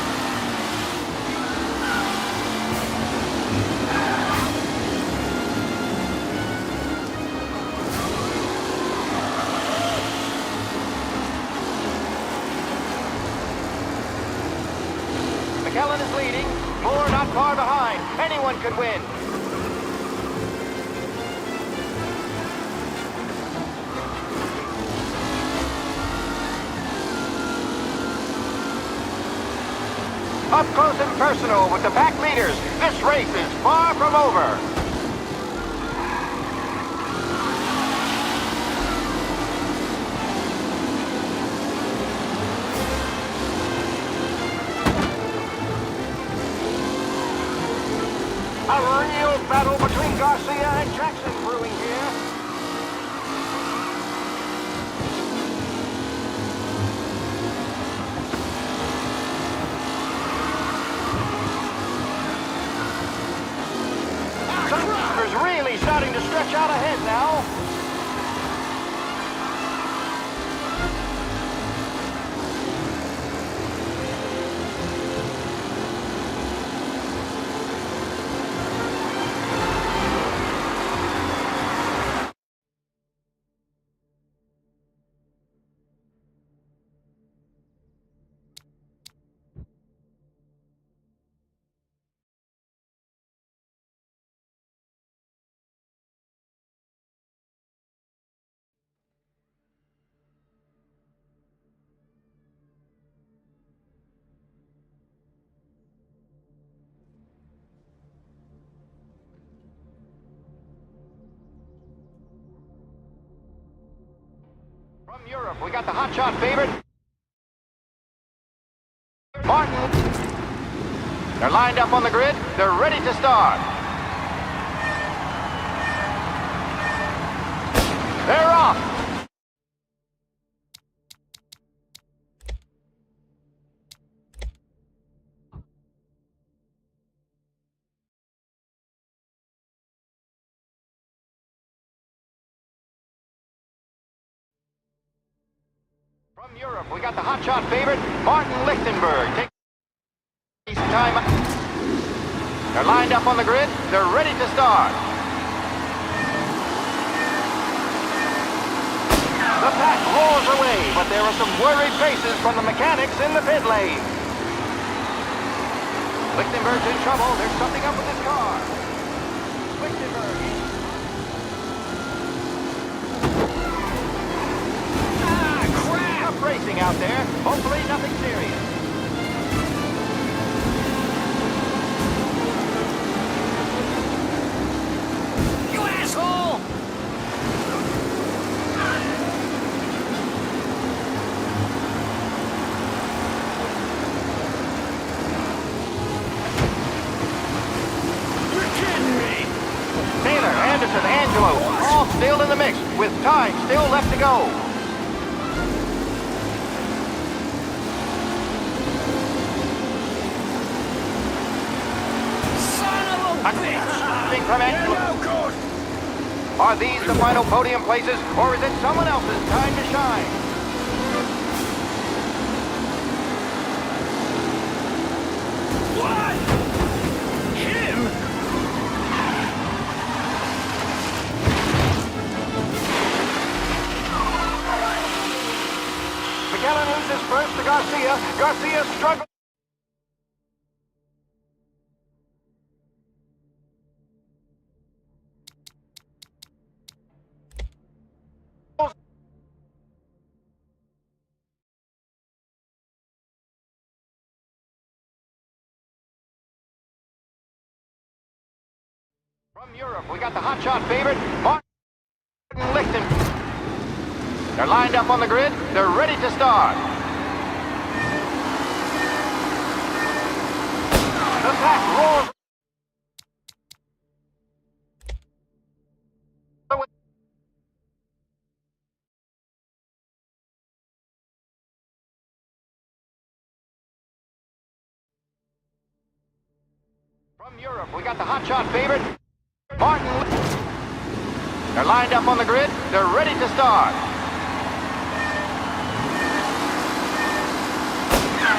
McAllen is leading. Moore not far behind. Anyone could win. Up close and personal with the pack leaders. This race is far from over. A real battle between Garcia and Jackson brewing here. Sun's really starting to stretch out ahead now. From Europe, we got the hotshot favorite, Martin. They're lined up on the grid. They're ready to start. They're off. From Europe, we got the hotshot favorite, Martin Lichtenberg. Take time. They're lined up on the grid. They're ready to start. The pack roars away, but there are some worried faces from the mechanics in the pit lane. Lichtenberg's in trouble. There's something up with his car. Lichtenberg. Tough racing out there. Hopefully nothing serious. You asshole! You're kidding me! Taylor, Anderson, Angelo, all still in the mix, with time still left to go. From Are these the final podium places, or is it someone else's time to shine? What? Him? McAllen loses first to Garcia. Garcia struggles. From Europe, we got the hotshot favorite, Martin Lichten. They're lined up on the grid. They're ready to start. The pack roars. From Europe, we got the hotshot favorite, Martin Lichten. They're lined up on the grid. They're ready to start.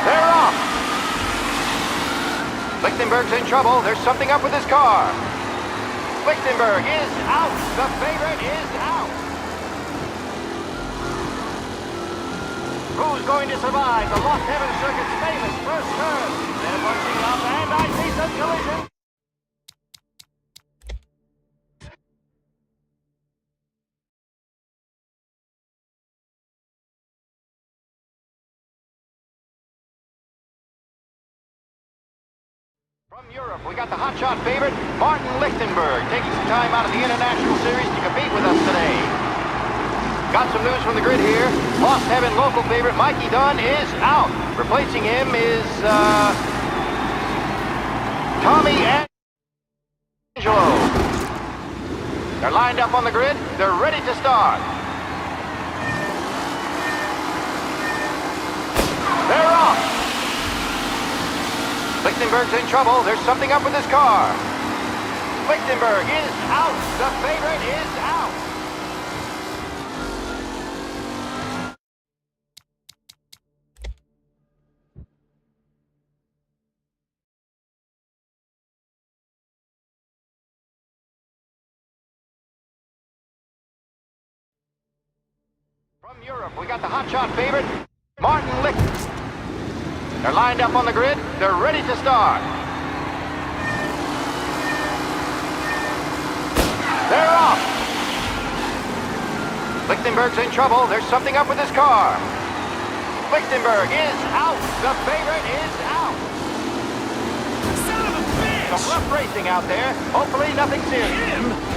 They're off. Lichtenberg's in trouble. There's something up with his car. Lichtenberg is out. The favorite is out. Who's going to survive the Lost Heaven Circuit's famous first turn? They're bunching up, and I see some collision. From Europe, we got the hotshot favorite, Martin Lichtenberg, taking some time out of the International Series to compete with us today. Got some news from the grid here. Lost Heaven local favorite, Mikey Dunn, is out. Replacing him is, Tommy Angelo. They're lined up on the grid. They're ready to start. They're off. Lichtenberg's in trouble. There's something up with his car. Lichtenberg is out. The favorite is out. From Europe, we got the hotshot favorite, Martin Lichtenberg. They're lined up on the grid. They're ready to start. They're off. Lichtenberg's in trouble. There's something up with his car. Lichtenberg is out. The favorite is out. Son of a bitch! Some rough racing out there. Hopefully nothing serious.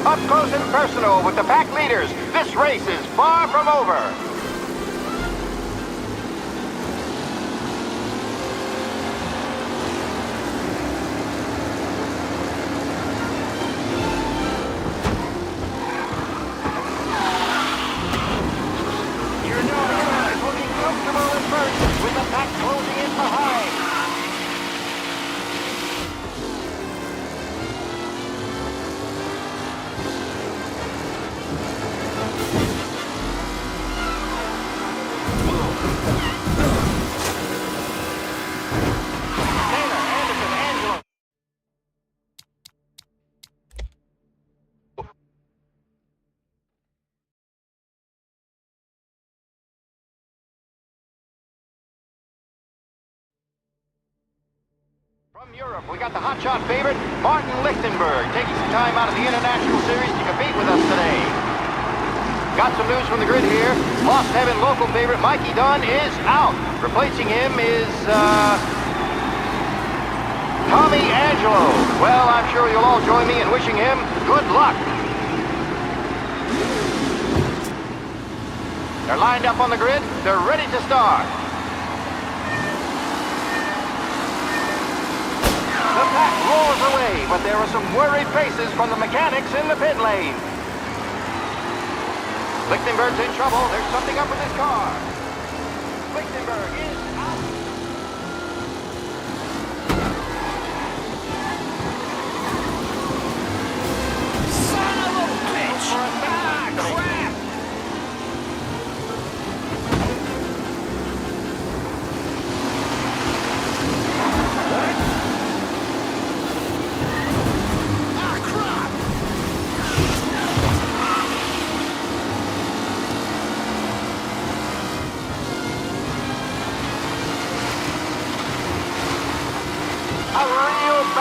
Up close and personal with the pack leaders. This race is far from over. You're looking comfortable at first with the pack closing in behind. From Europe, we got the hotshot favorite, Martin Lichtenberg, taking some time out of the International Series to compete with us today. Got some news from the grid here. Lost Heaven local favorite, Mikey Dunn, is out. Replacing him is, Tommy Angelo. Well, I'm sure you'll all join me in wishing him good luck. They're lined up on the grid. They're ready to start. The pack roars away, but there are some worried faces from the mechanics in the pit lane. Lichtenberg's in trouble. There's something up with his car. Lichtenberg is out. Son of a bitch! Ah, crap!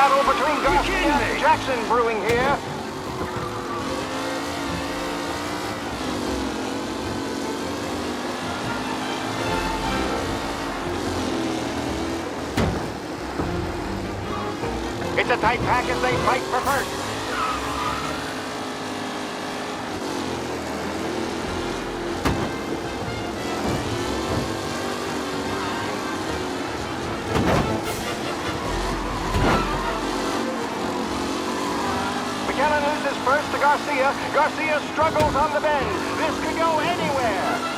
battle between Garcia and Jackson brewing here. It's a tight pack as they fight for first. McKellen loses first to Garcia. Garcia struggles on the bend. This could go anywhere.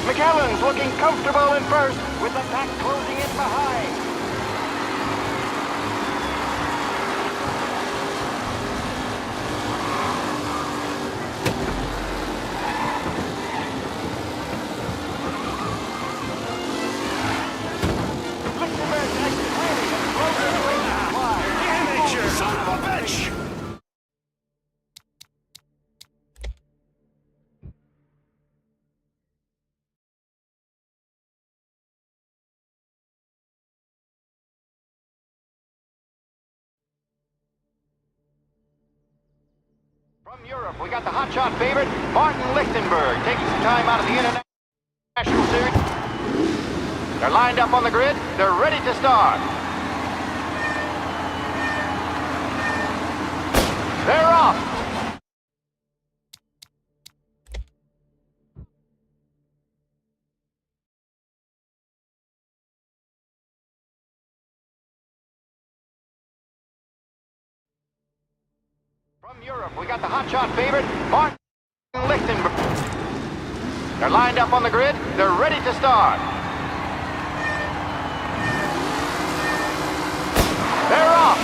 McKellen's looking comfortable in first, with the pack closing in behind. Lichtenberg's exit really has closed the race wide. Damn it, you son of a bitch! From Europe, we got the hotshot favorite, Martin Lichtenberg, taking some time out of the International Series. They're lined up on the grid. They're ready to start. They're off. From Europe, we got the hotshot favorite, Martin Lichtenberg. They're lined up on the grid. They're ready to start. They're off.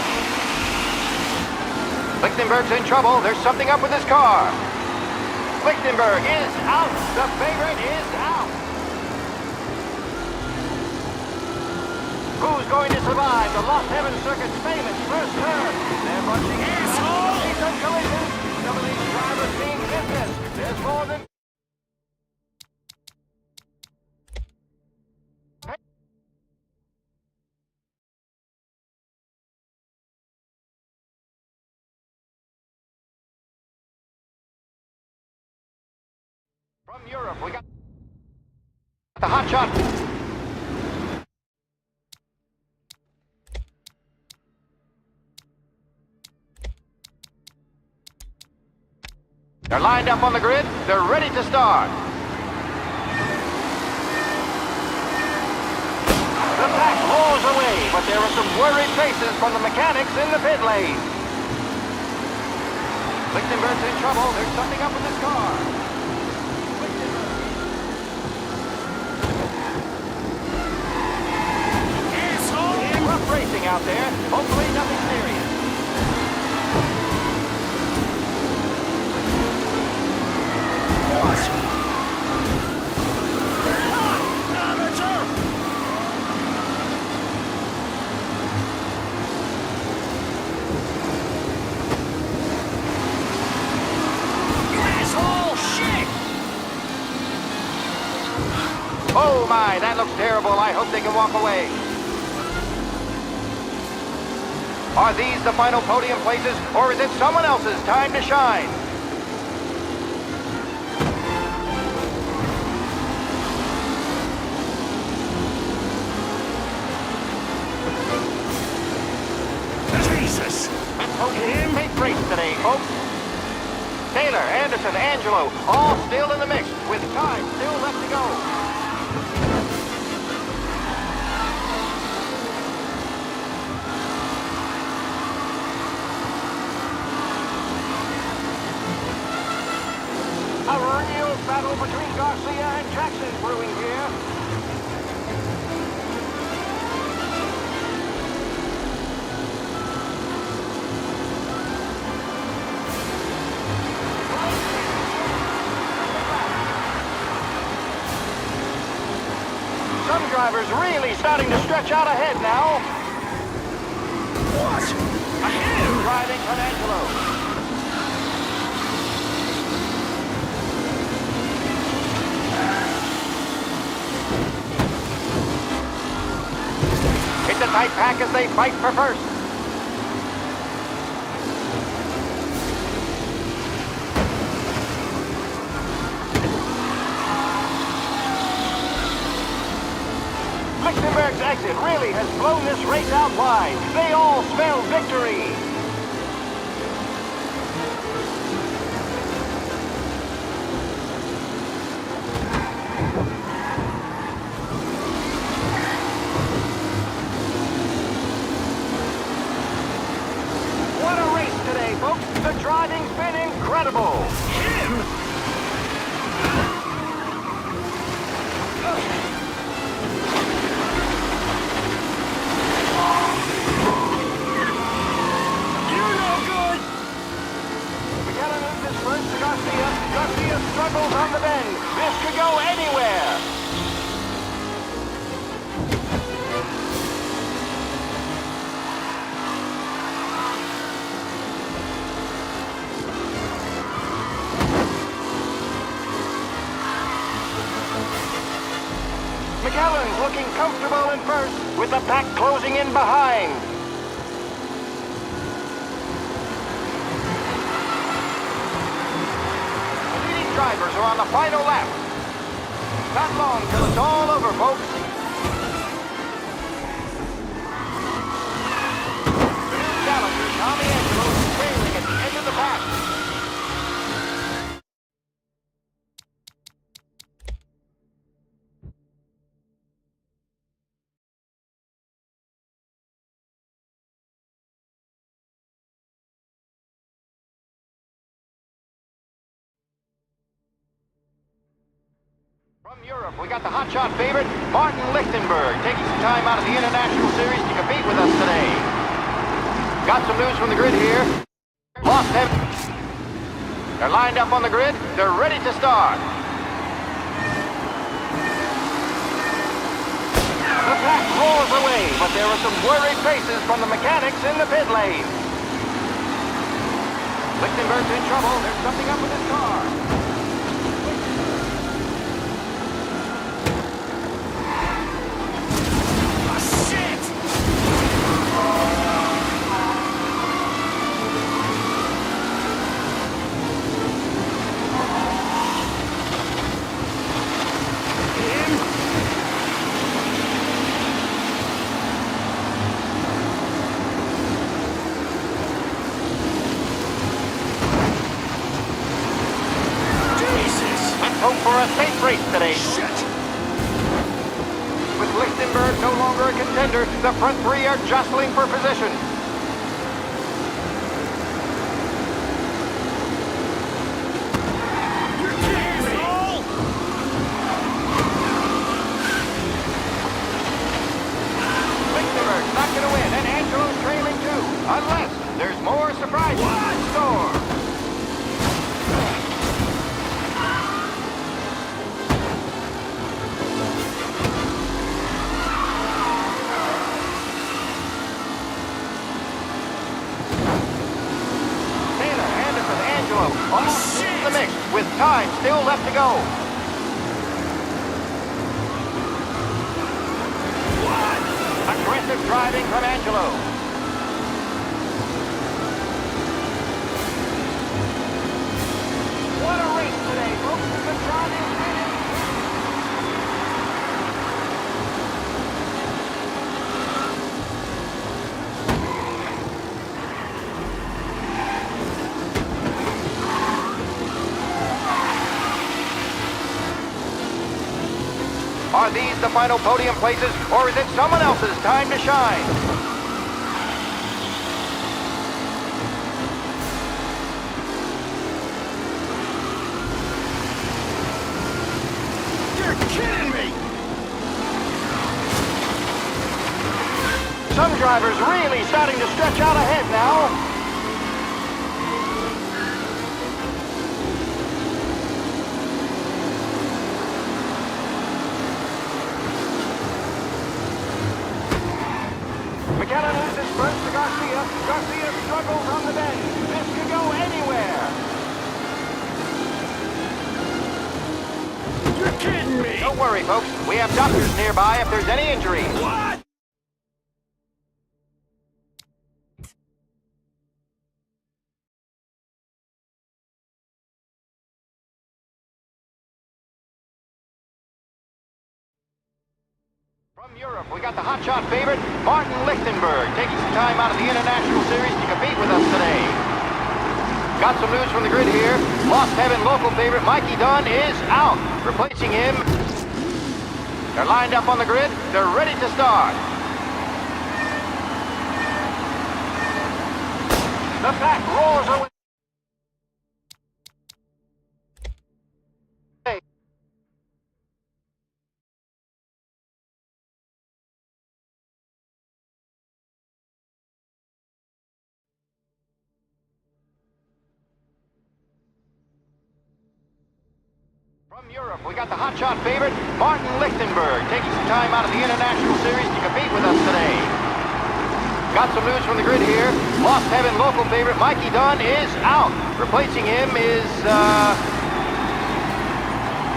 Lichtenberg's in trouble. There's something up with his car. Lichtenberg is out. The favorite is out. Who's going to survive the Lost Heaven Circuit's famous first turn? They're bunching in. Some collisions. Some of these drivers mean business. There's more than... From Europe, we got the hotshot. They're lined up on the grid. They're ready to start. The pack roars away, but there are some worried faces from the mechanics in the pit lane. Lichtenberg's in trouble. There's something up with his car. Asshole! Rough racing out there. Hopefully nothing serious. Oh my, that looks terrible. I hope they can walk away. Are these the final podium places, or is it someone else's time to shine? Jesus! Okay, pace race today, folks. Taylor, Anderson, Angelo, all still in the mix, with time still left to go. A real battle between Garcia and Jackson brewing here. Some drivers really starting to stretch out ahead now. What? Driving from Angelo. Hit the tight pack as they fight for first. Lichtenberg's exit really has blown this race out wide. They all smell victory. What a race today, folks. The driving's been incredible. Garcia struggles on the bend. This could go anywhere. McAllen's looking comfortable in first, with the pack closing in behind. Drivers are on the final lap. Not long till it's all over, folks. The new challenger, Tommy Angelo, is trailing at the end of the pack. From Europe, we got the hotshot favorite, Martin Lichtenberg, taking some time out of the International Series to compete with us today. Got some news from the grid here. Lost them. They're lined up on the grid. They're ready to start. The pack roars away, but there are some worried faces from the mechanics in the pit lane. Lichtenberg's in trouble. There's something up with his car. Hope for a safe race today. Shit! With Lichtenberg no longer a contender, the front three are jostling for position. Lichtenberg's not going to win, and Angelo's trailing too, unless there's more surprises in store. Almost in the mix, with time still left to go. What? Aggressive driving from Angelo. What a race today, folks. The driving is winning. Are these the final podium places, or is it someone else's time to shine? You're kidding me! Some drivers really starting to stretch out ahead now. McAllen loses first to Garcia. Garcia struggles on the bend. This could go anywhere. You're kidding me! Don't worry, folks. We have doctors nearby if there's any injuries. What? From Europe, we got the hotshot favorite, Martin Lichtenberg, taking some time out of the International Series to compete with us today. Got some news from the grid here. Lost Heaven local favorite Mikey Dunn is out. Replacing him. They're lined up on the grid. They're ready to start. The pack roars away. From Europe, we got the hotshot favorite, Martin Lichtenberg, taking some time out of the International Series to compete with us today. Got some news from the grid here. Lost Heaven local favorite Mikey Dunn is out. Replacing him is,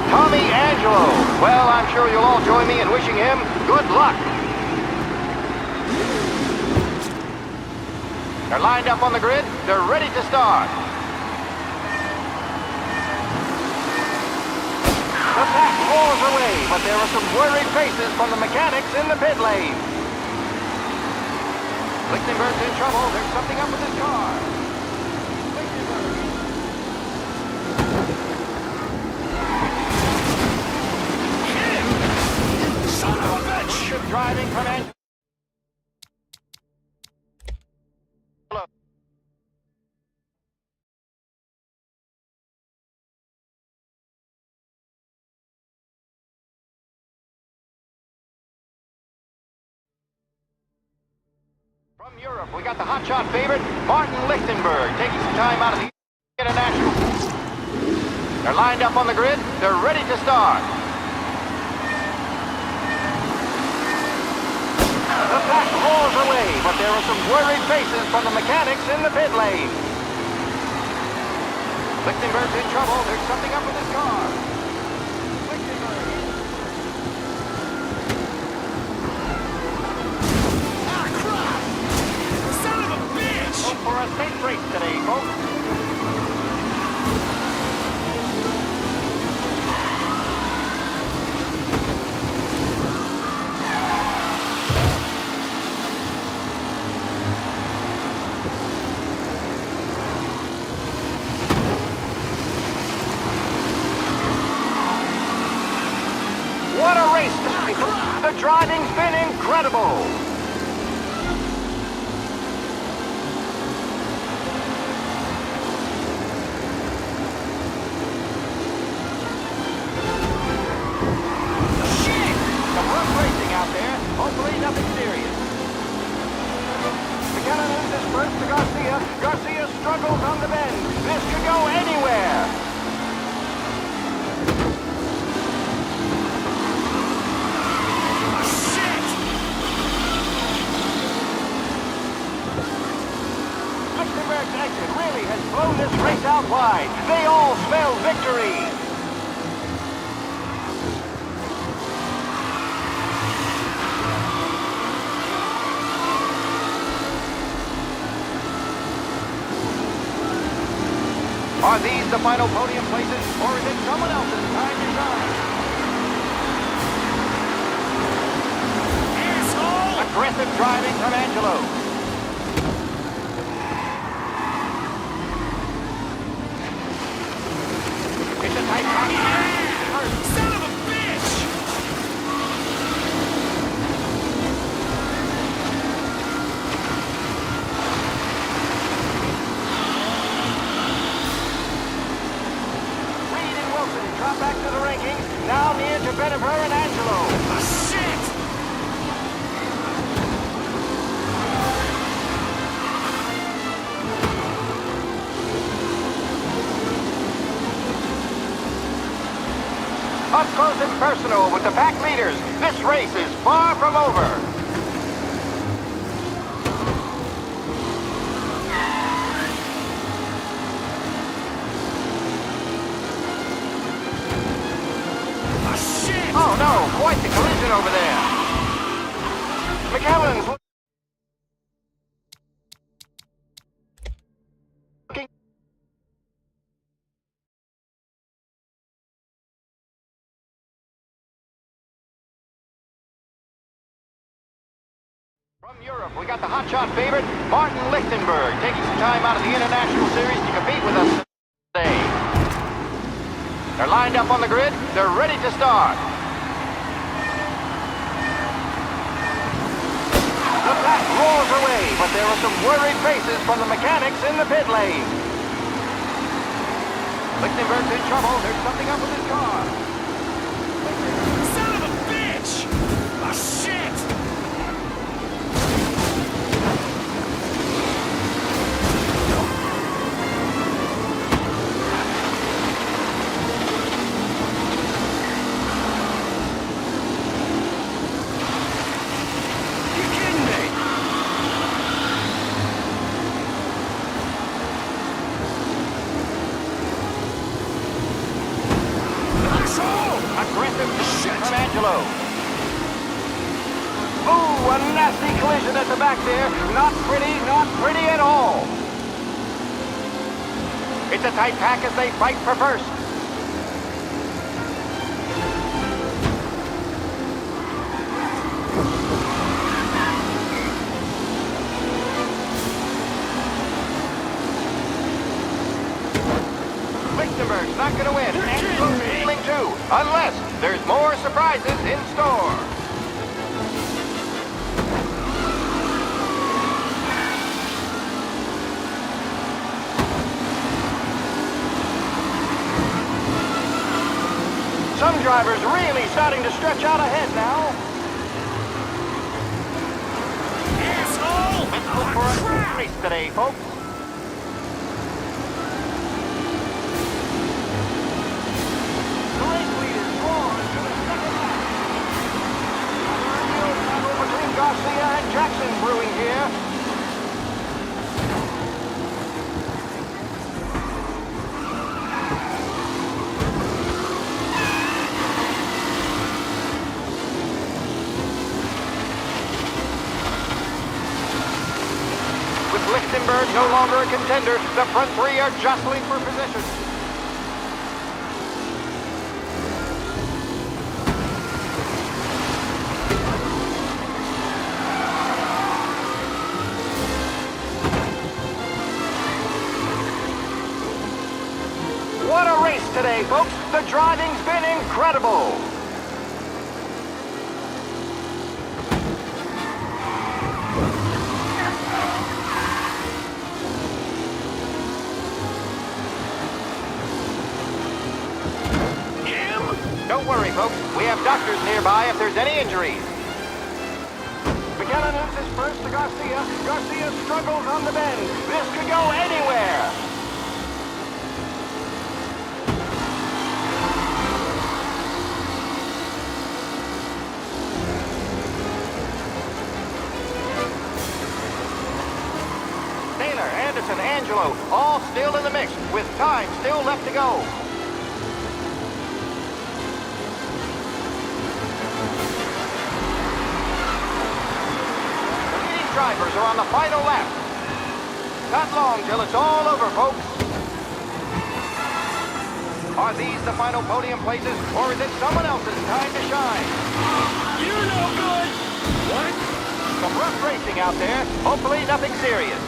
Tommy Angelo. Well, I'm sure you'll all join me in wishing him good luck. They're lined up on the grid. They're ready to start. The pack roars away, but there are some worried faces from the mechanics in the pit lane. Lichtenberg's in trouble. There's something up with his car. Son of a bitch! Driving from Angelo. From Europe, we got the hotshot favorite, Martin Lichtenberg, taking some time out of the International. They're lined up on the grid. They're ready to start. The pack roars away, but there are some worried faces from the mechanics in the pit lane. Lichtenberg's in trouble. There's something up with his car. For a safe race today, folks. What a race tonight! The driving's been incredible! Hopefully nothing serious. McKenna loses first to Garcia. Garcia struggles on the bend. This could go anywhere. Shit! Lichtenberg's exit really has blown this race out wide. They all smell victory. Are these the final podium places, or is it someone else's time to shine? Asshole! Aggressive driving from Angelo. It's a tight pack. Son of a bitch! Drop back to the rankings, now near to Bennifer and Angelo. Shit! Up close and personal with the pack leaders, this race is far from over. Oh, quite the collision over there. McAllen's looking. From Europe, we got the hotshot favorite, Martin Lichtenberg, taking some time out of the International Series to compete with us today. They're lined up on the grid. They're ready to start. The pack roars away, but there are some worried faces from the mechanics in the pit lane. Lichtenberg's in trouble. There's something up with his car. Son of a bitch! Oh, shit! You kidding me? Aggressive from Angelo. Ooh, a nasty collision at the back there. Not pretty at all. It's a tight pack as they fight for first. Lichtenberg's not going to win. Angelo's feeling too, unless there's more surprises in store. Some drivers really starting to stretch out ahead now. Asshole! Let's look for a race today, folks. The race leaders roar into the second lap. A real battle between Garcia and Jackson brewing here. With Lichtenberg no longer a contender, the front three are jostling for position. What a race today, folks! The driving's been incredible! Don't worry, folks. We have doctors nearby if there's any injuries. McAllen loses first to Garcia. Garcia struggles on the bend. This could go anywhere. Taylor, Anderson, Angelo, all still in the mix, with time still left to go. Drivers are on the final lap. Not long till it's all over, folks. Are these the final podium places, or is it someone else's time to shine? You're no good! What? Some rough racing out there. Hopefully nothing serious.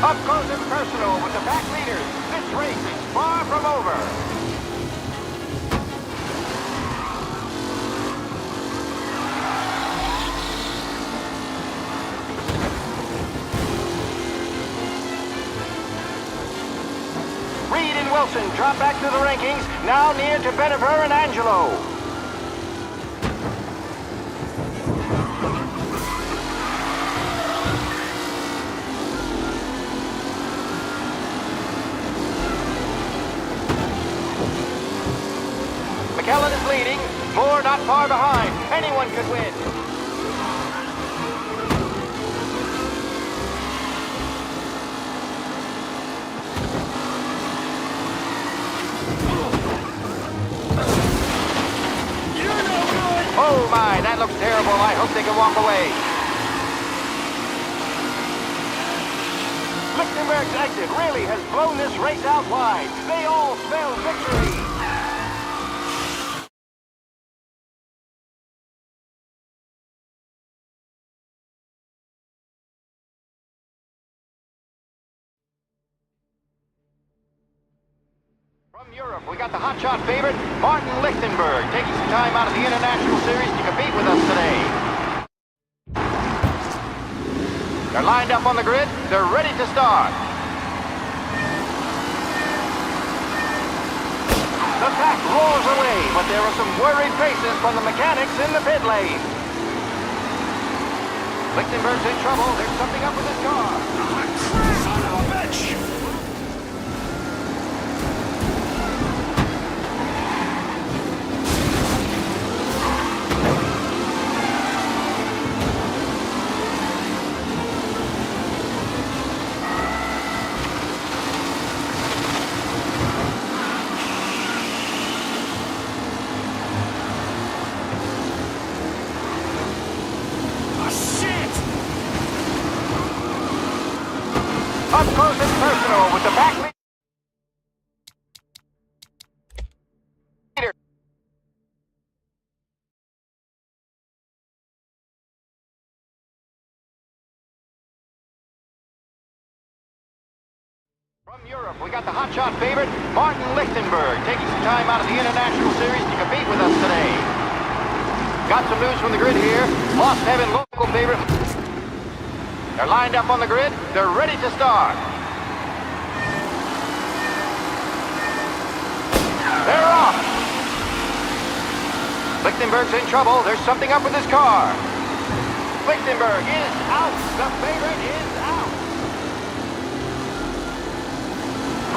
Up close and personal with the pack leaders. This race is far from over. Reed and Wilson drop back to the rankings, now near to Benever and Angelo. McAllen is leading, Moore not far behind. Anyone could win. looks terrible. I hope they can walk away. Lichtenberg's exit really has blown this race out wide. They all smell victory. From Europe, we got the hotshot favorite, Martin Lichtenberg, taking some time out of the International Series to compete with us today. They're lined up on the grid. They're ready to start. The pack roars away, but there are some worried faces from the mechanics in the pit lane. Lichtenberg's in trouble. There's something up with his car. Son of a bitch! Up close and personal with the back leader. From Europe, we got the hotshot favorite, Martin Lichtenberg, taking some time out of the International Series to compete with us today. Got some news from the grid here. Lost Heaven local favorite. They're lined up on the grid. They're ready to start. They're off. Lichtenberg's in trouble. There's something up with his car. Lichtenberg is out. The favorite is out.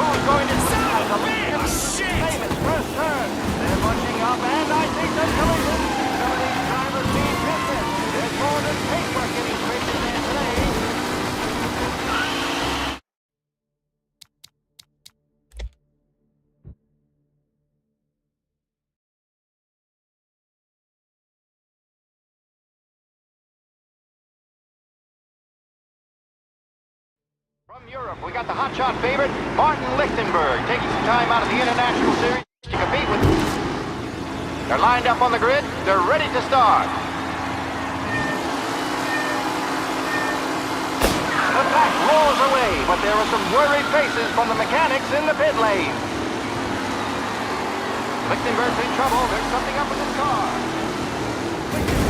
Who's going to stop the famous first turn? They're bunching up, and I see some collisions. Some of these drivers being piston. There's more than paintwork getting straight in there today. From Europe, we got the hotshot favorite, Martin Lichtenberg, taking some time out of the International Series to compete with. They're lined up on the grid. They're ready to start. The pack roars away, but there are some worried faces from the mechanics in the pit lane. Lichtenberg's in trouble. There's something up with his car.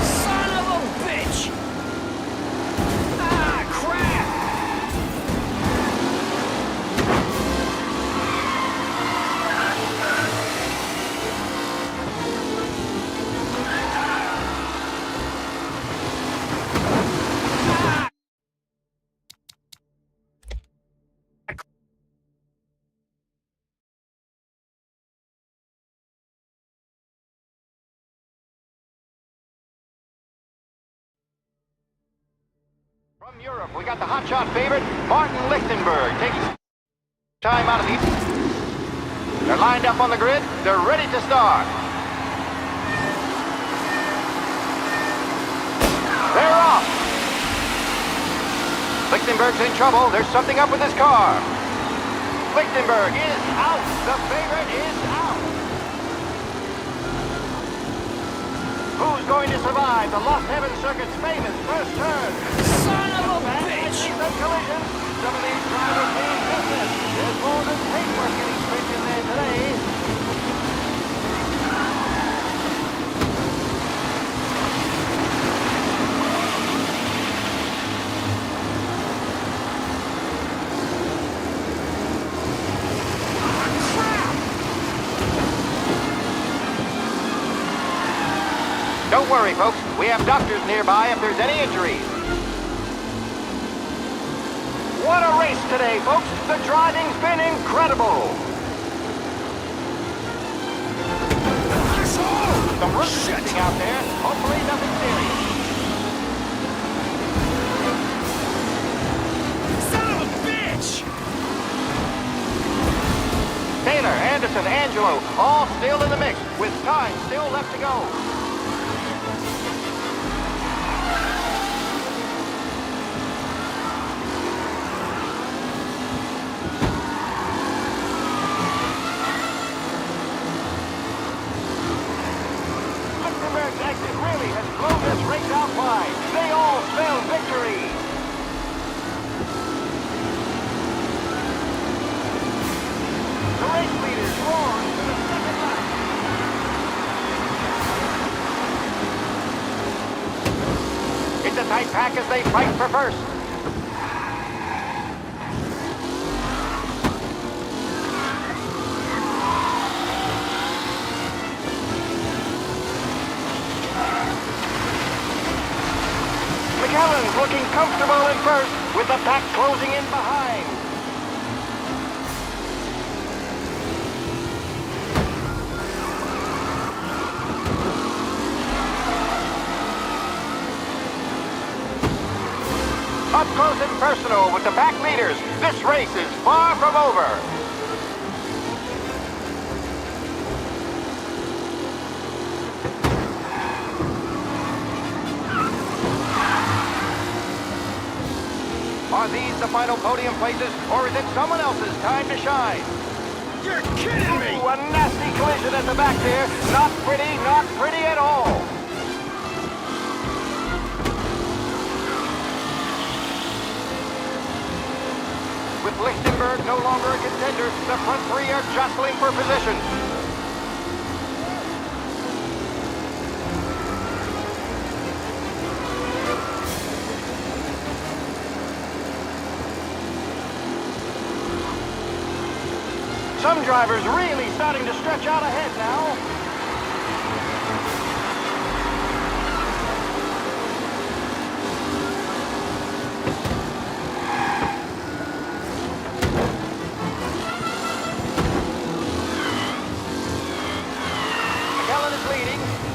Son of a bitch! Ah, crap! From Europe, we got the hotshot favorite, Martin Lichtenberg, taking time out of the... They're lined up on the grid. They're ready to start. They're off. Lichtenberg's in trouble. There's something up with his car. Lichtenberg is out. The favorite is out. Who's going to survive the Lost Heaven Circuit's famous first turn? Son of a bitch! Some collisions. Some of these drivers being business. There's more than paintwork getting straight in there today. Don't worry, folks. We have doctors nearby if there's any injuries. What a race today, folks. The driving's been incredible. Some roots shifting out there. Hopefully nothing serious. Son of a bitch! Taylor, Anderson, Angelo, all still in the mix, with time still left to go. pack as they fight for first. McAllen's looking comfortable in first, with the pack closing in behind. Up close and personal with the pack leaders. This race is far from over. Are these the final podium places, or is it someone else's time to shine? You're kidding me! Ooh, a nasty collision at the back there. Not pretty at all. With Lichtenberg no longer a contender, the front three are jostling for position. Some drivers really starting to stretch out ahead now.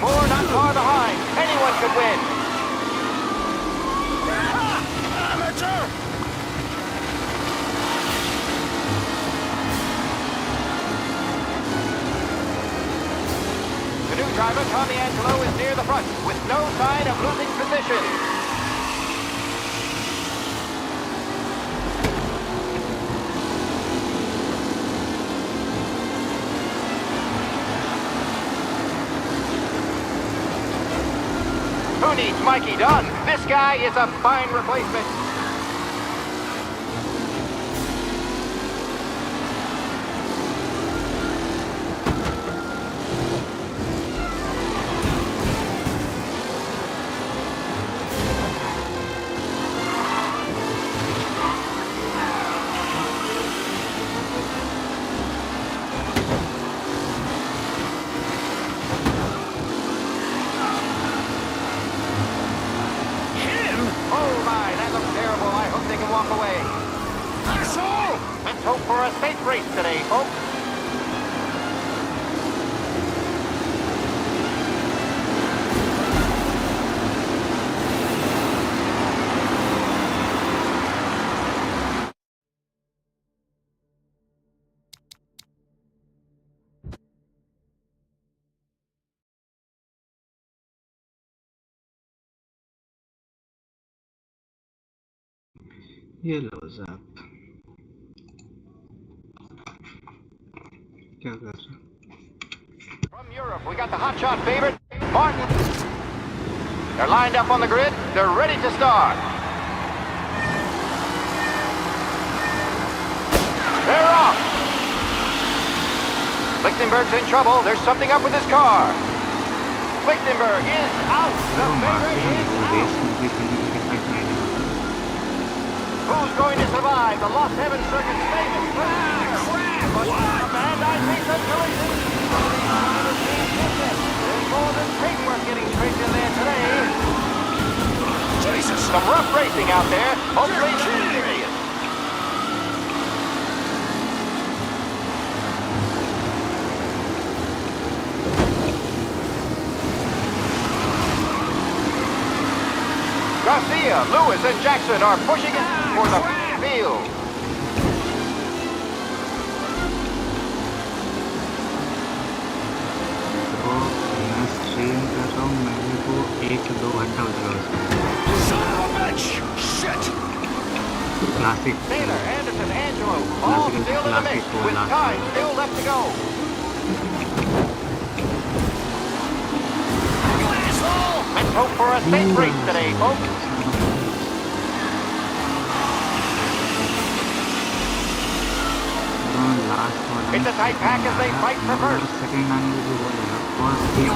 Moore not far behind. Anyone could win. Amateur! The new driver, Tommy Angelo, is near the front with no sign of losing position. Who needs Mikey Dunn? This guy is a fine replacement. Walk away. Asshole! Let's hope for a safe race today, folks. Hello, Zap. क्या कर रहा? From Europe, we got the hotshot favorite, Martin. They're lined up on the grid. They're ready to start. They're off. Lichtenberg's in trouble. There's something up with his car. Lichtenberg is out. The favorite is out. Who's going to survive the Lost Heaven Circuit's famous crap! What? And I see some collisions. There's more than paintwork getting straight in there today. Jesus! Some rough racing out there. Hopefully nothing serious. Garcia, Lewis, and Jackson are pushing it for the field. तो मैं stream कर रहा हूँ, मेरे को 1-2 घंटा बच गया classic Taylor, Anderson, Angelo, all still in the mix with time still left to go. Let's hope for a safe race today, folks. It's a tight pack as they fight for first. Second man will be first team.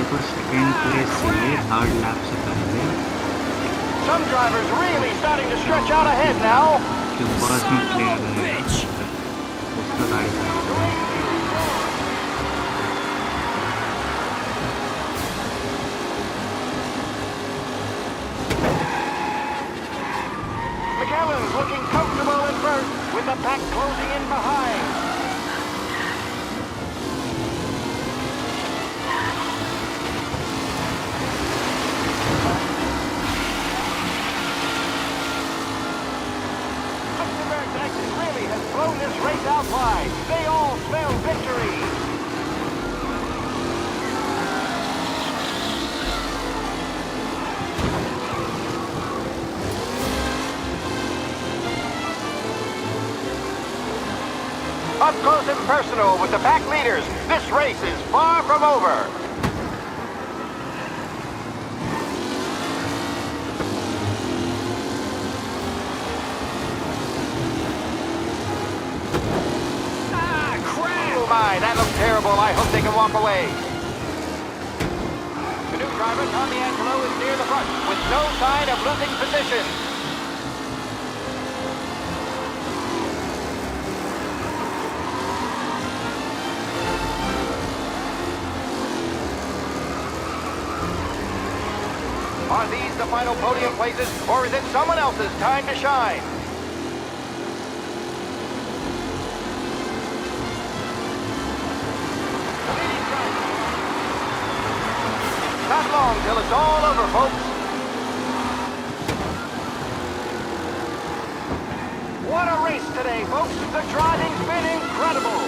को second place चाहिए third lap से पहले। Some drivers really starting to stretch out ahead now. जो बस में player है उसका गाड़ी McAllen's looking comfortable at first, with the pack closing in behind. Lichtenberg's exit really has blown this race out wide. They all smell victory. Up close and personal with the pack leaders. This race is far from over. Ah, crap! Oh my, that looks terrible. I hope they can walk away. The new driver, Tommy Angelo, is near the front with no sign of losing position. Are these the final podium places, or is it someone else's time to shine? Not long till it's all over, folks. What a race today, folks. The driving's been incredible.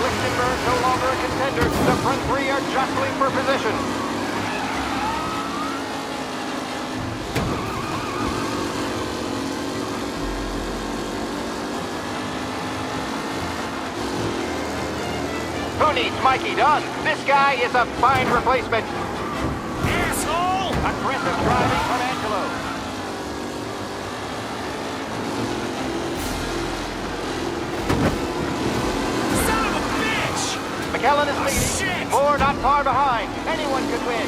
Lichtenberg no longer a contender. The front three are jostling for position. Who needs Mikey Dunn? This guy is a fine replacement. Asshole! Aggressive driving from Angelo. McAllen is leading. Moore not far behind. Anyone could win.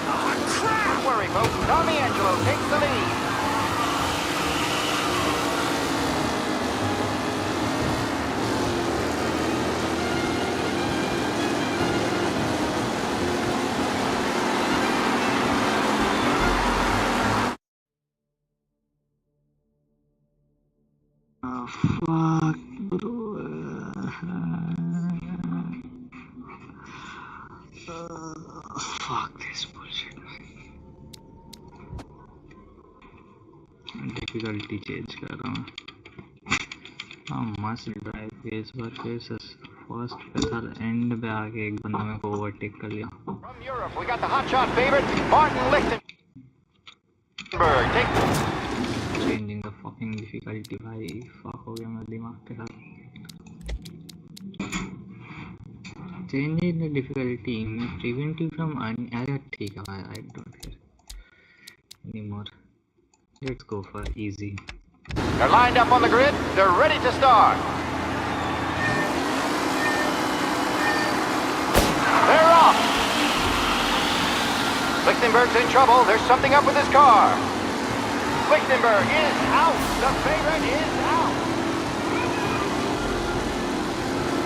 Oh, crap! Don't worry, folks. Tommy Angelo takes the lead. fuck, bro. Fuck this bullshit. Difficulty change कर रहा हूँ. Must drive face बार faces first पे था and पे आके एक बंदा मेरे को ओवरटेक कर लिया. From Europe, we got the hotshot favorite, Martin Lichtenberg. Changing the fucking difficulty भाई. fuck हो गया मेरा दिमाग के साथ. Changing the difficulty may prevent you from अरे ठीक है भाई. I don't care anymore. Let's go for easy. They're lined up on the grid. They're ready to start. They're off. Lichtenberg's in trouble. There's something up with his car. Lichtenberg is out. The favorite is out.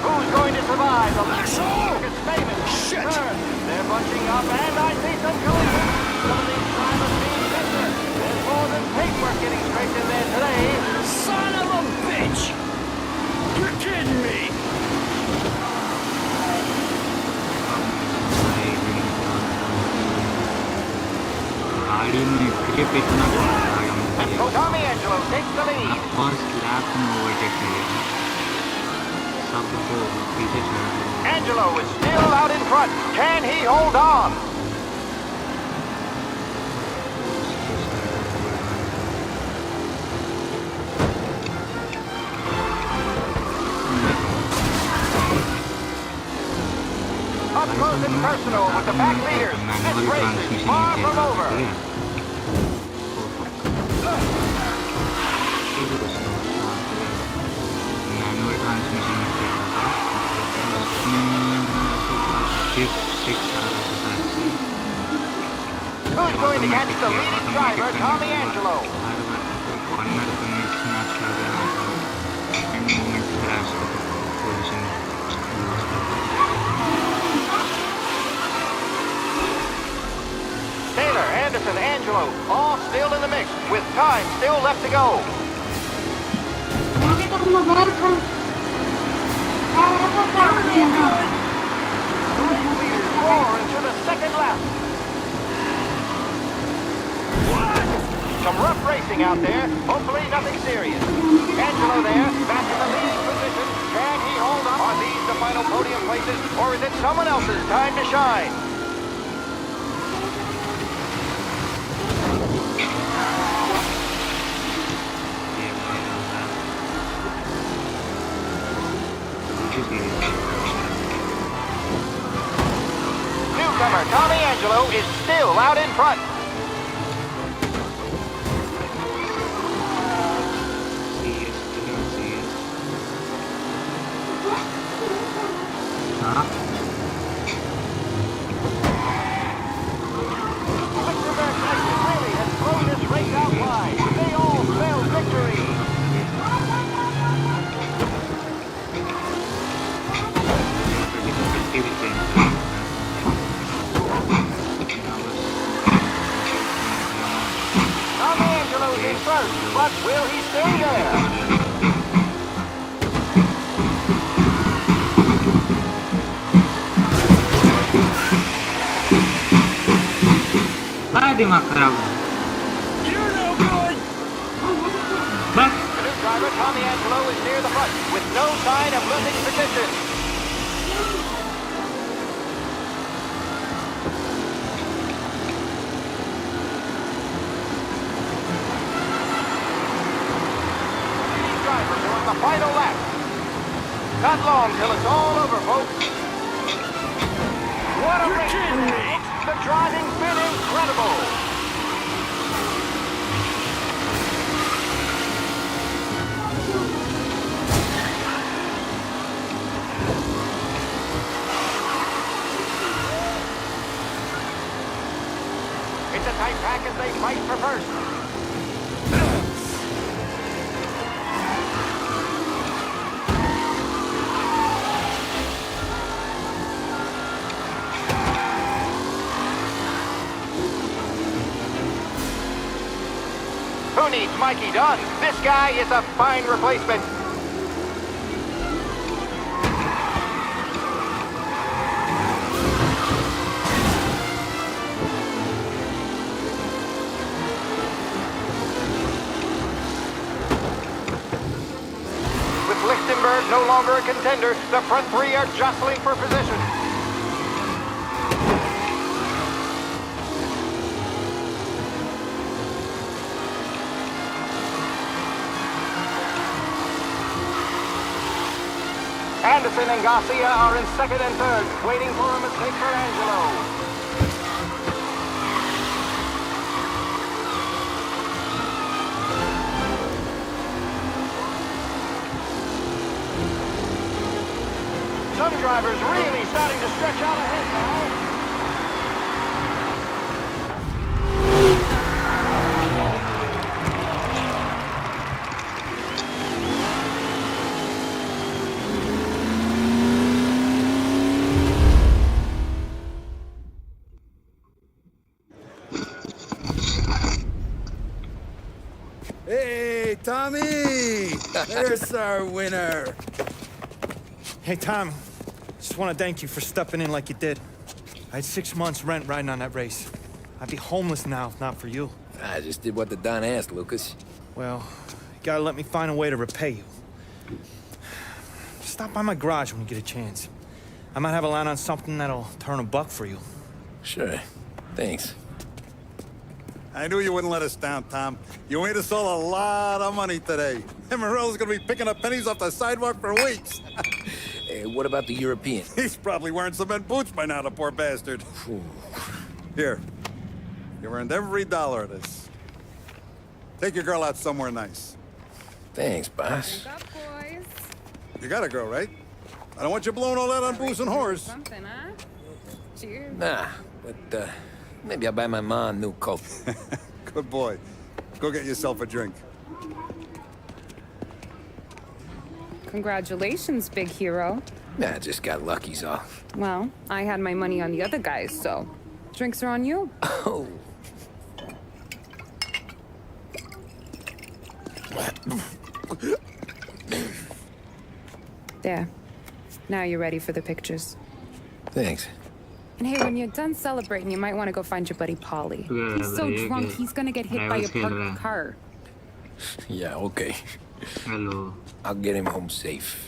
Who's going to survive? The Lichtenberg is famous. Shit! They're bunching up, and I see some collision. Some of these drivers being bitter. There's more than paintwork getting scraped in there today. Son of a bitch! You're kidding me! And so Tommy Angelo takes the lead. First lap में overtake किया. सबको पीछे छोड़. Angelo is still out in front. Can he hold on? close and personal with the back leaders. This race is far from over. Manual transmission में क्या था Who's going to catch the leading driver, Tommy Angelo? Corner में snatch कर देना था end moment crash position Taylor, Anderson, Angelo, all still in the mix, with time still left to go. Leaders roar into the second lap. Some rough racing out there. Hopefully nothing serious. Angelo there, back in the leading position. Can he hold up? Are these the final podium places, or is it someone else's time to shine? Newcomer Tommy Angelo is still out in front. Really has thrown this race out wide. They all spell victory. Tommy Angelo's in first, but will he stay there? दिमाग खराब है बस The new driver, Tommy Angelo, is near the front with no sign of losing position. These drivers are on the final lap. Not long till it's all over, folks. What a race! The driving's been incredible. It's a tight pack as they fight for first. Who needs Mikey Dunn? This guy is a fine replacement. With Lichtenberg no longer a contender, the front three are jostling for position. Anderson and Garcia are in second and third, waiting for a mistake for Angelo. Some drivers really starting to stretch out ahead now. Hey, Tommy! There's our winner. Hey, Tom. Just want to thank you for stepping in like you did. I had 6 months rent riding on that race. I'd be homeless now if not for you. I just did what the Don asked, Lucas. Well, you gotta let me find a way to repay you. Stop by my garage when you get a chance. I might have a line on something that'll turn $1 for you. Sure. Thanks. I knew you wouldn't let us down, Tom. You made us all a lot of money today. And Morello's gonna be picking up pennies off the sidewalk for weeks. What about the European? He's probably wearing cement boots by now, the poor bastard. Here. You earned every dollar of this. Take your girl out somewhere nice. Thanks, boss. Drink up, boys. You got a girl, right? I don't want you blowing all that on booze and whores. Something, huh? Cheers. Nah, but maybe I'll buy my mom a new coat. Good boy. Go get yourself a drink. Congratulations, big hero. Nah, I just got lucky's off. Well, I had my money on the other guys, so drinks are on you. Oh. There. Now you're ready for the pictures. Thanks. And hey, when you're done celebrating, you might want to go find your buddy Polly. He's so drunk, he's gonna get hit by a parked car. Yeah, okay. Hello. I'll get him home safe.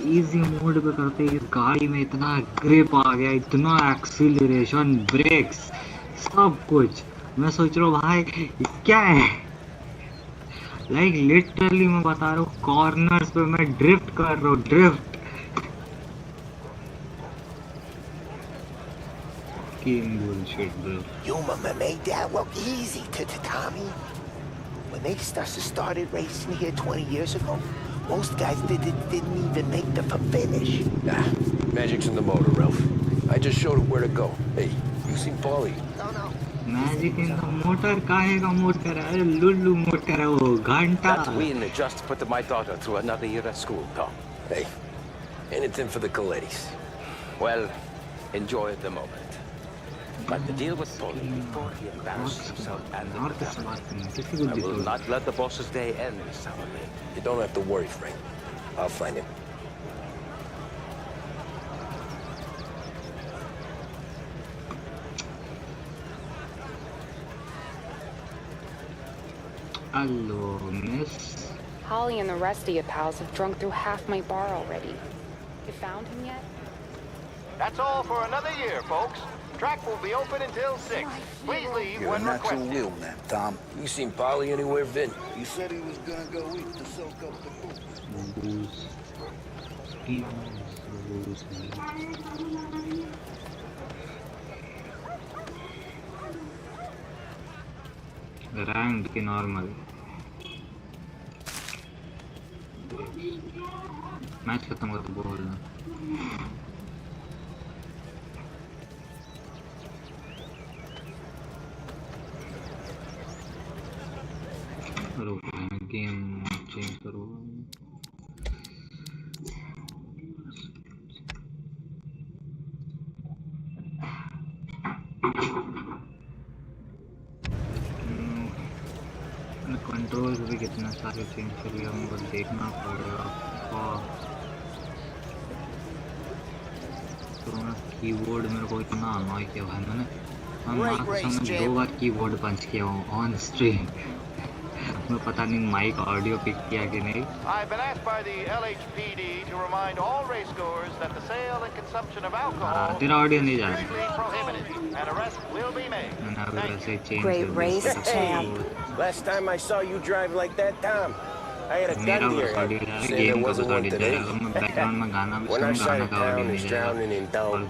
Easy mode पे करते ही गाड़ी में इतना grip आ गया, इतना acceleration, breaks, सब कुछ। मैं सोच रहा हूँ भाई क्या है, लाइक लिटरली मैं बता रहा हूँ कॉर्नर्स पे मैं ड्रिफ्ट कर रहा हूँ, drift. You made that look easy to Tommy. When they started racing here 20 years ago, most guys didn't even make the finish. Nah, magic's in the motor, Ralph. I just showed it where to go. Hey, you seen Paulie? No. Magic in the motor, काहे का motor है? Lulu motor है वो, घंटा। That's we and just put my daughter through another year at school, Tom. Hey, anything for the Colettis. Well, enjoy the moment. But the deal with Paulie before he embarrasses himself and the family. I will not let the boss's day end sourly. You don't have to worry, Frank. I'll find him. Hello, miss. Holly and the rest of you pals have drunk through half my bar already. You found him yet? That's all for another year, folks. Track will be open until 6. Please leave You're when a natural requested. wheel man, Tom. You seen Polly anywhere, Vin? He said he was gonna go eat to soak up the booze. Rank की normal match खत्म हो तो बोल ना game change करो controls भी कितना सारे चेंज कर लिया मुझे देखना पड़ेगा तो कीबोर्ड मेरे को इतना अनॉय किया भाई मैंने 2 बार कीबोर्ड पंच किया हूँ ऑन स्ट्रीम मैं पता नहीं माइक ऑडियो पिक किया कि नहीं I've been asked by the LHPD to remind all racegoers that the sale and consumption of alcohol तेरा ऑडियो नहीं जा is strictly prohibited and arrests will be made. Great race, champ. Last time I saw you drive like that, Tom, I had a gun to your head. Say there wasn't one today. When our side of town is drowning in dough,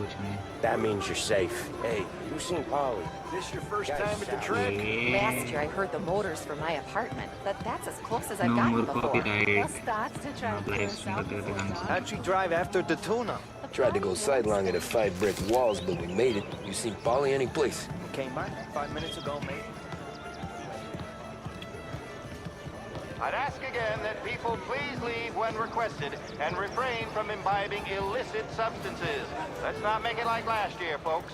that means you're safe. Hey, you seen Polly? This your first time at the track? Last year I heard the motors from my apartment, but that's as close as I've gotten before. Just thoughts to try to clear yourself. How'd you drive after Daytona? Tried to go sidelong at the 5 brick walls, but we made it. You seen Polly any place? Came by 5 minutes ago, mate. I'd ask again that people please leave when requested and refrain from imbibing illicit substances. Let's not make it like last year, folks.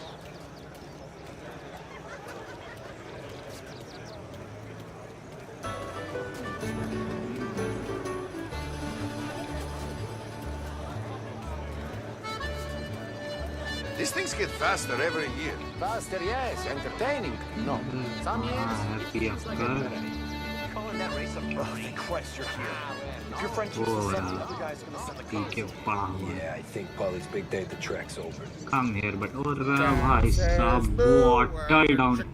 These things get faster every year. Faster, yes. Entertaining. No. Some years, calling that race a thank Christ you're here. If your friend keeps the set, the other guy's gonna send the cars. Yeah, I think Polly's big day at the track's over. Come here, but bhai sab bottle down.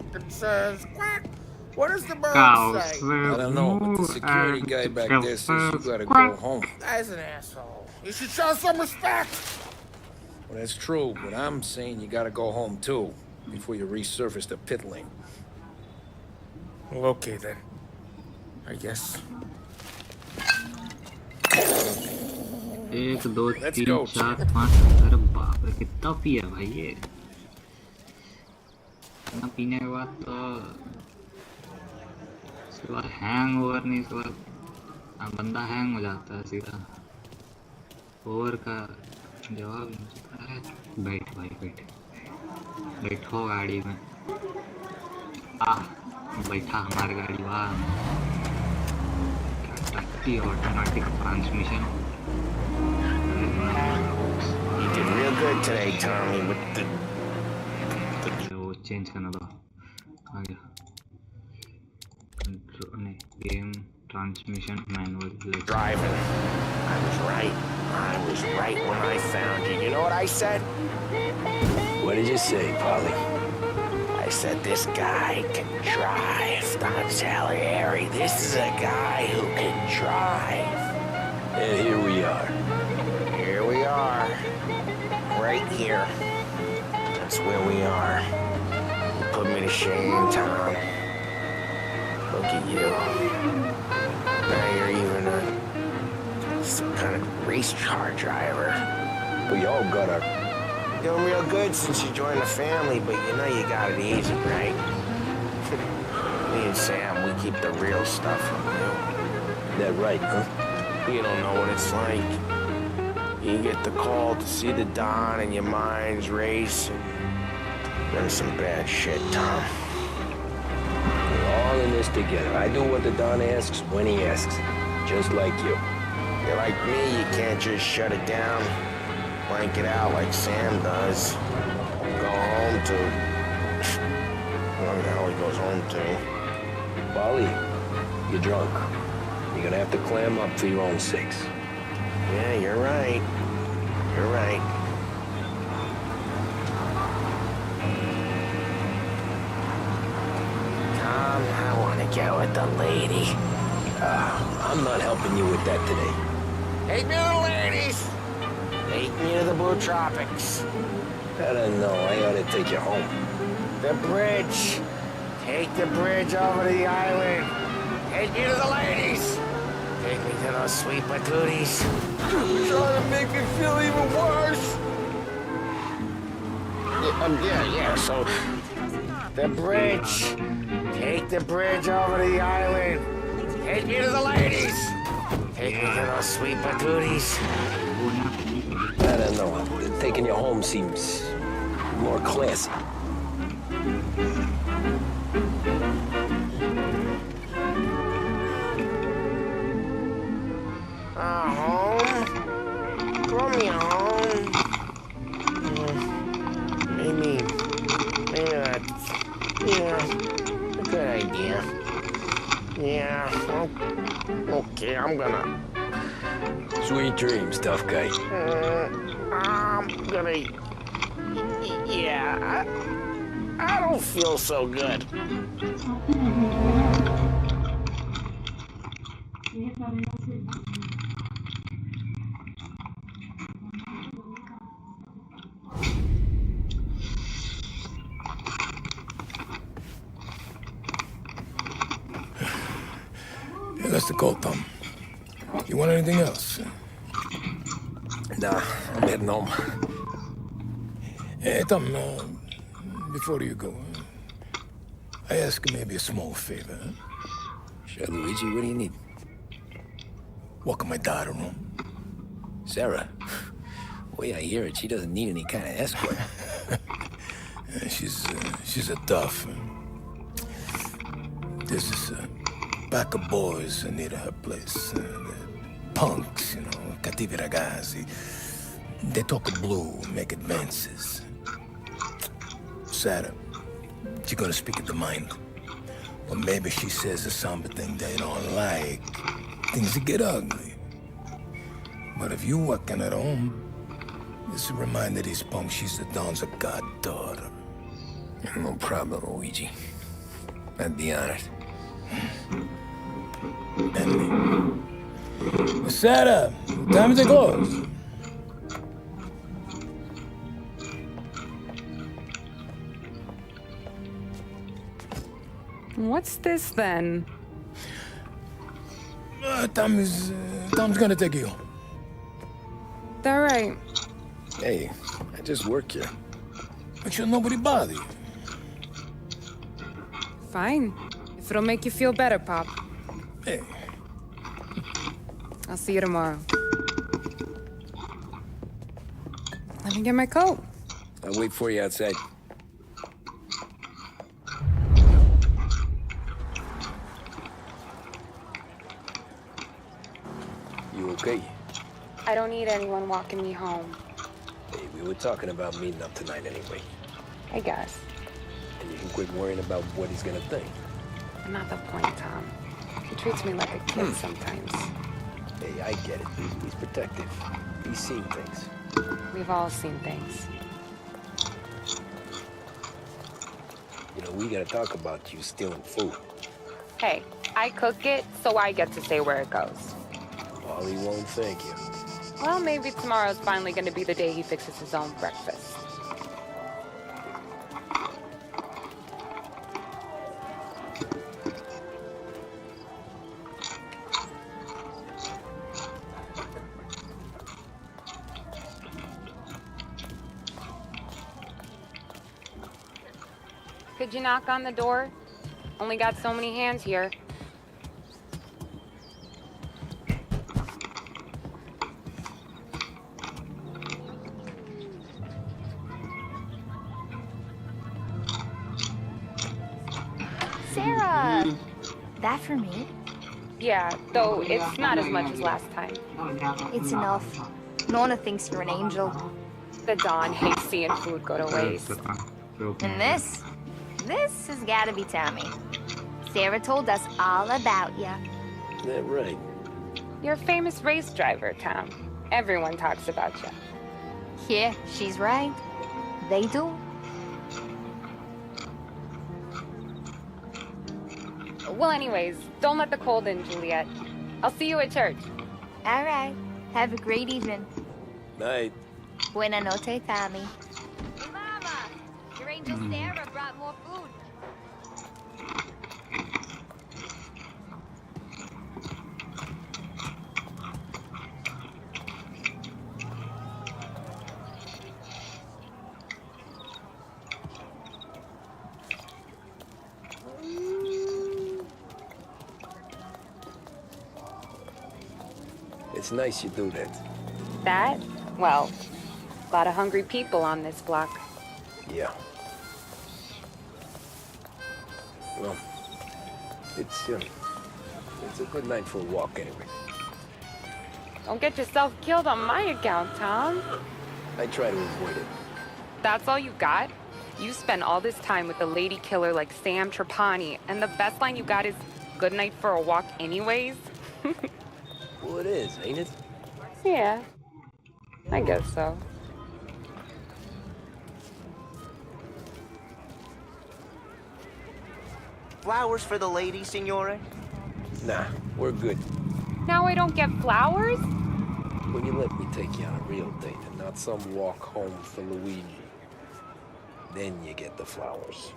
What does the bird Caos. say? I don't know, but the security guy back there says you gotta go home. Guy's an asshole. You should show some respect. Well, that's true, but I'm saying you gotta go home too, before you resurface the pit lane. Well, okay then. I guess. 1 2 Let's 3 go, 4 5 अरे बाप रे कितना पिया भाई ये इतना पीने के बाद तो इसके बाद हैंग ओवर नहीं इसके बाद बंदा हैंग हो जाता है सीधा ओवर का जवाब है बैठ भाई बैठो गाड़ी में बैठा हमारी गाड़ी वाह टट्टी automatic transmission You did real good today, Tommy, with the वो चेंज करना था आ गया कंट्रोल नहीं game transmission manual driving. I was right when I found you. You know what I said? What did you say, Polly? I said this guy can drive, Don Salieri. This is a guy who can drive. And here we are. Here we are. Right here. That's where we are. You put me to shame, Tom. Look at you. Now you're even some kind of race car driver. We all got our... You're doing real good since you joined the family, but you know you got it easy, right? Me and Sam, we keep the real stuff from you. That right, huh? You don't know what it's like. You get the call to see the Don and your mind's race. Done some bad shit, Tom. We're all in this together. I do what the Don asks when he asks. Just like you. You're like me, you can't just shut it down. Blank it out like Sam does. Go home to... I don't know the hell he goes home to. Polly, you're drunk. You're gonna have to clam up for your own sakes. Yeah, you're right. You're right. Tom, I want to get with the lady. I'm not helping you with that today. Take me to the ladies! Take me to the Blue Tropics. I don't know. I ought to take you home. The bridge. Take the bridge over to the island. Take me to the ladies. Take me to those sweet patooties. You're trying to make me feel even worse. Yeah, so... The bridge. Take the bridge over to the island. Take me to the ladies. Take me to those sweet patooties. I don't know. Taking you home seems more classy. Home? Throw me home. Maybe that's, a good idea. Yeah, okay, I'm gonna... Sweet dreams, tough guy. I'm gonna... Yeah, I don't feel so good. Hey, that's the call, Tom. You want anything else? Nah, I'm heading home. Hey, Tom, before you go, I ask maybe a small favor. Sure, Luigi, what do you need? Walk my daughter home. Sarah? The way I hear it, she doesn't need any kind of escort. She's a tough. This is a pack of boys near her place. Punks, cattivi ragazzi. They talk blue, make advances. Sarah, she's gonna speak at the mind. Or maybe she says a something they don't like. Things that get ugly. But if you working at home, just remind these punks she's the Don's a goddaughter. No problem, Luigi. I'd be honored. Sarah, time to close. What's this then? Tom's gonna take you. All right. Hey, I just work here. But should nobody bother you? Fine. If it'll make you feel better, Pop. Hey. I'll see you tomorrow. Let me get my coat. I'll wait for you outside. You okay? I don't need anyone walking me home. Hey, we were talking about meeting up tonight anyway. I guess. And you can quit worrying about what he's gonna think. Not the point, Tom. He treats me like a kid sometimes. Hey, I get it. He's protective. He's seen things. We've all seen things. You know, we gotta talk about you stealing food. Hey, I cook it, so I get to say where it goes. Ollie won't thank you. Well, maybe tomorrow's finally gonna be the day he fixes his own breakfast. Could you knock on the door? Only got so many hands here. Sarah! That for me? Yeah, though it's not as much as last time. It's enough. Nona thinks you're an angel. The Don hates seeing food go to waste. And this has gotta be Tommy. Sarah told us all about ya. That right? You're a famous race driver, Tom. Everyone talks about you. Yeah, she's right. They do. Well, anyways, don't let the cold in, Juliet. I'll see you at church. All right. Have a great evening. Night. Buena noche, Tommy. Hey, Mama! Your angel Sarah brought more food. It's nice you do that. That? Well, a lot of hungry people on this block. Yeah. Well, it's a good night for a walk anyway. Don't get yourself killed on my account, Tom. I try to avoid it. That's all you got? You spend all this time with a lady killer like Sam Trapani, and the best line you got is, "Good night for a walk anyways"? Well, it is, ain't it? Yeah, I guess so. Flowers for the lady, Signore? Nah, we're good. Now I don't get flowers? When you let me take you on a real date and not some walk home for Luigi, then you get the flowers.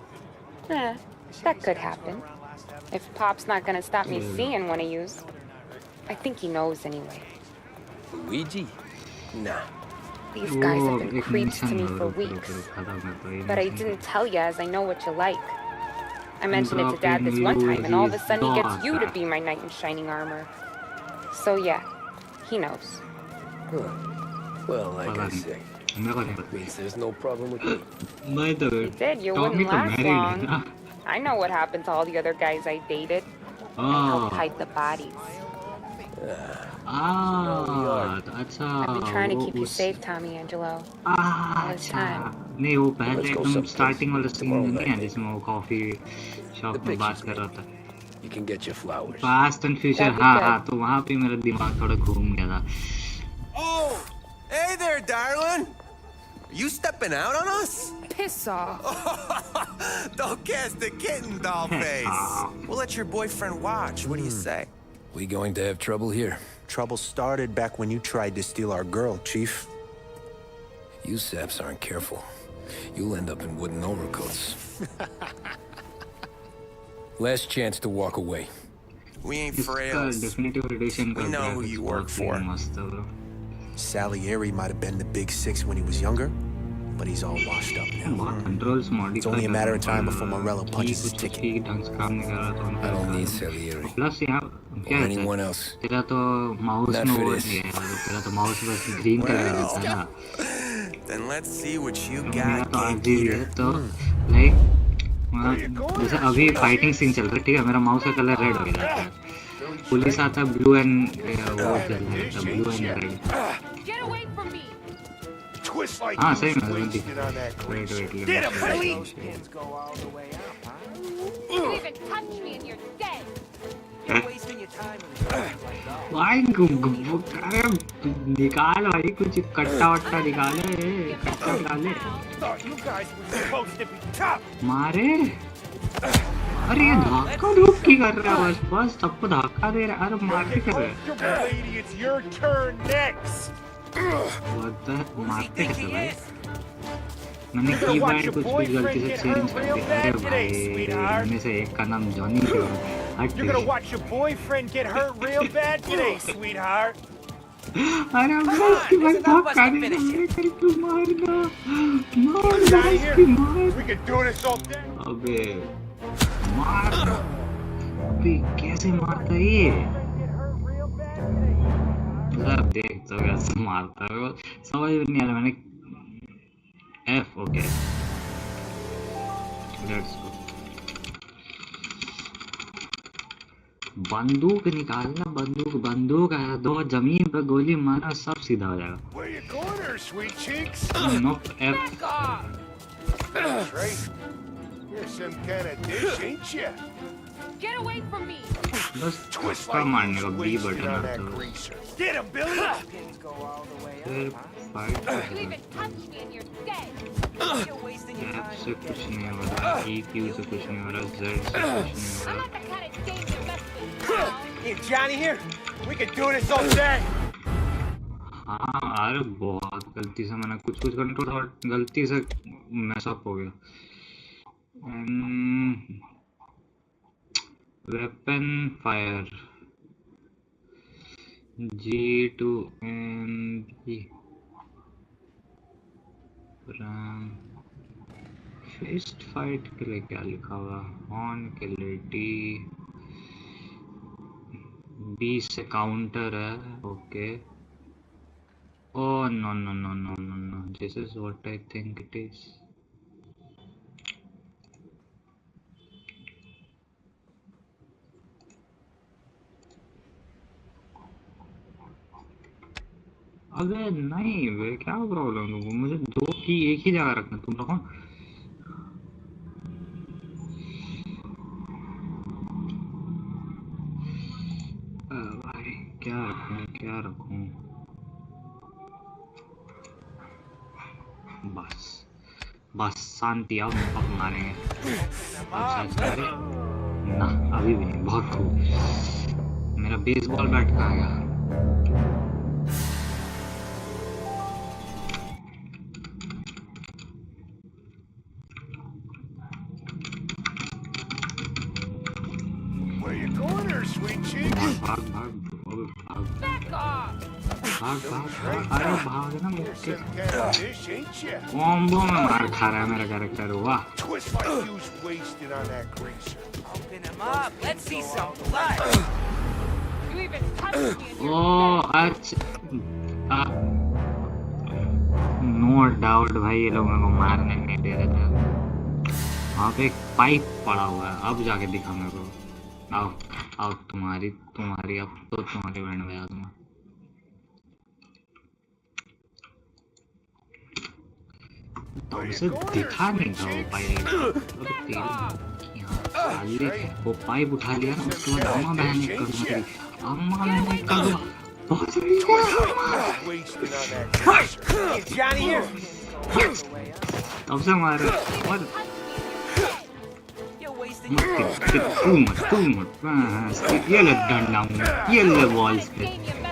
That could happen. If Pop's not gonna stop me seeing one of yous. I think he knows anyway. Luigi? Nah. These guys have been creeps to me for weeks. But I didn't tell you as I know what you like. I mentioned it to Dad this one time, and all of a sudden he gets you to be my knight in shining armor. So yeah, he knows. Huh. Well, like I say, means there's no problem with me. You did, you wouldn't last long. I know what happened to all the other guys I dated. I helped hide the bodies. I've been trying to keep you safe, Tommy Angelo. All this time. नहीं वो पहले एकदम starting वाला scene नहीं है जिसमें वो coffee shop में बात कर रहा था. You can get your flowers. Past and future, हाँ तो वहाँ पे मेरा दिमाग थोड़ा घूम गया था. Oh, hey there, darling. Are you stepping out on us? Piss off. Don't cast the kitten, dollface. We'll let your boyfriend watch. What do you say? We going to have trouble here? Trouble started back when you tried to steal our girl, Chief. You saps aren't careful. You'll end up in wooden overcoats. Last chance to walk away. We ain't frails. We know who you work for. Salieri might have been the big six when he was younger, but he's all washed up now. It's only a matter of time before Morello punches his ticket. I don't need Salieri. Or anyone else. तेरा तो mouse में वो नहीं है, तेरा तो mouse बस green colour का था ना. Then let's see what you मेरा got. तो आरजीबी है तो लाइक जैसे अभी फाइटिंग सीन चल रहा है, ठीक है, मेरा माउस का कलर रेड हो जाता है. पुलिस आता है ब्लू एंड वो चल रहा है, ब्लू एंड रेड. हाँ सही में वेट भाई निकाल भाई कुछ कट्टा वट्टा निकाले, कट्टा निकाले मारे. अरे ये धक्का धुक की कर रहा है, बस सबको धक्का दे रहा है. अरे मारते कर रहा है, मारते कैसे भाई. मैंने कीबोर्ड कुछ गलती से चेंज कर दिया. अरे भाई इनमें से एक का नाम जॉनी है. You're gonna watch your boyfriend get hurt real bad today, sweetheart. अरे बस की बात धक्का दे रहा है, करके मारना मार. We can do this all day. अबे मार. अबे कैसे मारता है ये. जरा देख तो कैसे मारता है वो, समझ में नहीं आ रहा. मैंने F ओके लेट्स गो. बंदूक निकालना, बंदूक है, दो जमीन पर गोली मारा, सब सीधा हो जाएगा. Where you going there, sweet cheeks? Nope, F. That's right. You're some kind of dish, ain't you? Get away from me! बस थप्पड़ मारने का B बटन दबाओ. Get him, Billy! फिर fight. You even touch me and you're dead! F से कुछ नहीं हो रहा, E Q से कुछ नहीं हो रहा, Z से कुछ नहीं हो रहा. Hey, Johnny here. We can do this all day. हाँ अरे बहुत गलती से मैंने कुछ कंट्रोल गलती से मैसअप हो गया. Weapon fire G to M B. Fist fight के लिए क्या लिखा हुआ. हॉर्न के लिए D. B से काउंटर है. Okay. Oh no. This is what I think it is. अबे नहीं वे क्या प्रॉब्लम है. मुझे दो की एक ही जगह रखना. तुम रखो भाई. क्या रखूं. बस शांति. आओ अब मारेंगे. ना अभी भी नहीं. बहुत खूब. मेरा बेसबॉल बैट कहाँ गया. Where you going there, sweet cheeks? भाग. अरे भाग ना मुझसे. कॉम्बो में मार खा रहा है मेरा कैरेक्टर. वाह. Twist like you was wasted on that greaser. Open him up. Let's see some blood. You even touch me and you're ओह अच्छा. नो डाउट भाई ये लोग मेरे को मारने नहीं दे रहे थे. वहाँ पे एक पाइप पड़ा हुआ है. अब जाके दिखा मेरे को. आओ तुम्हारी अब तो तुम्हारी बैंड बजा दूंगा. तो उसे दिखा नहीं था वो पाइप. वो पाइप उठा लिया ना. उसके बाद अम्मा बहन करूँगा तेरी. अम्मा मैंने करूँगा. बहुत Johnny here. तब से मारे. तू मत बस ये ले डंडा हूँ ये ले वॉल्स पे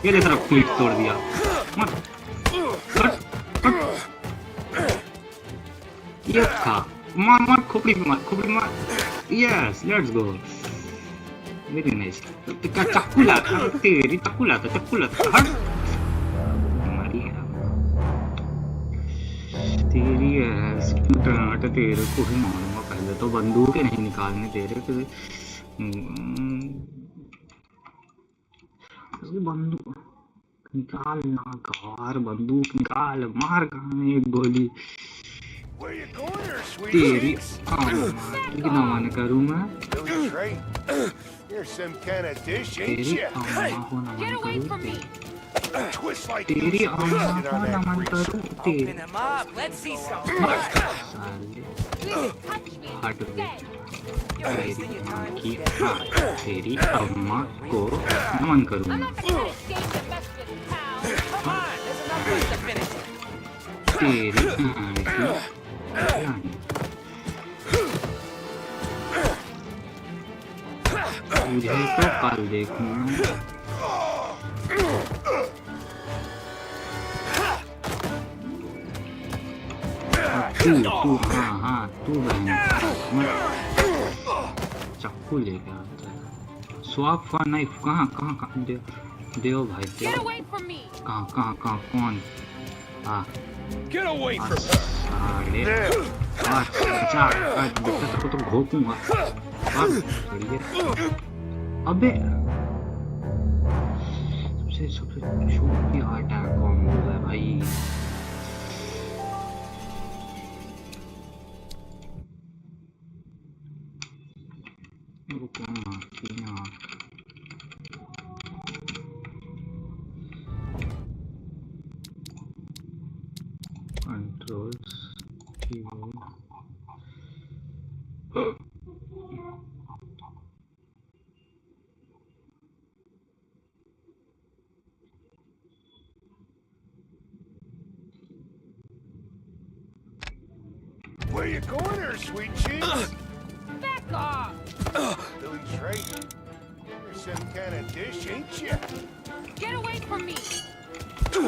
ये ले तेरा पीठ तोड़ दिया मत ये खा मार खोपड़ी मार yes let's go very nice चाकू लाता तेरी चाकू लाता हट मारी तेरी स्कूटर तेरे को ही मारूंगा पहले तो बंदूक नहीं निकालने दे रहे बंदूक निकाल ना कार बंदूक निकाल मार कहाँ एक गोली तेरी कितना मन करूँ मैं तेरी अम्मा को नमन करूँ तेरी अम्मा को नमन करूँ तेरी हट तेरी अम्मा को नमन करूँ तेरी मुझे तो कल देखूंगा तू हाँ तू बहन चाकू लेके आता है स्वाप का नाइफ कहाँ देओ भाई देओ कहाँ कौन हाँ साले बेटा तेरे को तो घोंपूंगा अबे सबसे छोटी अटैक कॉम्बो है भाई controls keyboard Where you going there, sweet cheeks? Back off! Billy's right. You're some kind of dish, ain't you? Get away from me!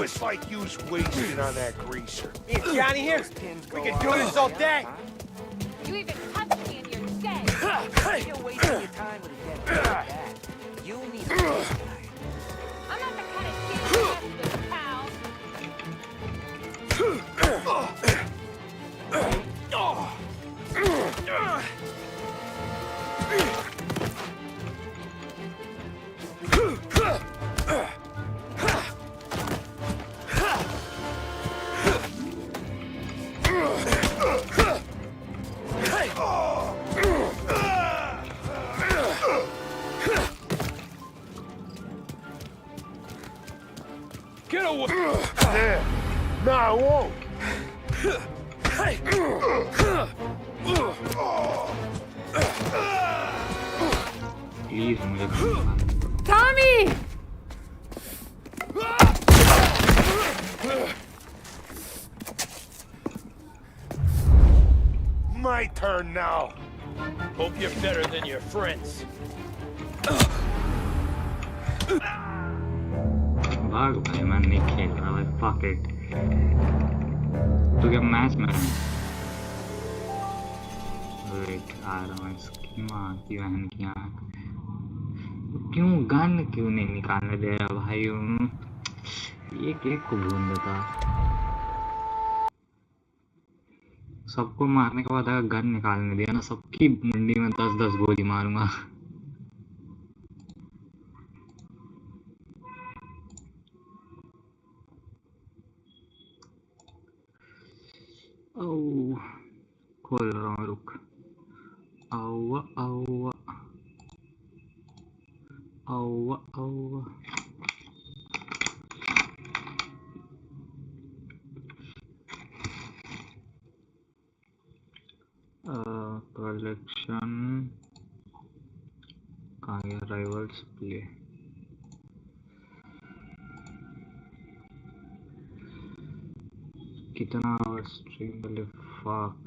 It's like you was wasted on that greaser. Me and Johnny here, we can do this all day. You even touched me and you're dead! You're wasting your time with a dead guy. You need a dead guy. I'm not the kind of kid you mess with, pal! Get away! There. No, I won't. Please मुझे Tommy! My turn now. Hope you're better than your friends. भाग भाई मैं नहीं खेल रहा भाई fuck it तो क्या मैच में वेट आ रहा हूँ इसकी माँ की बहन की आँख क्यों गन क्यों नहीं निकालने दे रहा भाई एक को भून देता सबको मारने के बाद अगर गन निकालने दिया ना सबकी मुंडी में 10-10 गोली मारूंगा ओ खोल रहा हूँ रुक आओ आओ आओ आओ कलेक्शन कहाँ गया राइवल्स प्ले कितना स्ट्रीम वाले फक